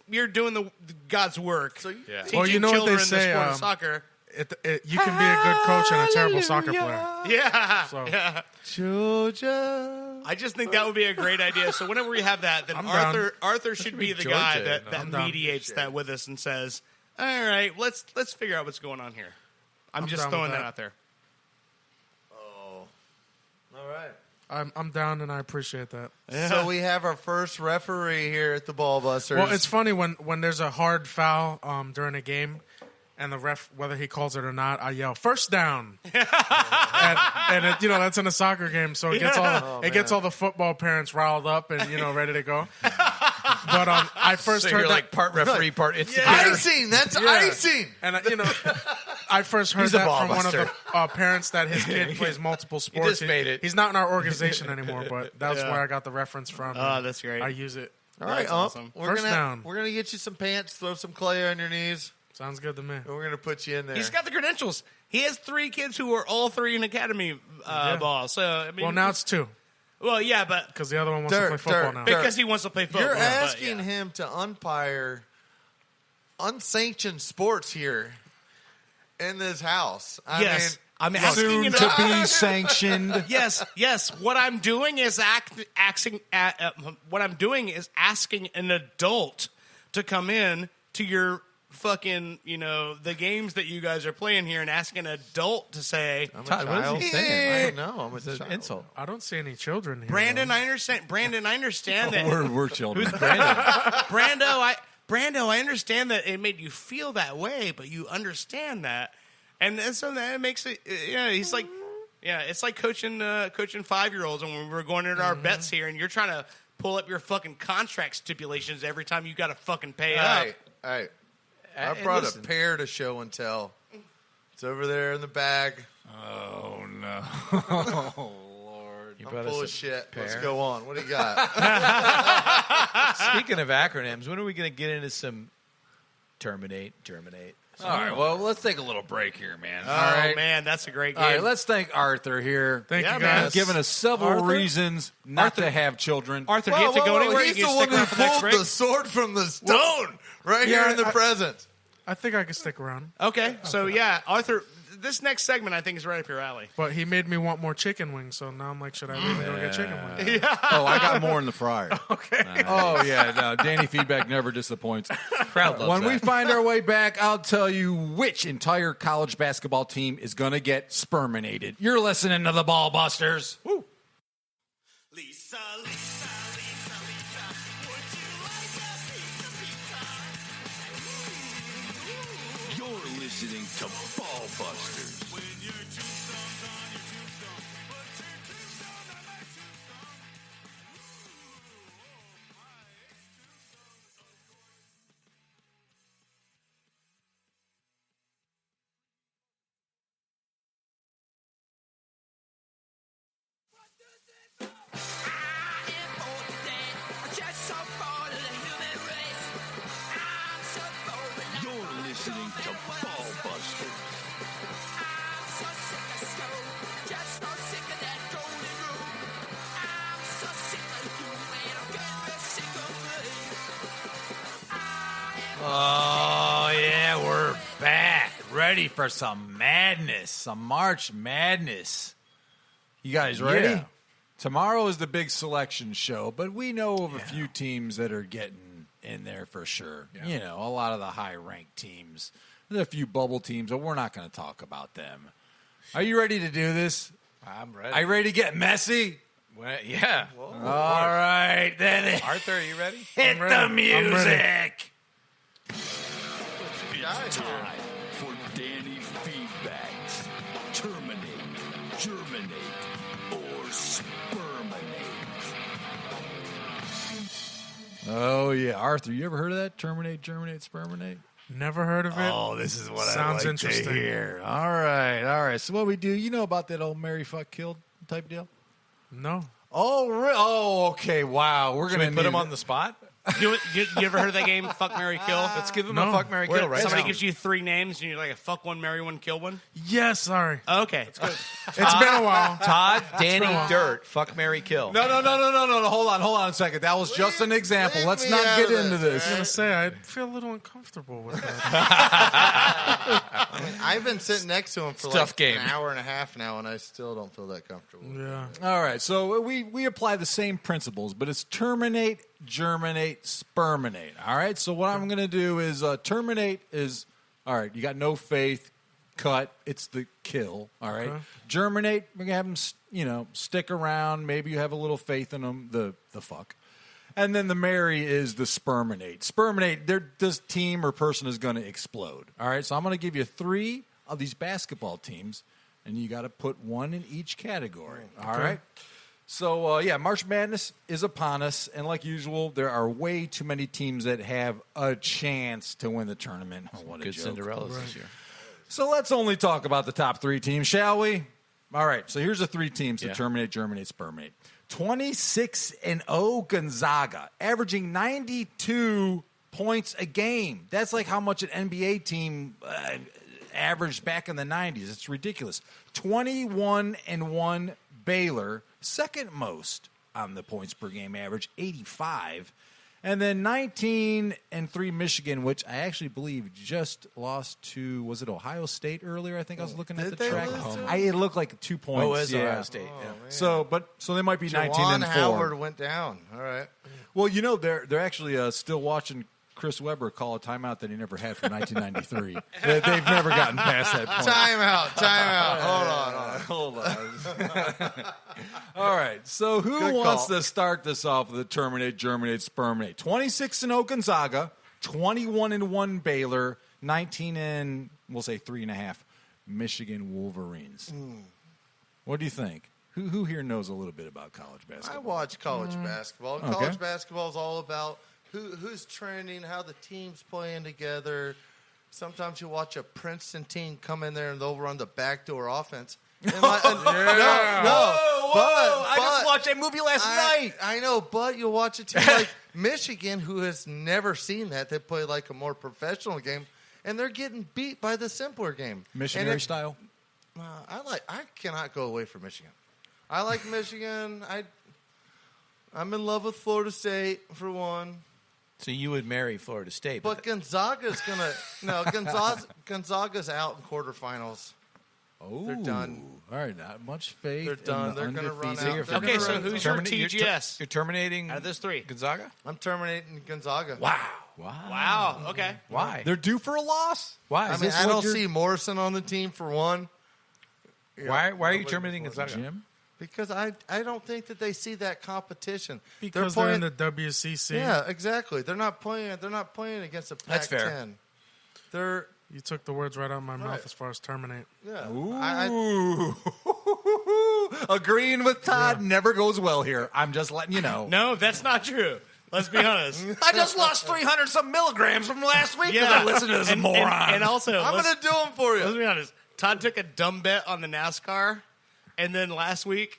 you're doing God's work. So teaching Well, you know what they children say, the sport of soccer. You can be a good coach and a terrible soccer player. Yeah. So Georgia. I just think that would be a great idea. So whenever we have that, then I'm Arthur should be the Georgia. guy that I'm down. mediates that with us and says, "All right, let's figure out what's going on here." I'm just down throwing with that that. out there. All right. I'm down, and I appreciate that. So we have our first referee here at the Ballbusters. Well, it's funny when there's a hard foul during a game, and the ref, whether he calls it or not, I yell "first down," and that's in a soccer game, so it gets all the football parents riled up and ready to go. But I first so heard you're that, like part referee, part instigator. icing. That's icing. and I first heard He's a that ball from one of buster. the parents that his kid plays multiple sports. just made it. He's not in our organization anymore, but that's Yeah. where I got the reference from. Oh, that's great. I use it. All right, That's awesome. First down. We're gonna get you some pants, throw some clay on your knees, Sounds good to me. and we're gonna put you in there. He's got the credentials. He has 3 kids who are all 3 in academy ball. So I mean, Well, now it's 2 well, yeah, but because the other one wants to Dirt, play football dirt, now. dirt. because he wants to play football. You're but, asking yeah. him to umpire unsanctioned sports here in this house. I Yes. mean, I'm asking Soon him to be sanctioned. Yes. What I'm doing is asking an adult to come in to your fucking, the games that you guys are playing here and asking an adult to say, Todd, what is he saying? I know. I'm a It's an child. insult. I don't see any children here. Brandon, though. I understand that. We're children. Brando, I understand that it made you feel that way, but you understand that. And so that makes it, he's like, it's like coaching 5-year-olds and when we were going into our bets here and you're trying to pull up your fucking contract stipulations every time you got to fucking pay up. Hey, I And brought listen. a pair to show and tell. It's over there in the bag. Oh, no. Lord. You I'm brought full us of a shit. Let's pair? go on. What do you got? Speaking of acronyms, when are we going to get into some terminate? All right, well, let's take a little break here, man. Oh, All right. man, that's a great game. All right, let's thank Arthur here. Thank Yeah, you man. guys. Giving us several Arthur? reasons not to have children. Arthur, do you have to go anywhere? He's You the can one stick who around for the next pulled break? the sword from the stone right here Yeah, in the present. I think I could stick around. Okay, so yeah, Arthur, this next segment I think is right up your alley. But he made me want more chicken wings, so now I'm like, should I leave and go get chicken wings? Oh, I got more in the fryer. Okay. Oh, yeah. No, Danny Feedback never disappoints. Crowd loves When we that. find our way back, I'll tell you which entire college basketball team is going to get sperminated. You're listening to the Ball Busters. Woo. Lisa, Lisa, Lisa, Lisa, would you like a piece of pizza? You're listening to Ball Busters. When your tombstone's on your tombstone, put your tombstone on my tombstone. You're listening to Ball Busters. Oh, yeah, we're back. Ready for some madness, some March Madness. You guys ready? Yeah. Tomorrow is the big selection show, but we know of a few teams that are getting in there for sure. You know, a lot of the high-ranked teams. There's a few bubble teams, but we're not going to talk about them. Are you ready to do this? I'm ready. Are you ready to get messy? Well, yeah. All right, then Arthur, are you ready? hit ready. the I'm ready. music. It's time for Danny Feedbacks. Terminate, germinate, or sperminate. Oh, yeah. Arthur, you ever heard of that? Terminate, germinate, sperminate? Never heard of it. Oh, this is what Sounds I like interesting. to hear. All right. So what we do, you know about that old Mary Fuck Killed type deal? No. Oh, okay. Wow. We're Should going we to put him on the spot? You ever heard of that game, Fuck, Marry, Kill? Let's give him No. a fuck, Mary, kill right Somebody now. gives you three names, and you're like, fuck one, marry one, kill one? Yes, sorry. Okay. It's been a while. Todd, Danny, Dirt, fuck, Mary, kill. No. Hold on a second. That was just an example. leave Let's me not out get of into this, this. I was gonna say I feel a little uncomfortable with that. I've been sitting next to him for Tough like game. an hour and a half now, and I still don't feel that comfortable. Yeah. All right. So we apply the same principles, but it's terminate, germinate, sperminate. All right. So what I'm going to do is terminate is, all right, you got no faith, cut, it's the kill. All right. Okay. Germinate, we're going to have them, stick around. Maybe you have a little faith in them, the fuck. And then the marry is the sperminate. Sperminate, this team or person is going to explode. All right. So I'm going to give you 3 of these basketball teams, and you got to put one in each category. All right. So, March Madness is upon us, and like usual, there are way too many teams that have a chance to win the tournament. Oh, what a Good joke. Cinderellas this year. So let's only talk about the top 3 teams, shall we? All right, so here's the 3 teams Yeah. that terminate, germinate, sperminate. 26-0 Gonzaga, averaging 92 points a game. That's like how much an NBA team averaged back in the 90s. It's ridiculous. 21-1 Baylor, second most on the points per game average, 85. And then 19-3 Michigan, which I actually believe just lost to, was it Ohio State earlier? I think I was looking at Did the they track. lose to It looked like 2 points. Oh, it was yeah. Ohio State. Yeah. So they might be Juwan 19-4. Howard went down. All right. Well, they're actually still watching Chris Webber call a timeout that he never had from 1993. They've never gotten past that point. Time out. Hold on. All right. So who Good wants call. to start this off with the terminate, germinate, sperminate? 26-0 Gonzaga, 21-1 Baylor, 19 we'll say 3.5 Michigan Wolverines. What do you think? Who here knows a little bit about college I basketball? watch college basketball. Okay. College basketball is all about who's trending, how the team's playing together. Sometimes you watch a Princeton team come in there and they'll run the backdoor offense. No, I just watched that movie last night. I know, but you'll watch a team like Michigan who has never seen that. They play like a more professional game, and they're getting beat by the simpler game. Missionary style. I cannot go away from Michigan. I like Michigan. I'm in love with Florida State for one. So you would marry Florida State, But Gonzaga's Gonzaga's out in quarterfinals. Oh, They're done. All right, not much faith. They're done. They're going to run out. They're Okay, gonna so run- who's your TGS? You're terminating Out of those three. Gonzaga. I'm terminating Gonzaga. Wow. Okay. Why? They're due for a loss. Why? I mean, I don't see Morrison on the team for one. Why are you Nobody terminating before Gonzaga? Jim. Because I don't think that they see that competition. Because they're in the WCC. Yeah, exactly. They're not playing against a Pac-10. That's fair. They're You took the words right out of my mouth Right. as far as terminate. yeah. Ooh. Agreeing with Todd never goes well here. I'm just letting you know. No, that's not true. Let's be honest. I just lost 300 some milligrams from last week because I listened to this and, moron. And also, I'm let's, going to do them for let's you. be honest. Todd took a dumb bet on the NASCAR, and then last week,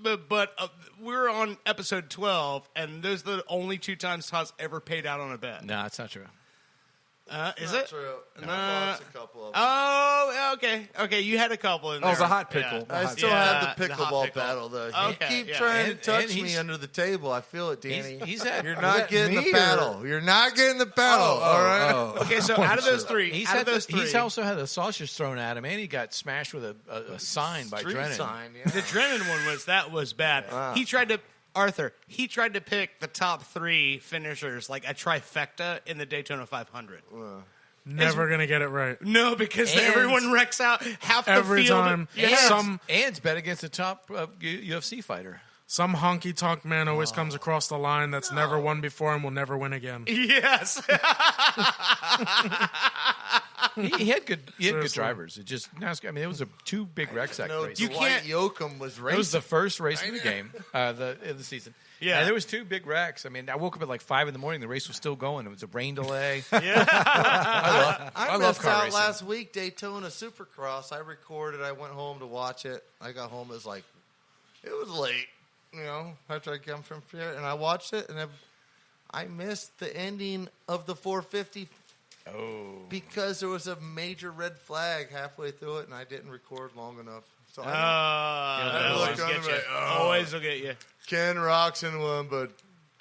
but we were on episode 12, and those are the only two times Todd's ever paid out on a bet. No, that's not true. Is Not it? true. And I lost a couple of them. Oh, okay. Okay, you had a couple in there. Oh, the hot pickle. Yeah. I still Yeah, have the the hot pickleball pickle. battle, though. Okay, You keep yeah. trying to And touch me he's- under the table. I feel it, Danny. He's had. You're not getting me the or- battle. You're not getting the battle, all right? Okay, so out of those three, He's, out had of those three, he's also had the sausage thrown at him, and he got smashed with a sign by Street Drennan. sign, yeah. the Drennan one was bad. He tried to pick the top three finishers, like a trifecta in the Daytona 500. Never going to get it right. No, because And- everyone wrecks out half the Every field. time. Yeah. And bet against the top UFC fighter. Some honky tonk man always comes across the line that's never won before and will never win again. Yes. He had good Seriously. drivers. It just NASCAR. I mean, it was two big wreck sack No, races. You Dwight can't- Yoakam was It racing. was the first race of the game, of the season. Yeah. And there was two big wrecks. I mean, I woke up at like 5 a.m. The race was still going. It was a rain delay. I love missed car out racing. last week, Daytona Supercross. I recorded. I went home to watch it. I got home. It was late, after I come from here. And I watched it, and I missed the ending of the 450 because there was a major red flag halfway through it, and I didn't record long enough. So I always looked on get the you. right- Always will get you. Ken Roxon won, but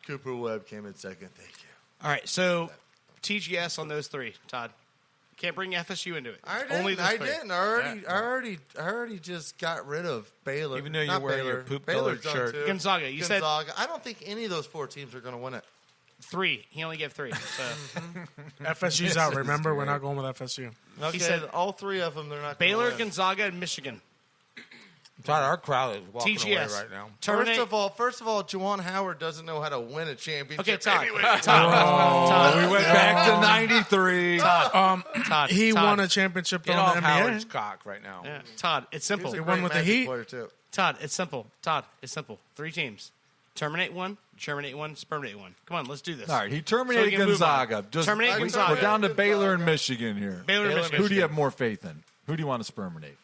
Cooper Webb came in second. Thank you. All right, so TGS on those three, Todd. Can't bring FSU into it. I Only didn't. those I three. didn't. I already just got rid of Baylor. Even though you're Not wearing your Baylor. poop-colored Baylor's done shirt. too. Gonzaga. You said Gonzaga. I don't think any of those four teams are going to win it. three. He only gave three. So FSU's out, remember? We're not going with FSU. Okay, said all three of them. They're not. Baylor, gonna win. Gonzaga, and Michigan. Todd, our crowd is walking away TGS. right now. Terminate. First of all, Juwan Howard doesn't know how to win a championship. Okay, Todd. Anyway. Todd. We went back to 93. Todd. He Todd. won a championship Get though off in the Howard's NBA. cock right now. Yeah. Todd, it's simple. He's a won great with the Magic Heat. player, too. Todd, it's simple. Todd, it's simple. Three teams. Terminate one, germinate one, sperminate one. Come on, let's do this. All right, he So terminated we can move on. Gonzaga. Just, Terminate Gonzaga. We're down to Baylor and Michigan here. Baylor and Michigan. Who do you have more faith in? Who do you want to sperminate?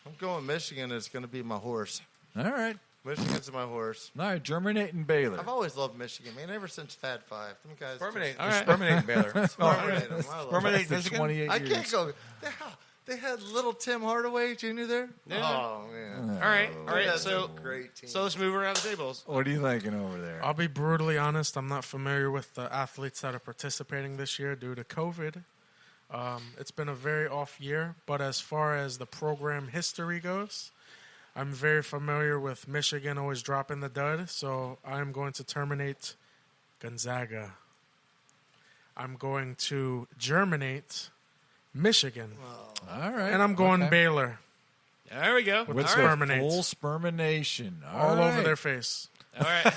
I'm going Michigan. Is going to be my horse. All right. Michigan's my horse. All right, germinating Baylor. I've always loved Michigan, man. Ever since Fad Five, them guys. Sperminate. All right. Sperminate Baylor. Sperminate them. I love them. Sperminate For Michigan. 28 I years. can't go. They had little Tim Hardaway Jr. there. Yeah. Oh man. All right. All right. That's So, a great team. so let's move around the tables. What are you thinking over there? I'll be brutally honest. I'm not familiar with the athletes that are participating this year due to COVID. It's been a very off year, but as far as the program history goes, I'm very familiar with Michigan always dropping the dud, so I'm going to terminate Gonzaga. I'm going to germinate Michigan, All right. and I'm going Okay. Baylor There we go. with With the the sperminate full spermination. all right. over their face. All right.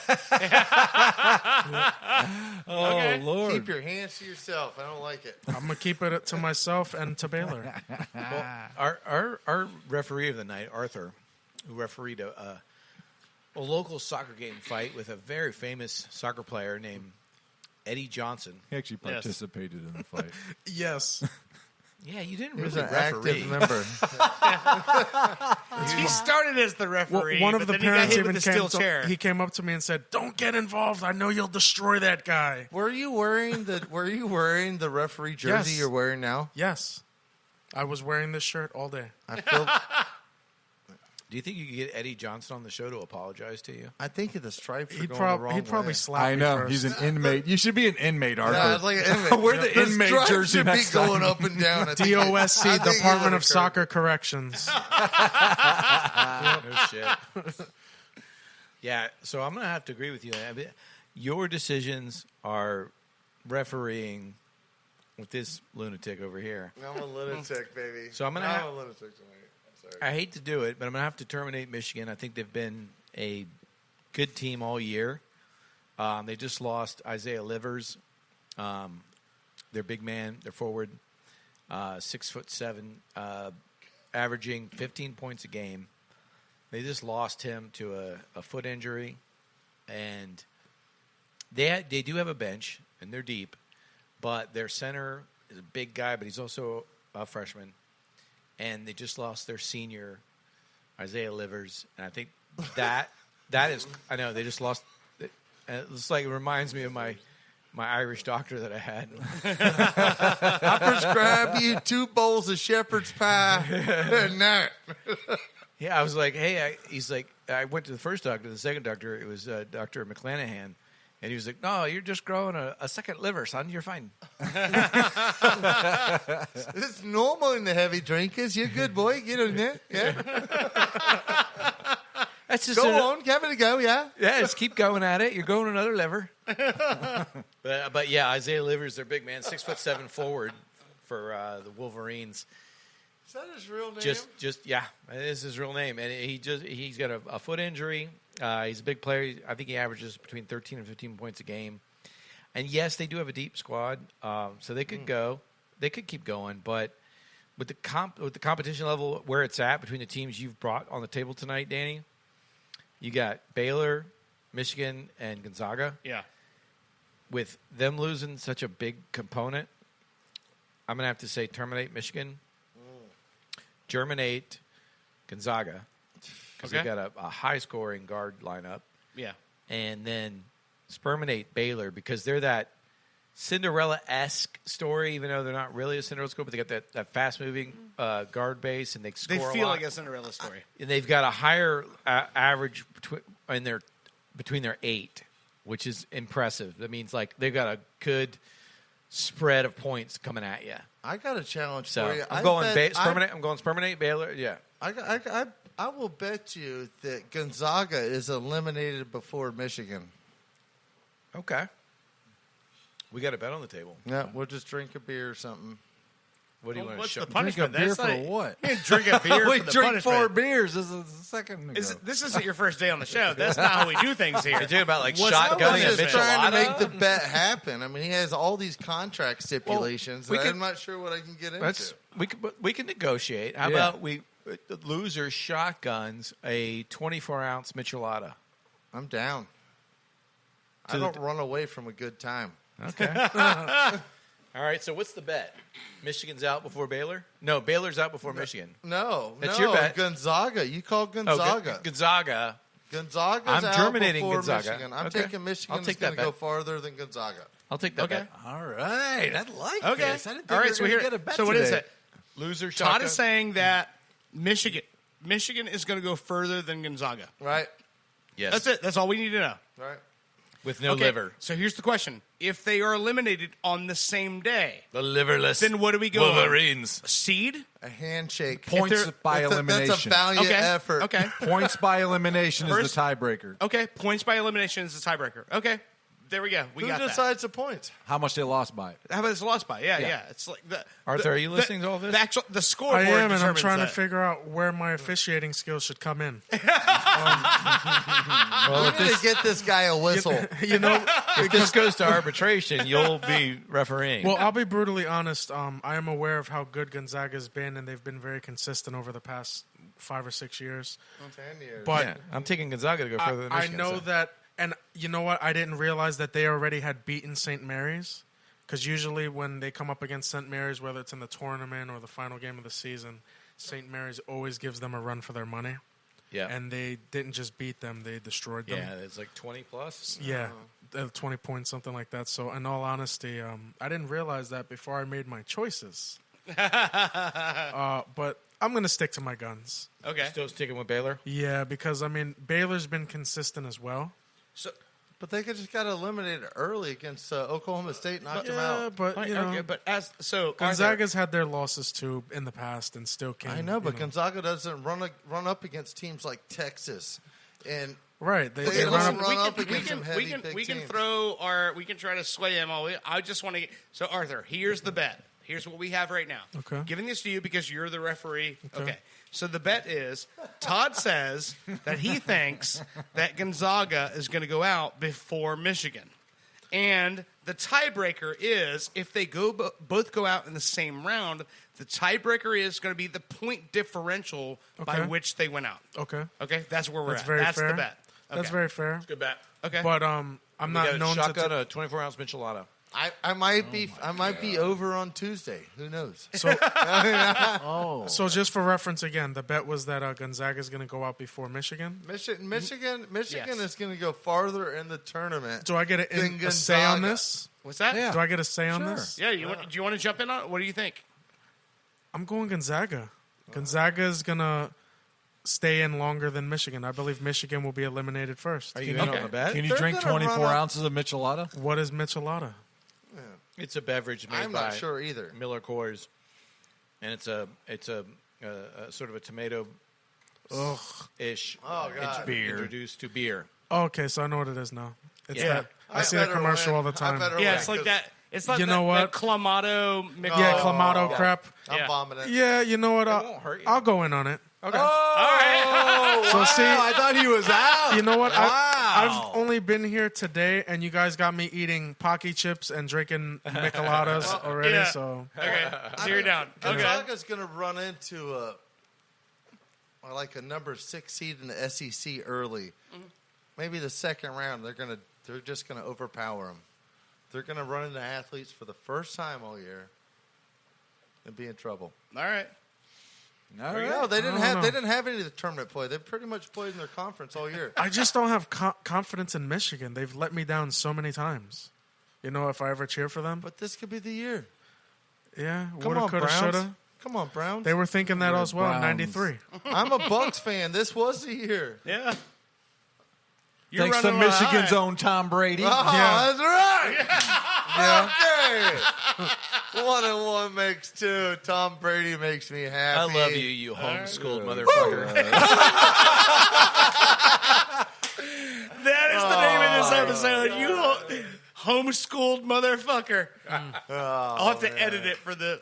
Oh, Lord. Keep your hands to yourself. I don't like it. I'm gonna keep it to myself and to Baylor. Our referee of the night, Arthur, who refereed a local soccer game fight with a very famous soccer player named Eddie Johnson. He actually participated in the fight. Yes. Yeah, you didn't He was really an referee. active member. He started as the Well, referee. one of but the then he got parents hit even with the steel came. chair. He came up to me and said, "Don't get involved. I know you'll destroy that guy." Were you wearing the referee jersey Yes. you're wearing now? Yes, I was wearing this shirt all day. I feel. Do you think you could get Eddie Johnson on the show to apologize to you? I think the stripes are He'd, going the wrong he'd probably way. slap I me know. first. He's an inmate. You should be an inmate, Arthur. Yeah, it's like an inmate. Wear the inmate stripes jersey should next be going time. up and down. I think- DOSC, I think Department it of occurred. Soccer Corrections. No shit. Yeah, so I'm going to have to agree with you. I mean, your decisions are refereeing with this lunatic over here. I'm a lunatic, baby. So I'm gonna I'm have- a lunatic tonight. I'm sorry. I hate to do it, but I'm going to have to terminate Michigan. I think they've been a good team all year. They just lost Isaiah Livers, their big man, their forward, 6'7", averaging 15 points a game. They just lost him to a foot injury, and they do have a bench and they're deep, but their center is a big guy, but he's also a freshman. And they just lost their senior, Isaiah Livers. And I think that is, I know, they just lost. It's like, it reminds me of my Irish doctor that I had. I prescribe you 2 bowls of shepherd's pie and that. Yeah, I was like, hey, he's like, I went to the first doctor. The second doctor, it was Dr. McClanahan. And he was like, no, you're just growing a second liver, son. You're fine. It's normal in the heavy drinkers. You're a good boy. Get on there. Yeah. That's just Go on. Give it a go, yeah. Yeah, just keep going at it. You're growing another liver. but yeah, Isaiah Livers, their big man, 6'7" forward for the Wolverines. Is that his real name? Just yeah, that is his real name, and he's got a foot injury. He's a big player. I think he averages between 13 and 15 points a game. And yes, they do have a deep squad, so they could go. They could keep going, but with the competition level where it's at between the teams you've brought on the table tonight, Danny, you got Baylor, Michigan, and Gonzaga. Yeah. With them losing such a big component, I'm gonna have to say terminate Michigan, germinate Gonzaga, because Okay. they got a high-scoring guard lineup, Yeah. and then sperminate Baylor because they're that Cinderella-esque story, even though they're not really a Cinderella story, but they got that fast-moving guard base, and they score They a feel lot. like a Cinderella story. And they've got a higher average between their 8, which is impressive. That means like they've got a good spread of points coming at you. I got a challenge So for you. I'm going sperminate Baylor. Yeah. I will bet you that Gonzaga is eliminated before Michigan. Okay. We got a bet on the table. Yeah, we'll just drink a beer or something. What do you want to What's show? the Drink a punishment? beer That's for not- what? You drink a beer We for the drink punishment. 4 beers. This is the second ago. This isn't your first day on the show. That's not how we do things here. You're talking about like What's I shotgunning was a just trying to make michelada? the bet happen. I mean, he has all these contract stipulations. we that could- I'm not sure what I can get into. We can negotiate. How Yeah. about the loser shotguns a 24-ounce michelada? I'm down. I To the- don't run away from a good time. Okay. All right. So what's the bet? Michigan's out before Baylor? No, Baylor's out before Michigan. No, That's no, your bet. Gonzaga. You called Oh, Gonzaga. Gonzaga. Gonzaga's I'm out terminating before Gonzaga. Michigan. I'm Okay. taking Michigan. I'll take going that to go bet. farther than Gonzaga. I'll take that Okay. bet. All right. I like Okay. this. I didn't think All right. we were So gonna here. get a bet So what is today. it? Loser Todd shotgun. is saying that Michigan is going to go further than Gonzaga. Right. Yes. That's it. That's all we need to know. Right. With no Okay, liver. So here's the question: if they are eliminated on the same day, The liverless. then what do we go on? Wolverines. Seed? A handshake. Points they're- by That's a elimination. valiant Okay. effort. Okay. Points by elimination is First- the tiebreaker. Okay. Points by elimination is the tiebreaker. Okay. There we go. We Who got that. decides the points? How much they lost by it. How about it's lost by? Yeah. It's like Arthur, are you listening to all this? The scoreboard. I am, and I'm determines trying to that. figure out where my officiating skills should come in. Well, I'm if going to get this guy a whistle. You know, if this goes to arbitration, you'll be refereeing. well, I'll be brutally honest. I am aware of how good Gonzaga's been, and they've been very consistent over the past 5 or 6 years. 10 years. But Yeah, I'm taking Gonzaga to go further than I Michigan. know so. that, and you know what? I didn't realize that they already had beaten St. Mary's, because usually when they come up against St. Mary's, whether it's in the tournament or the final game of the season, St. Mary's always gives them a run for their money. Yeah. And they didn't just beat them; they destroyed them. Yeah, it's like 20 plus. Yeah, 20 points, something like that. So, in all honesty, I didn't realize that before I made my choices. But I'm going to stick to my guns. Okay. Still sticking with Baylor. Yeah, because, I mean, Baylor's been consistent as well. So, But they just got eliminated early against Oklahoma State, knocked them Yeah, out. but, you know, okay, but as so Gonzaga's had their losses, too, in the past and still can. I know, but you Gonzaga doesn't run up against teams like Texas. And Right. They They listen, run up, run up against some heavy big we can teams. we can try to sway him all. I just want to get, so Arthur, here's the bet. Here's what we have right now. Okay. Giving this to you because you're the referee. Okay. So the bet is Todd says that he thinks that Gonzaga is going to go out before Michigan. And the tiebreaker is if they both go out in the same round, the tiebreaker is going to be the point differential by Okay. which they went out. Okay. Okay, that's where we're That's at. very That's fair. the bet. Okay. That's very fair. Good bet. Okay. But I'm We not got a known shotgun, to. a 24-ounce michelada. I might be over on Tuesday. Who knows? So just for reference again, the bet was that Gonzaga is going to go out before Michigan. Michigan Yes. is going to go farther in the tournament. Do I get Than a say on Gonzaga. this? What's that? Yeah. Do I get a say on Sure. this? Yeah, do you want to jump in on it? What do you think? I'm going Gonzaga. Gonzaga is going to stay in longer than Michigan. I believe Michigan will be eliminated first. Are you in on the bet? Can you They're drink gonna 24 run up- ounces of michelada? What is Michelada? It's a beverage made I'm by not sure either. Miller Coors, and it's a sort of a tomato ish Oh, God. introduced to beer. Oh, okay, so I know what it is now. It's Yeah. that I see the better commercial win. all the I time. better Yeah, win, it's like 'cause that. It's like You know what? that Clamato. Yeah, Clamato crap. I'm Yeah. vomiting. Yeah, you know what? won't hurt you. I'll go in on it. Okay. So see, I thought he was out. you know what? Wow. I've only been here today, and you guys got me eating Pocky chips and drinking Micheladas already. yeah. So Okay, so you're down. Okay. Gonzaga's going to run into a number 6 seed in the SEC early. Maybe the second round they're just going to overpower them. They're going to run into athletes for the first time all year and be in trouble. All right. All No, right. they didn't I don't have any of the tournament play. They pretty much played in their conference all year. I just don't have confidence in Michigan. They've let me down so many times. You know, if I ever cheer for them, But this could be the year. yeah, Come woulda, on, coulda, Browns. shoulda. Come on, Browns. They were thinking that as well in Browns. '93. I'm a Bucks fan. This was the year. Yeah. You're Thanks to running on a Michigan's high. own Tom Brady. Oh, Yeah. that's right. Okay. 1 and 1 makes 2. Tom Brady makes me I happy. love you, you homeschooled motherfucker. That is the name of this episode. You homeschooled motherfucker. I'll have to edit it for the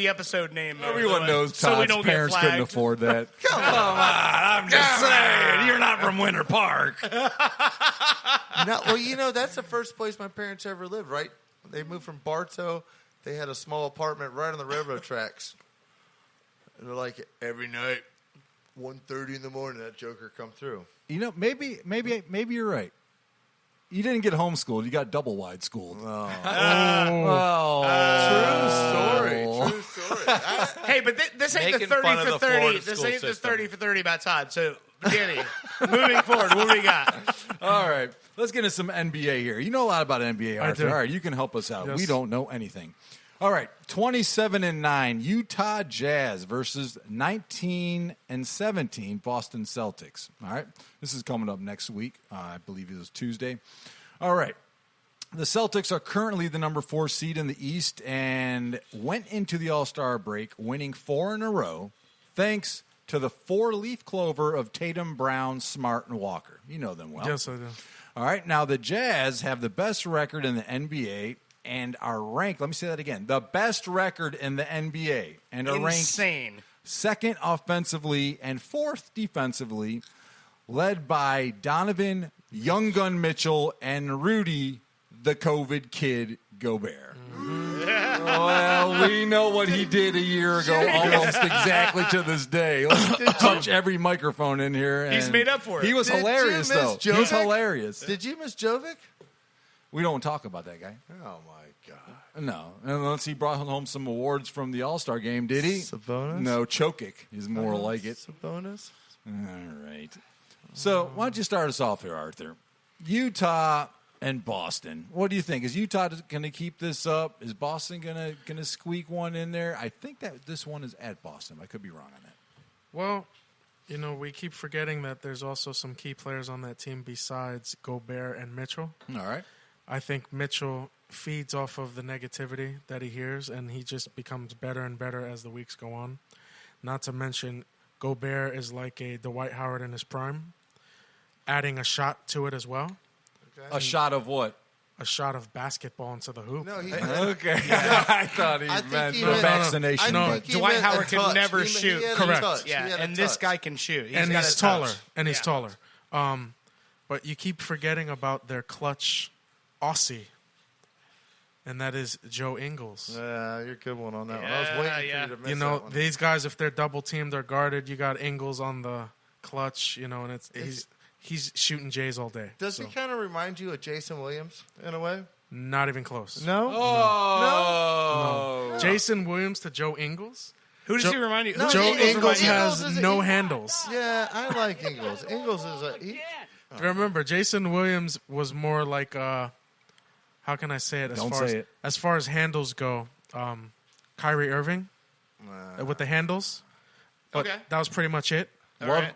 episode name. Everyone knows so we Todd's don't get parents couldn't flagged. afford that. Come on, I'm just saying. You're not from Winter Park. No, well, you know, that's the first place my parents ever lived, right? They moved from Bartow. They had a small apartment right on the railroad tracks. And they're like, every night, 1:30 in the morning, that joker come through. You know, maybe you're right. You didn't get homeschooled. You got double wide schooled. Oh. True story. Hey, but this ain't Making the 30 fun of for the 30. Florida This school ain't the system. 30 for 30 about Todd. So, Danny, moving forward, what do we got? All right, let's get into some NBA here. You know a lot about NBA, Arthur. do. All right, you can help us out. Yes. We don't know anything. All right, 27-9 Utah Jazz versus 19-17 Boston Celtics. All right, this is coming up next week. I believe it was Tuesday. All right. The Celtics are currently the number 4 seed in the East and went into the All-Star break winning 4 in a row thanks to the 4-leaf clover of Tatum, Brown, Smart, and Walker. You know them well. Yes, I do. All right. Now, the Jazz have the best record in the NBA and are ranked, let me say that again, the best record in the NBA and are ranked Insane. second offensively and fourth defensively, led by Donovan, Young Gun Mitchell, and Rudy, the COVID kid Gobert. Well, We know what he did a year ago, almost exactly to this day. Let's touch every microphone in here. He's and made up for it. He was Did you hilarious, miss though. Jovic? He's hilarious. Did you miss Jovic? We don't talk about that guy. Oh my God! No, unless he brought home some awards from the All-Star game, did he? Sabonis? No, Chokic is more like it. Sabonis. All right. So why don't you start us off here, Arthur? Utah and Boston. What do you think? Is Utah going to keep this up? Is Boston going to squeak one in there? I think that this one is at Boston. I could be wrong on that. Well, we keep forgetting that there's also some key players on that team besides Gobert and Mitchell. All right. I think Mitchell feeds off of the negativity that he hears, and he just becomes better and better as the weeks go on. Not to mention, Gobert is like a Dwight Howard in his prime, adding a shot to it as well. A shot of what? A shot of basketball into the hoop. No, he. Okay. I thought he I think meant he the meant- vaccination. No, think he Dwight meant a Howard can touch. never He shoot. had a Correct. touch. He Yeah, had a and this touch. guy can shoot. and got he's a touch. taller. And he's Yeah. taller. But you keep forgetting about their clutch Aussie, and that is Joe Ingles. Yeah, you're a good one on that one. I was Yeah, waiting for yeah. you to miss You know, that one. these guys, if they're double teamed or guarded, you got Ingles on the clutch, and he's shooting Jays all day. Does So, he kind of remind you of Jason Williams in a way? not even close. No. Oh. Jason Williams to Joe Ingles? Who does he remind you? No, Who Joe does he Ingles remind you? has is- no Ingles- handles. Yeah, I like Ingles. Ingles is a. Remember, Jason Williams was more like, how can I say it? Don't say it. As far as handles go, Kyrie Irving with the handles. But Okay. that was pretty much it.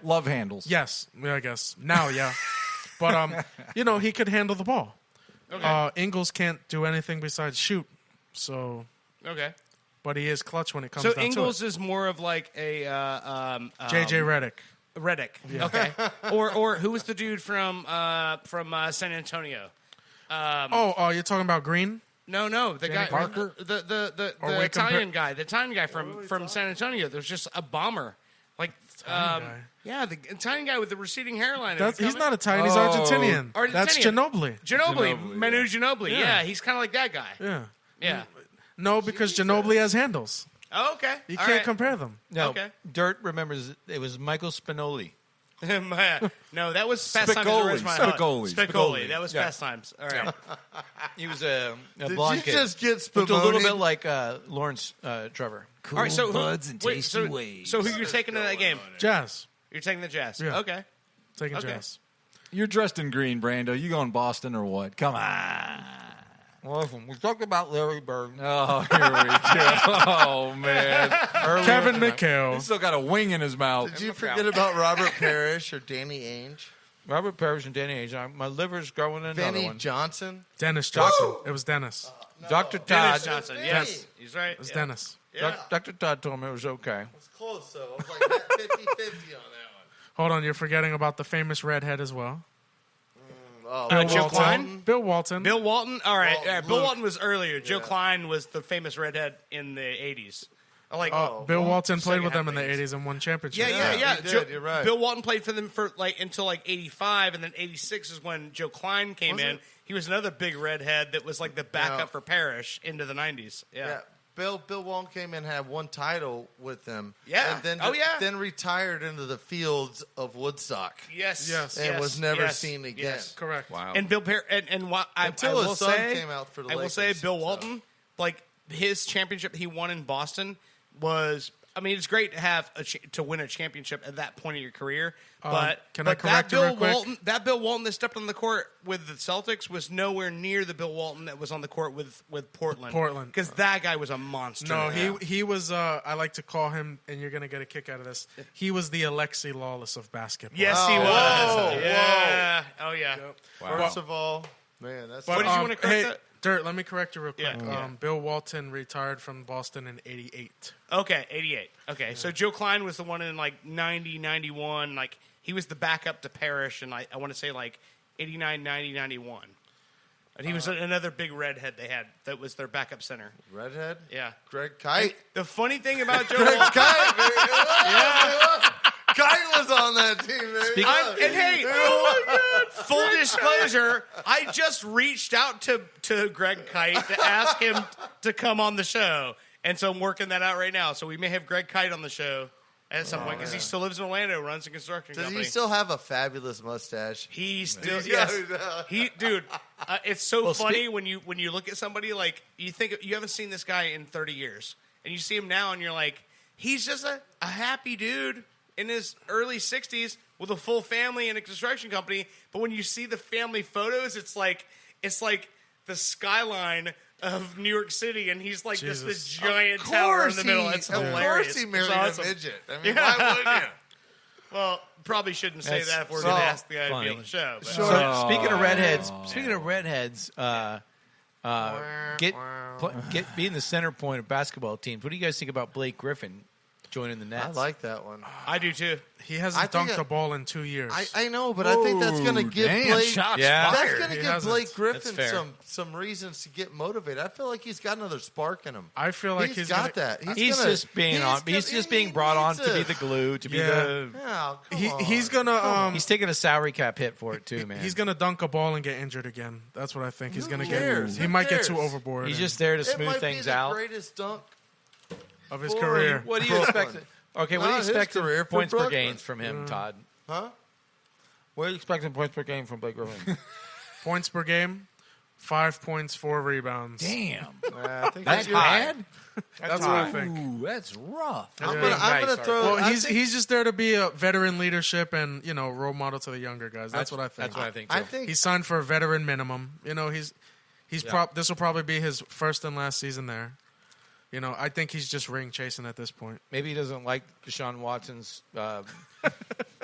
Love handles. Yes, I guess. Now, yeah. But, he could handle the ball. Okay. Ingles can't do anything besides shoot. So, Okay. but he is clutch when it comes So down Ingles to is more of like a it. JJ Redick. Reddick. Okay. or who was the dude from San Antonio? You're talking about Green? No, the guy Parker? the Or we Italian guy, the Italian guy from San Antonio. There's just a bomber. Like Italian guy? yeah, the Italian guy with the receding hairline. He's not Italian. He's Argentinian. Argentinian. That's Ginobili. Ginobili, Manu Ginobili. Yeah. Yeah, he's kind of like that guy. Yeah. Yeah. No, because Ginobili has handles. Oh, okay. You All can't right. compare them. No, Okay. Dirt remembers it was Michael Spinoli. No, that was Fast Times at Ridgemont High. Spicoli. Spicoli. That was Yeah. Fast Times. All right. He was a Did blonde you kid. just get Looked a little Spumoni? bit like Lawrence Trevor. All right. So buds and wait, tasty so, waves. So who you're taking to that game? Jazz. You're taking the Jazz. Yeah. Okay. Taking Okay. Jazz. You're dressed in green, Brando. You going Boston or what? Come on. Listen, we talked about Larry Bird. Oh, here we go. Oh, man. Kevin He's McHale. still got a wing in his mouth. Did you forget about Robert Parrish or Danny Ainge? Robert Parrish and Danny Ainge. My liver's growing another Vanny one. Johnson? Dennis Johnson. It was Dennis. Dr. Dennis Todd. Johnson. Vinny. Yes. He's right. It was Dennis. Yeah. Dr. Todd told me it was okay. It's close, though. I was like 50-50 on that one. Hold on, you're forgetting about the famous redhead as well. Oh, Joe Walton. Klein? Bill Walton. Bill Walton. All right. Walton, Bill Luke. Walton was earlier. Joe Yeah. Klein was the famous redhead in the 80s. Like Bill Walton played second with them in half the of the 80s and won championships. Yeah. he did, you're right. Bill Walton played for them for until 85, and then 86 is when Joe Klein came Was in. it? He was another big redhead that was like the backup Yeah. for Parrish into the 90s. Yeah. Bill Walton came in and had one title with them. Yeah. And then, Oh, yeah. then retired into the fields of Woodstock. Yes. Yes. And was never seen again. Yes. Correct. Wow. And Bill Until I his will son say, came out for the I will say Lakers, Bill so. Walton, like his championship he won in Boston was. I mean, it's great to have to win a championship at that point of your career, but can I but correct that you Bill real quick? Walton, that Bill Walton that stepped on the court with the Celtics was nowhere near the Bill Walton that was on the court with Portland. Because that guy was a monster. No, he was. I like to call him, and you're gonna get a kick out of this. He was the Alexi Lawless of basketball. Yes, he was. Whoa, Yeah. Oh yeah. First of all, man, that's But, What did you wanna correct hey, that? Dirt, let me correct you real quick. Yeah. Bill Walton retired from Boston in '88. Okay, 88. Okay, so Joe Klein was the one in like 90, 91. Like he was the backup to Parrish, and I want to say like 89, 90, 91. And he was another big redhead they had that was their backup center. redhead. Yeah. Greg Kite. The funny thing about Joe Greg Walton, Kite. Kite was on that team, man. and hey, full disclosure, I just reached out to Greg Kite to ask him to come on the show. And so I'm working that out right now. So we may have Greg Kite on the show at some point because he still lives in Orlando, runs a construction Does company. he still have a fabulous mustache? He still, yes. Dude, it's so funny when you look at somebody like you think you haven't seen this guy in 30 years, and you see him now, and you're like, he's just a happy dude in his early 60s with a full family and a construction company. But when you see the family photos, it's like the skyline of New York City, and he's like just this giant tower in the middle. It's hilarious. Of course he married It's awesome. a midget. I mean, why wouldn't you? Well, probably shouldn't say That's that if we're going to ask the guy to be funny. on the show. But. So speaking of redheads, be in the center point of basketball teams. What do you guys think about Blake Griffin joining the Nets? I like that one. I do too. He hasn't dunked a ball in 2 years. I know, but I think that's going to give Blake. Shots Yeah. That's fired. going to He give hasn't. Blake That's Griffin fair. some reasons to get motivated. I feel like he's got another spark in him. I feel like he's he's got gonna, that. He's just being brought on to be the glue, to be the. Yeah, come on. He's gonna He's taking a salary cap hit for it too, man. he's gonna dunk a ball and get injured again. That's what I think. He's Who gonna cares? get. He Who might get too cares? overboard. He's and- just there to It smooth might things be the out. greatest dunk. of his for career. him. What do you expect? Okay, what do you Not his expect in career, for points per Brooklyn. games from him, Todd? Huh? What are you expecting points per game from Blake Griffin? Points per game, 5 points, 4 rebounds. Damn, I think that's you're right. bad. That's what I think. Ooh, that's rough. I'm Nice, gonna throw. Well, I he's think- he's just there to be a veteran leadership and role model to the younger guys. That's what I think. That's what I think. Too. I think He signed for a veteran minimum. He's this will probably be his first and last season there. I think he's just ring chasing at this point. Maybe he doesn't like Deshaun Watson's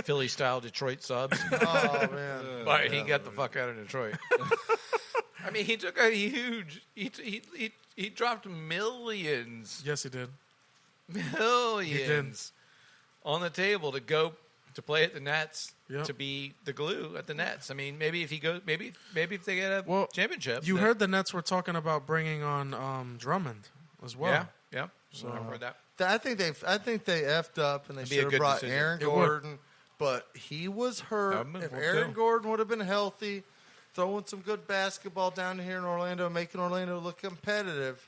Philly style Detroit subs. Oh man. But he got the fuck out of Detroit. I mean, he took a huge. He dropped millions Yes, he did. millions on the table to go to play at the Nets, Yep. to be the glue at the Nets. I mean, maybe if he goes, maybe if they get a Well, championship. You then- heard the Nets were talking about bringing on Drummond as well. yeah. So I heard that. I think they effed up and they It'd be a should have good brought decision. Aaron It would. Gordon, but he was hurt. would If too. Aaron Gordon would have been healthy, throwing some good basketball down here in Orlando, making Orlando look competitive,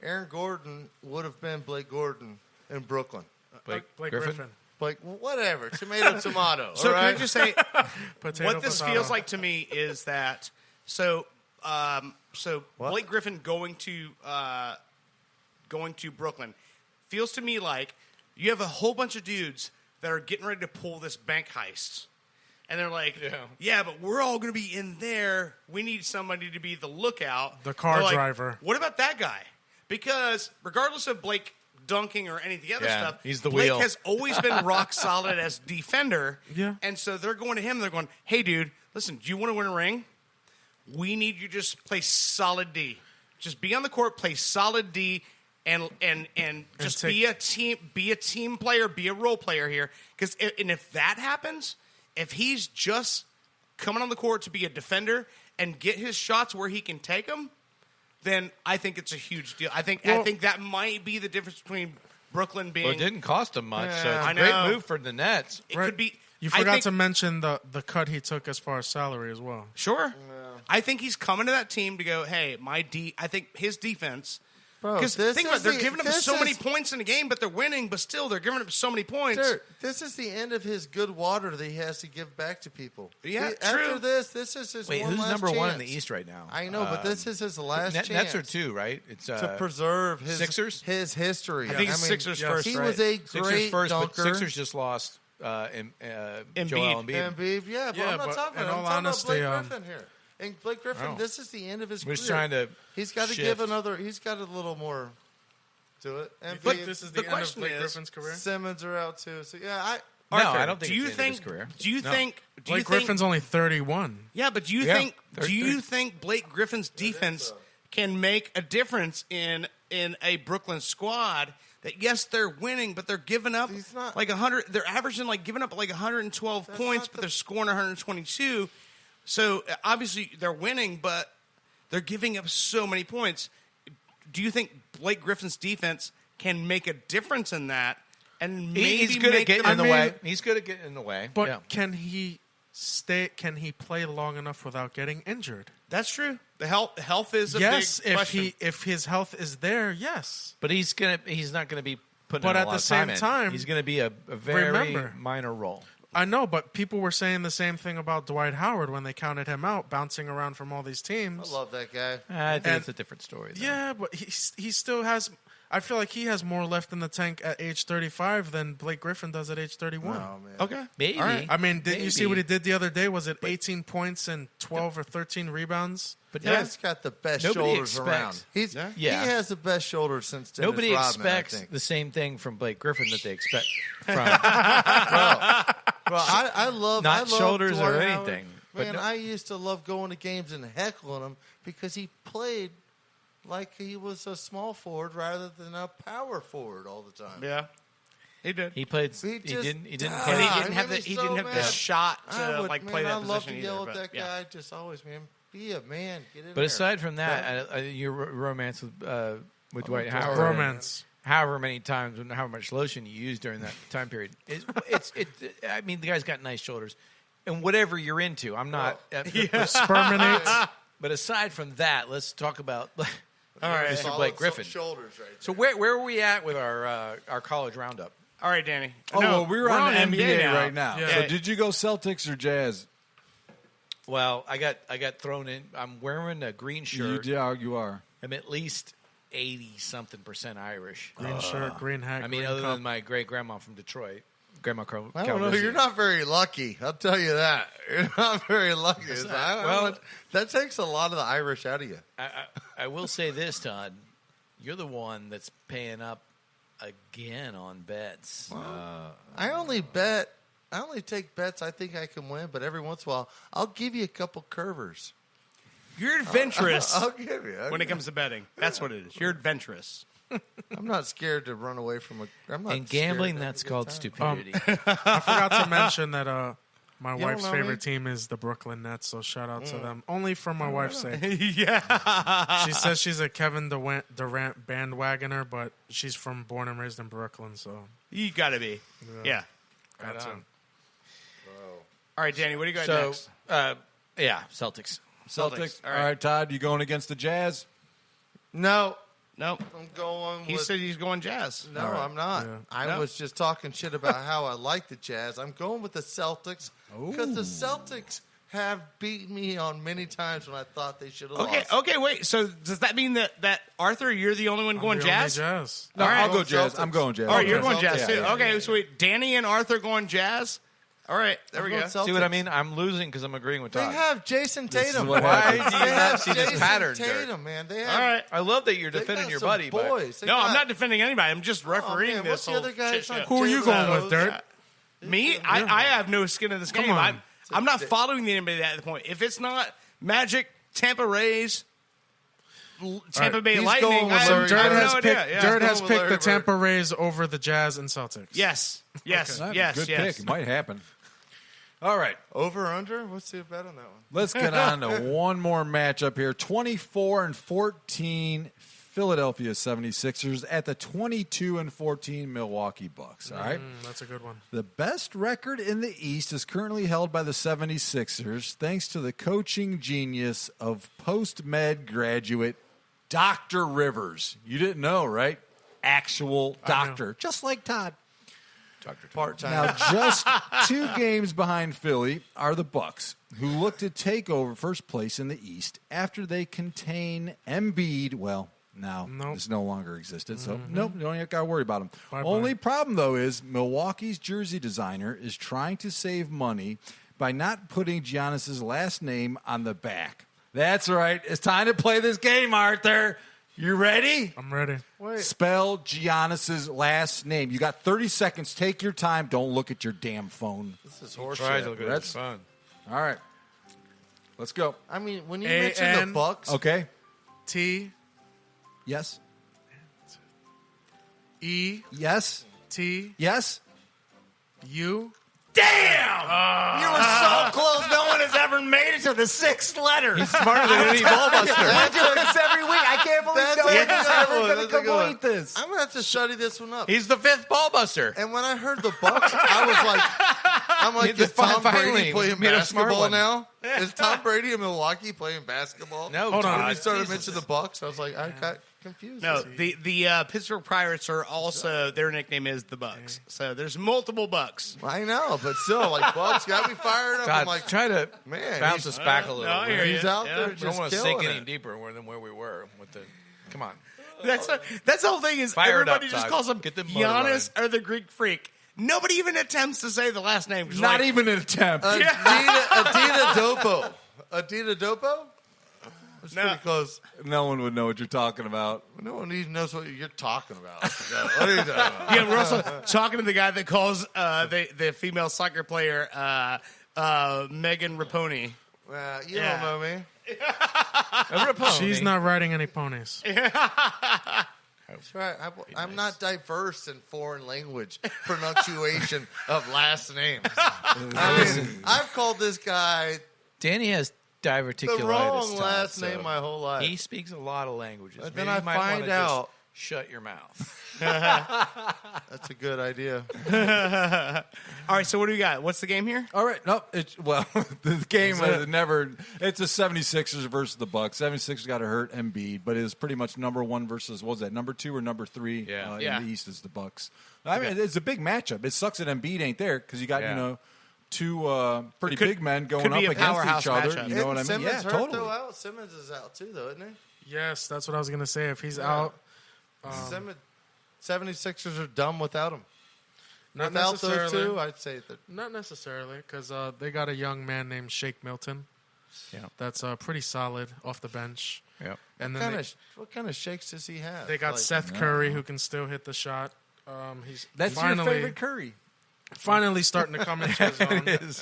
Aaron Gordon would have been Blake Gordon in Brooklyn. Blake Griffin. Like whatever, tomato, tomato. So all can right? I just say, Potato, what this potato. feels like to me is that Blake Griffin going to Brooklyn feels to me like you have a whole bunch of dudes that are getting ready to pull this bank heist. And they're like, yeah, but we're all going to be in there. We need somebody to be the lookout. The car They're like, driver. What about that guy? Because regardless of Blake dunking or any of the other Yeah, stuff, he's the Blake wheel. has always been rock solid as defender. Yeah. And so they're going to him. They're going, hey, dude, listen, do you want to win a ring? We need you to just play solid D. Just be on the court, play solid D, and just be a team player, be a role player here. Because if that happens, if he's just coming on the court to be a defender and get his shots where he can take them, then I think it's a huge deal. I think that might be the difference between Brooklyn being. Well, it didn't cost him much, so it's I a great know. move for the Nets. It could be. You I forgot think- to mention the cut he took as far as salary as well. Sure. I think he's coming to that team to go, hey, I think his defense. Because this think about is it, they're the- giving him this so many is- points in a game, but they're winning, but still they're giving him so many points. Sir, this is the end of his good water that he has to give back to people. Yeah, After true. this is his Wait, one who's last number one in chance. the East right now? I know, but this is his last chance. Nets are two, right? It's to preserve his Sixers? his history. I think it's Sixers first, He right? was a Sixers great first, dunker. but Sixers just lost Joel Embiid. Embiid, yeah, but Yeah, I'm not but talking in about. I'm all talking honesty, about Blake Griffin here. And Blake Griffin, Oh. this is the end of his We're career. just trying to He's got to shift. give another. He's got a little more to it. You Embiid, think this is the the, end of question Blake is- Griffin's career? Simmons are out too. So yeah, No, Arthur, I don't think do you it's the end of think? his career. Do you No. think? Do Blake you think? Griffin's only 31. Yeah, but do you Yeah, think? they're- Do you they're- think Blake Griffin's defense can make a difference in a Brooklyn squad? That yes, they're winning, but they're giving up He's not- like 100. They're averaging like giving up like 112 That's points, not but the- they're scoring 122. So obviously they're winning, but they're giving up so many points. Do you think Blake Griffin's defense can make a difference in that? And maybe He's good at make getting them- in the I way. mean- He's good at getting in the way. But yeah. can he can he play long enough without getting injured? That's true. The health is a Yes, big question. if his health is there, yes. But he's not gonna be putting But in a at lot the of same in. time, he's gonna be a very remember- minor role. I know, but people were saying the same thing about Dwight Howard when they counted him out, bouncing around from all these teams. I love that guy. I think And- it's a different story. Though. Yeah, but he still has. I feel like he has more left in the tank at age 35 than Blake Griffin does at age 31. Oh man. Okay. Maybe. All right. I mean, didn't you see Maybe. what he did the other day? Was it 18 points and 12 or 13 rebounds? But He's got the best Nobody shoulders expects- around. He Yeah. has the best shoulders since Dennis nobody Rodman, expects I think. the same thing from Blake Griffin that they expect from. Well, I love Not I love shoulders or Dwight Howard. anything, but Man, no- I used to love going to games and heckling him because he played like he was a small forward rather than a power forward all the time. Yeah. He did. he played. He He just didn't. He didn't died. play. And he Ah, didn't it have the made me he so didn't have the mad. shot I to would, like man, play that I love position to yell either. at But, that yeah. guy. Just always, man, be a man. Get in But there. aside from that, your romance with Dwight Howard, Romance. however many times and how much lotion you used during that time period, I mean, the guy's got nice shoulders, and whatever you're into, I'm not. Sperminate. But aside from that, let's talk about. All right. Mr. Solid Blake Griffin. shoulders right So where are we at with our college roundup? All right, Danny. Oh, No, well, we're on NBA now. right now. Yeah. So did you go Celtics or Jazz? Well, I got thrown in. I'm wearing a green shirt. You are. I'm at least 80-something% Irish. Green shirt, green hat, I mean, green other cup. than my great grandma from Detroit, Grandma Carl. I don't know. You're not very lucky. I'll tell you that. You're not very lucky. Well- That takes a lot of the Irish out of you. I will say this, Todd. You're the one that's paying up again on bets. I only take bets I think I can win, but every once in a while, I'll give you a couple curvers. You're adventurous I'll give you. when it comes to betting. That's what it is. You're adventurous. I'm not scared to run away from a. I'm not In scared gambling, to have that's a good called time. stupidity. I forgot to mention that my don't wife's know favorite me? team is the Brooklyn Nets, so shout out to them. Only for my wife's sake. Yeah. She says she's a Kevin Durant bandwagoner, but she's born and raised in Brooklyn, so You got to be. Yeah. got to. All right, Danny, what do you got So, next? yeah, Celtics. Celtics. All All right. right, Todd, you going against the Jazz? No, Nope. I'm going. He with, said he's going Jazz. no, I'm not. Yeah. I No. was just talking shit about how I like the Jazz. I'm going with the Celtics because the Celtics have beaten me on many times when I thought they should have lost. Okay, wait. So does that mean that Arthur, you're the only one going The only Jazz? Jazz. No, All right. I'll go Going Jazz. Celtics. I'm going Jazz. All right, you're Okay. going Jazz Yeah, too. yeah, Okay, yeah. so wait, Danny and Arthur going Jazz. All right, there we I'm go. going See what I Celtics. mean? I'm losing because I'm agreeing with They Todd. have Jason This is Tatum. what Why happens. do you They not have see this Jason pattern, Dirk? Tatum, man. They have. All right. I love that you're they defending got your some buddy, but boys. They No, I'm got- not defending anybody. I'm just refereeing man, this what's the whole other guy? shit It's not show. Who are you going with, Dirt? Me? I have no skin in this game. on. I'm not following anybody at the point. If it's not Magic, Tampa Rays, Tampa Bay he's Lightning, going with I Larry have Dirt no has idea. picked. Yeah. Dirt going has with picked Larry the Bird. Tampa Rays over the Jazz and Celtics. Yes, yes, That's yes, a good yes. pick. It might happen. All right. Over or under? What's the bet on that one? Let's get on to one more matchup here. 24-14 Philadelphia 76ers at the 22-14 Milwaukee Bucks. All right. That's a good one. The best record in the East is currently held by the 76ers thanks to the coaching genius of post-med graduate Dr. Rivers. You didn't know, right? Actual doctor, just like Todd. Part-time. Now, just 2 games behind Philly are the Bucks, who look to take over first place in the East after they contain Embiid. Well, now Nope. this no longer existed, so nope, you don't got to worry about him. Bye-bye. Only problem, though, is Milwaukee's jersey designer is trying to save money by not putting Giannis's last name on the back. That's right. It's time to play this game, Arthur. You ready? I'm ready. Spell Giannis's last name. You got 30 seconds. Take your time. Don't look at your damn phone. This is horseshit. try to look at That's- his phone. All right. Let's go. I mean, when you A-N- mention the Bucks, Okay. T Yes. E Yes. T Yes. U. You were so close. No one has ever made it to the 6th letter. He's smarter than any ball buster. I do this every week. I can't believe That's no a one's good ever one. going to That's a good one. complete this. I'm gonna have to study this one up. He's the 5th ball buster. And when I heard the Bucks, I was like, I'm like, The is Tom finally Brady playing made a smart basketball one. now? Is Tom Brady in Milwaukee playing basketball? No, Hold on. When you Todd. started mentioning the Bucks, I was like, I got confused. No, the Pittsburgh Pirates are also their nickname is the Bucks. So there's multiple Bucks. I know, but still, like Bucks got me fired up. Todd, I'm like, try to man, bounce he's- us back a little. No, I hear We you. he's out Yeah. there don't just want to killing sink any it. deeper than where we were with the. Come on. That's the whole thing is Fire it up, everybody just Todd. calls him Get the motor Giannis or the Greek Freak. Nobody even attempts to say the last name. 'cause Not like, even an attempt. Adida Dopo. Adida Dopo? It's No. pretty close. No one would know what you're talking about. No one even knows what you're talking about. What are you talking about? Yeah, we're also talking to the guy that calls the female soccer player Megan Raponi. Well, you Yeah. don't know me. She's not riding any ponies. That's right. I'm not diverse in foreign language pronunciation of last names. I mean, I've called this guy Danny has diverticulitis. the wrong Todd, last so name my whole life. He speaks a lot of languages. But then Maybe I you might wanna find just out- Shut your mouth. That's a good idea. All right, so what do we got? What's the game here? All right. No, the game was never. It's the 76ers versus the Bucks. 76ers got to hurt Embiid, but it was pretty much number one versus, what was that, number 2 or number 3 Yeah. Yeah. in the East is the Bucks. I mean, it's a big matchup. It sucks that Embiid ain't there because you got, Yeah. two pretty Could- big men could going up be a against powerhouse each other. matchup. You know what I mean? Simmons Yeah, hurt totally. though out. Simmons is out too, though, isn't he? Yes, that's what I was gonna say. If he's out, Simmons, 76ers are dumb without him. not Without those necessarily. two, I'd say that. Not necessarily, because they got a young man named Shake Milton. Yeah. That's pretty solid off the bench. Yep. And What then kind of shakes does he have? they got Like, Seth Curry, who can still hit the shot. He's That's your finally favorite Curry. finally starting to come into his own. He's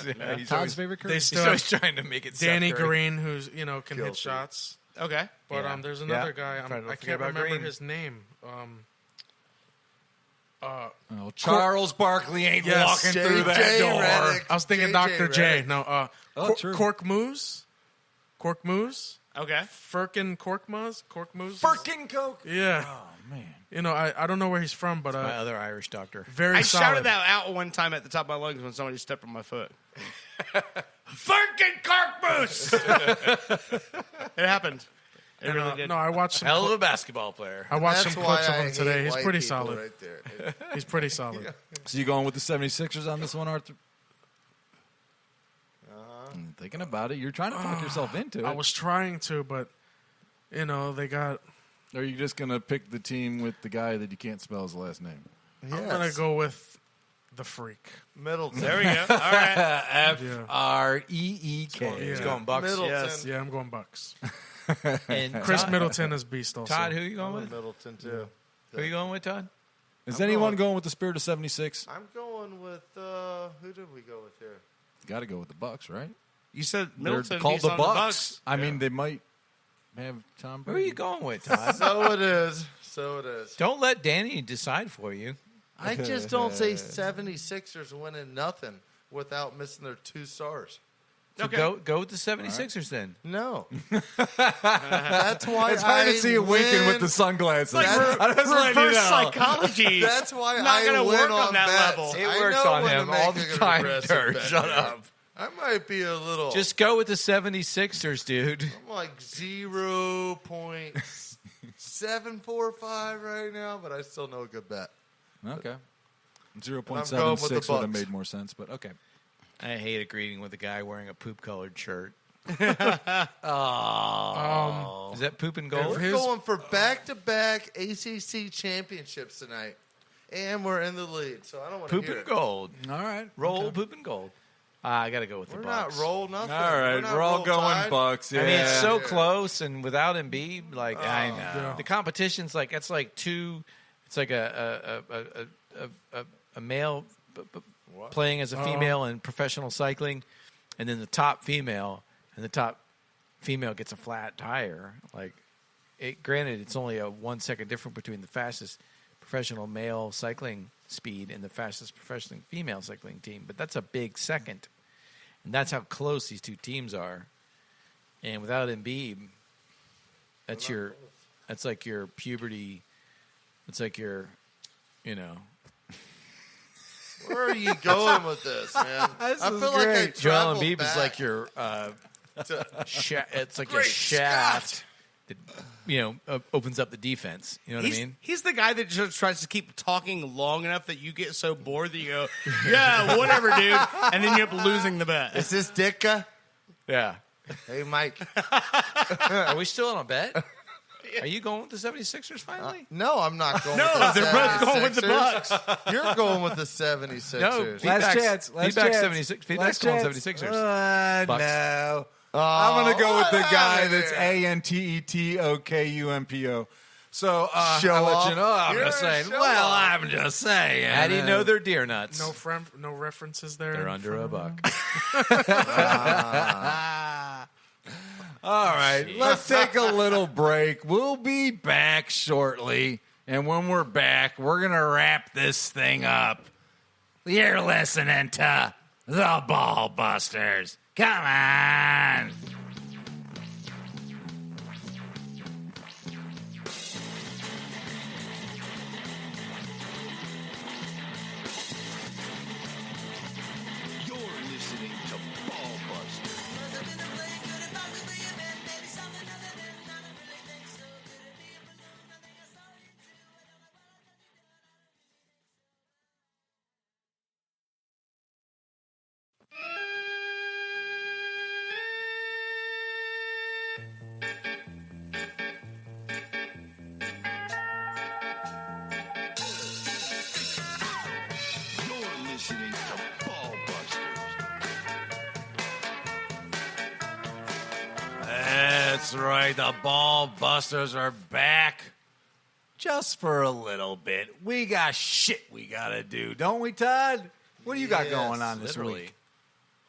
Todd's always, favorite Curry. They he's still always have trying to make it Danny Seth Curry. Green, who's can hit Guilty. shots. Okay. But Yeah. there's Yeah. another guy. Trying to I forget can't about remember Green. his name. Oh, Charles Barkley ain't Yes. walking J.J. through that door. Redick. I was thinking JJ Dr. J. Redick. No, Oh, true. Cork Moose. Cork Moose. Okay. Firkin Cork Moose. Cork Moose. Firkin Coke. Yeah. Oh man. I don't know where he's from, but My other Irish doctor. very I solid. shouted that out one time at the top of my lungs when somebody stepped on my foot. Fucking Carpus! It happened. It And, really did. no, I watched some. Hell of a basketball player. I watched That's some why clips of I him hate today. He's white pretty people solid. right there. He's pretty solid. So you going with the 76ers on this one, Arthur? Thinking about it, you're trying to talk yourself into it. I was trying to, but they got. Or are you just gonna pick the team with the guy that you can't spell his last name? I'm gonna go with the Freak. Middleton. There we go. All right. F-R-E-E-K. Yeah. He's going Bucks. Middleton. Yes. Yeah, I'm going Bucks. And Chris Todd, Middleton is beast also. Todd, who are you going with? Middleton too. Who are you going with, Todd? Is I'm anyone going- going with the spirit of 76? I'm going with who did we go with here? Got to go with the Bucks, right? You said They're Middleton called beats the on Bucks. the Bucks. I mean, they might have Tom Who are Brady. you going with, Todd? So it is. So it is. Don't let Danny decide for you. I just don't say 76ers winning nothing without missing their 2 stars. So go with the 76ers then. No. That's why It's hard I to see you winking with the sunglasses. Like I'm just letting you reverse know. psychology. That's why Not I gonna win work on on that bets. level. It I works know on when to him make all a the good time, aggressive Dirt. bet. Shut up. I might be a little. Just go with the 76ers, dude. I'm like 0.745 right now, but I still know a good bet. Okay. going with the 0.76 would have Bucks. made more sense, but okay. I hate agreeing with a guy wearing a poop-colored shirt. Is that poop and gold? We're going for back-to-back ACC championships tonight, and we're in the lead, so I don't want to Poop hear and it. gold. All right. Roll poop and gold. I got to go with the We're Bucks. not roll nothing. All right. not We're all roll going tide. Bucks. Yeah. I mean, it's so Yeah. close, and without Embiid, like I know Yeah. the competition's like it's like two. It's like a male playing as a female in professional cycling, and then the top female, and the top female gets a flat tire. Like, granted, it's only a 1 second difference between the fastest professional male cycling speed and the fastest professional female cycling team, but that's a big second, and that's how close these two teams are. And without Embiid, that's like your puberty. It's like your, Where are you going with this, man? I feel like I Joel traveled Embiid is back like your it's like a Great shaft that opens up the defense. You know what I mean? He's the guy that just tries to keep talking long enough that you get so bored that you go, yeah, whatever, dude. And then you end up losing the bet. Is this Ditka? Yeah. Hey, Mike. Are we still on a bet? Are you going with the 76ers finally? No, I'm not going No, with the they're both going with the 76ers. Bucks. You're going with the 76ers. No, Last feedback's- chance. Last feedback's chance. 76. Feedback's Last calling chance. 76ers. Bucks. No. I'm going to go with the what guy happened that's there? ANTETOKUMPO. So Show I'll off. let you know. I'm You're just a saying. show Well, off. I'm just saying. How do you know they're deer nuts? No references there. They're under a buck. All right, let's take a little break. We'll be back shortly. And when we're back, we're going to wrap this thing up. You're listening to The Ball Busters. Come on. You're listening to Ball Buster. You're listening to Ball Busters. That's right. The Ball Busters are back. Just for a little bit. We got shit we got to do, don't we, Todd? What do you got Yes, going on this literally. week?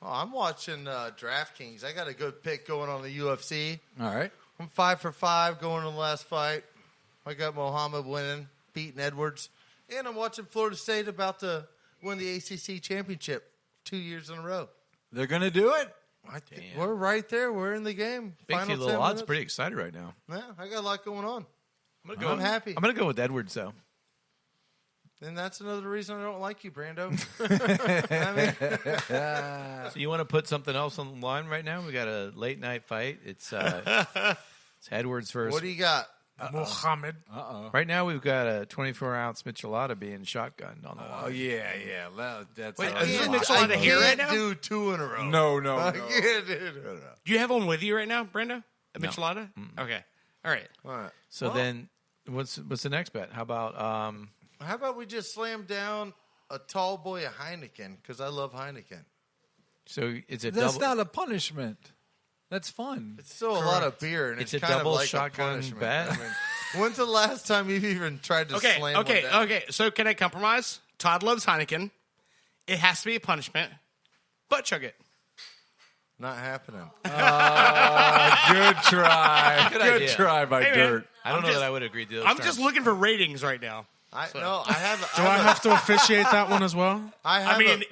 Oh, I'm watching DraftKings. I got a good pick going on the UFC. All right. I'm 5 for 5 going to the last fight. I got Muhammad winning, beating Edwards. And I'm watching Florida State about to win the ACC championship 2 years in a row. They're going to do it? We're right there. We're in the game. Big Final little 10 odds. minutes. Pretty excited right now. Yeah, I got a lot going on. I'm gonna I'm happy. I'm gonna go with Edwards though. And that's another reason I don't like you, Brando. I mean, So you want to put something else on the line right now? We got a late night fight. It's Edwards versus. what do you got? Muhammad. Right now we've got a 24-ounce Michelada being shotgunned on the line. Oh, yeah. That's Wait, all is right. this Michelada here right now? do 2 in a row. No. I can't do it. Do you have one with you right now, Brenda? A No. Michelada? Okay. All right. All right. So then, what's the next bet? How about How about we just slam down a tall boy of Heineken? Because I love Heineken. so it's a That's double. not a punishment. That's fun. It's still a lot of beer, and It's it's, a kind double of like shotgun a punishment. bet? I mean, when's the last time you've even tried to Okay, slam one down? okay. So can I compromise? Todd loves Heineken. It has to be a punishment. Butt chug it. Not happening. Good try. Good Good idea. try by Hey, man. Dirt. I don't I'm know just- that I would agree to those I'm terms. just looking for ratings right now. I have. Do I have to officiate that one as well? I mean,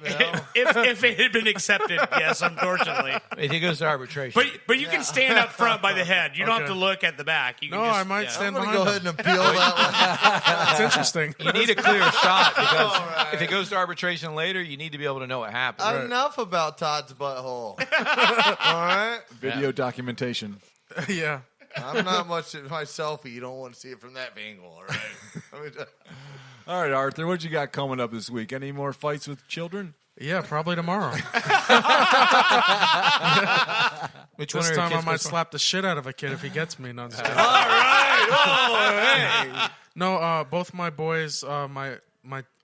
if it had been accepted, yes, unfortunately. If it goes to arbitration, But you can stand up front by the head. You don't have Okay. to look at the back. You can No, just, I might yeah. stand I'm gonna behind go him. ahead and appeal that It's interesting. you need a clear shot because if it goes to arbitration later, you need to be able to know what happened. one. Enough about Todd's butthole. All right. Video documentation. Yeah. I'm not much at my selfie. You don't want to see it from that angle. All right. I mean, All right, Arthur, what you got coming up this week? Any more fights with children? Yeah, probably tomorrow. Which one This are your time I kids might gonna- slap the shit out of a kid if he gets me. No, I'm just kidding. Hey. No, both my boys, my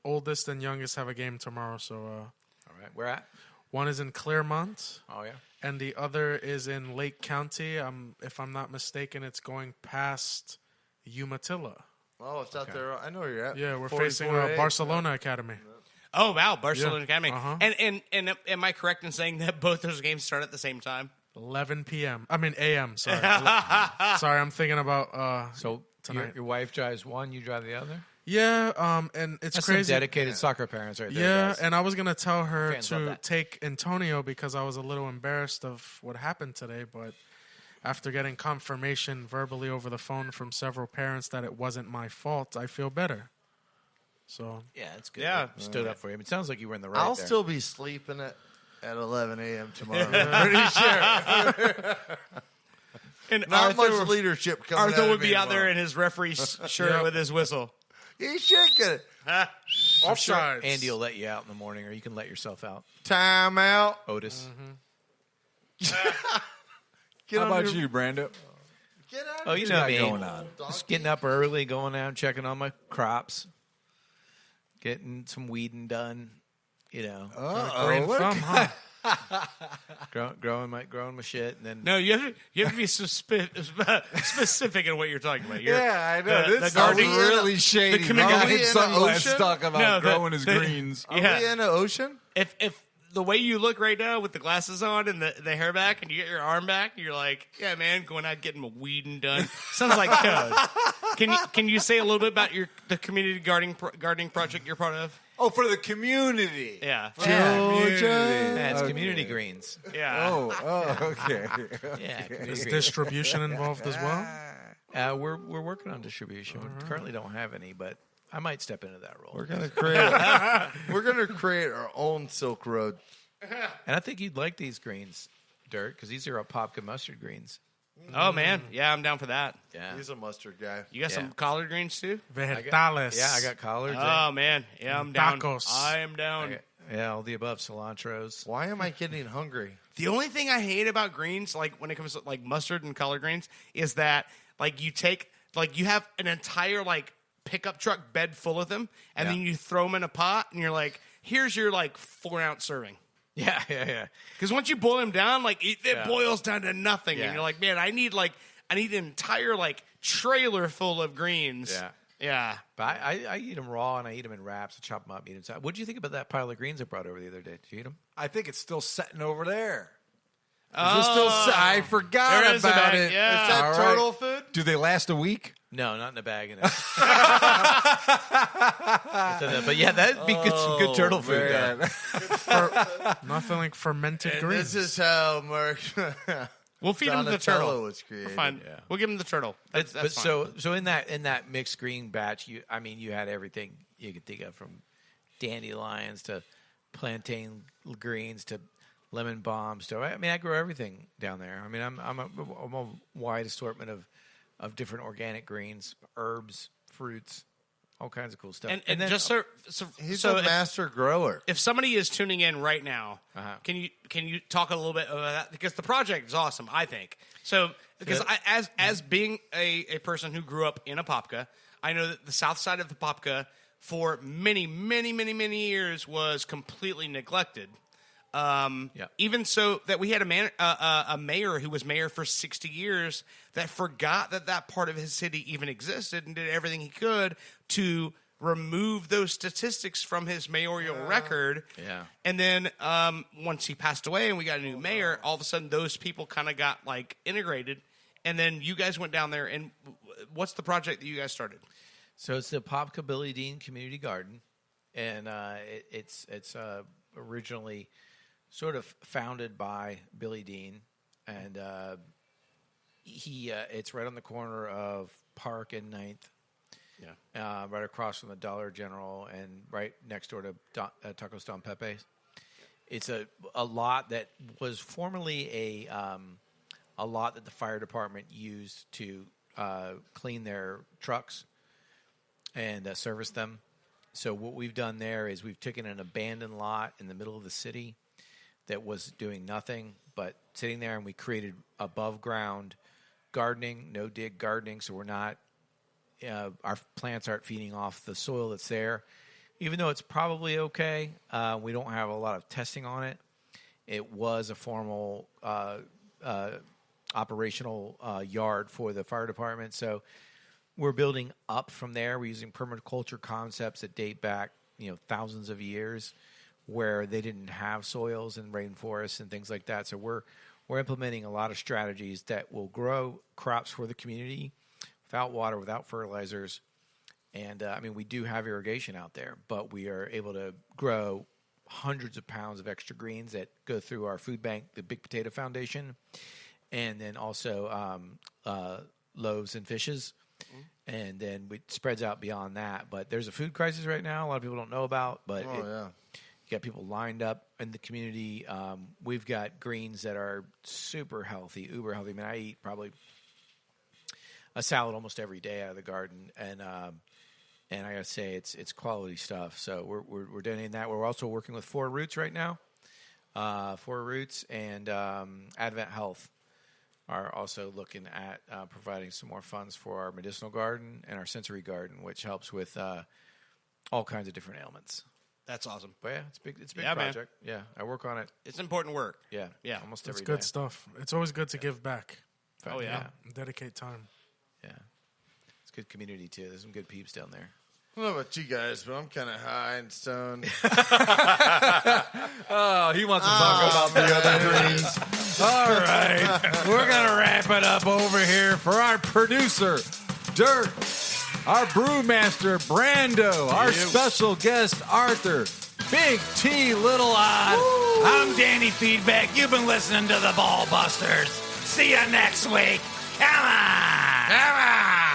oldest and youngest have a game tomorrow. So All right, where at? one is in Claremont, Oh yeah. and the other is in Lake County. If I'm not mistaken, it's going past Umatilla. oh, it's out there. I know where you're at. Yeah, we're 44A. facing Barcelona Academy. Oh, wow. Barcelona Yeah. Academy. Uh-huh. And am I correct in saying that both those games start at the same time? 11 p.m. I mean a.m. Sorry, sorry. I'm thinking about So tonight. your wife drives one, you drive the other. yeah. And it's That's crazy. some dedicated soccer parents right there. Yeah, guys. and I was gonna tell her Fans love to that. take Antonio because I was a little embarrassed of what happened today, but after getting confirmation verbally over the phone from several parents that it wasn't my fault, I feel better. So Yeah, it's good. Yeah. They stood up for him. It sounds like you were in the right I'll there. still be sleeping at 11 a.m. tomorrow. I'm pretty sure. And Not Arthur, much leadership coming Arthur out would of be me out there tomorrow. in his referee's shirt with his whistle. He should get it. offsides. Andy will let you out in the morning, or you can let yourself out. Time out. Otis. Get How on about your- you, Brando? Get out Oh, you you know got me. going on? Just getting up early, going out, checking on my crops, getting some weeding done. You know, Green thumb, huh? growing my shit, and then No, you have to be specific in what you're talking about. Yeah, I know. the This sounds gardening- really shady. the community- Guy Are we in in the sunglasses ocean? talk about No, growing his greens. Are Yeah. we in the ocean? If the way you look right now with the glasses on and the hair back, and you get your arm back, you're like, yeah, man, going out getting my weeding done. Sounds like code. Can you say a little bit about the community gardening project you're part of? Oh, for the community. Yeah, yeah, it's Okay. community greens. yeah. Oh, okay. Yeah, community Is greens. distribution involved as well? We're working on distribution. We currently don't have any, but I might step into that role. We're gonna create our own Silk Road. And I think you'd like these greens, Dirt, because these are Apopka mustard greens. Oh man, yeah, I'm down for that. Yeah. He's a mustard guy. You got Yeah. some collard greens too? Vegetales. Yeah, I got collards. Oh man, yeah, I'm down. Tacos. I am down. Yeah, all the above. Cilantros. Why am I getting hungry? The only thing I hate about greens, like when it comes to like mustard and collard greens, is that like you have an entire like pickup truck bed full of them, and Yeah. then you throw them in a pot, and you're like, here's your like 4-ounce serving. Yeah. Because once you boil them down, like it boils down to nothing, Yeah. and you're like, man, I need an entire like trailer full of greens. Yeah. Yeah. But I eat them raw, and I eat them in wraps. I chop them up, eat them. What did you think about that pile of greens I brought over the other day? Did you eat them? I think it's still sitting over there. Oh, It's still I forgot there is a about bag, it. yeah. Is that All right. turtle food? Do they last a week? No, not in a bag. In it. But yeah, that'd be some good turtle food. Though. Nothing like fermented And greens. this is how Mark We'll feed him the Donatello turtle. was created. Fine. Yeah. We'll give him the turtle. That's But fine. so in that mixed green batch, you had everything you could think of, from dandelions to plantain greens to lemon bombs to I grow everything down there. I mean, I'm a wide assortment of different organic greens, herbs, fruits, all kinds of cool stuff. And then just so He's so a if- master grower. if somebody is tuning in right now, Uh-huh. can you talk a little bit about that? Because the project is awesome, I think. So because as being a person who grew up in Apopka, I know that the south side of Apopka for many years was completely neglected. Even so that we had a mayor who was mayor for 60 years that forgot that part of his city even existed and did everything he could to remove those statistics from his mayoral record. Yeah. And then once he passed away and we got a new mayor, all of a sudden those people kind of got like integrated. And then you guys went down there, and what's the project that you guys started? So it's the Popka Billy Dean Community Garden, and it's originally sort of founded by Billy Dean, and it's right on the corner of Park and 9th. Yeah. Right across from the Dollar General and right next door to Tacos Don Pepe's. It's a lot that was formerly a lot that the fire department used to clean their trucks and service them. So what we've done there is we've taken an abandoned lot in the middle of the city that was doing nothing but sitting there, and we created above ground gardening, no dig gardening, so we're not our plants aren't feeding off the soil that's there. Even though it's probably okay, we don't have a lot of testing on it. It was a formal operational yard for the fire department, so we're building up from there. We're using permaculture concepts that date back, thousands of years, where they didn't have soils and rainforests and things like that. So we're implementing a lot of strategies that will grow crops for the community without water, without fertilizers. And, we do have irrigation out there, but we are able to grow hundreds of pounds of extra greens that go through our food bank, the Big Potato Foundation, and then also loaves and fishes. and then it spreads out beyond that. But there's a food crisis right now. A lot of people don't know about, but you got people lined up in the community. We've got greens that are super healthy, uber healthy. I mean, I eat probably a salad almost every day out of the garden, and I gotta say it's quality stuff. So we're donating that. We're also working with 4 Roots right now. 4 Roots and Advent Health are also looking at providing some more funds for our medicinal garden and our sensory garden, which helps with all kinds of different ailments. That's awesome. But yeah, it's a big Yeah, man. project. Yeah, I work on it. It's important work. Yeah, Yeah. almost It's every good day. stuff. It's always good to give back. Oh, yeah. Dedicate time. Yeah, it's good community too. There's some good peeps down there. I don't know about you guys, but I'm kind of high and stoned. Oh, he wants to talk about the other greens. All right. We're going to wrap it up over here for our producer, Dirk, our brewmaster, Brando, our special guest, Arthur, Big T, Little Odd. I'm Danny Feedback. You've been listening to the Ball Busters. See you next week. Come on. Come on.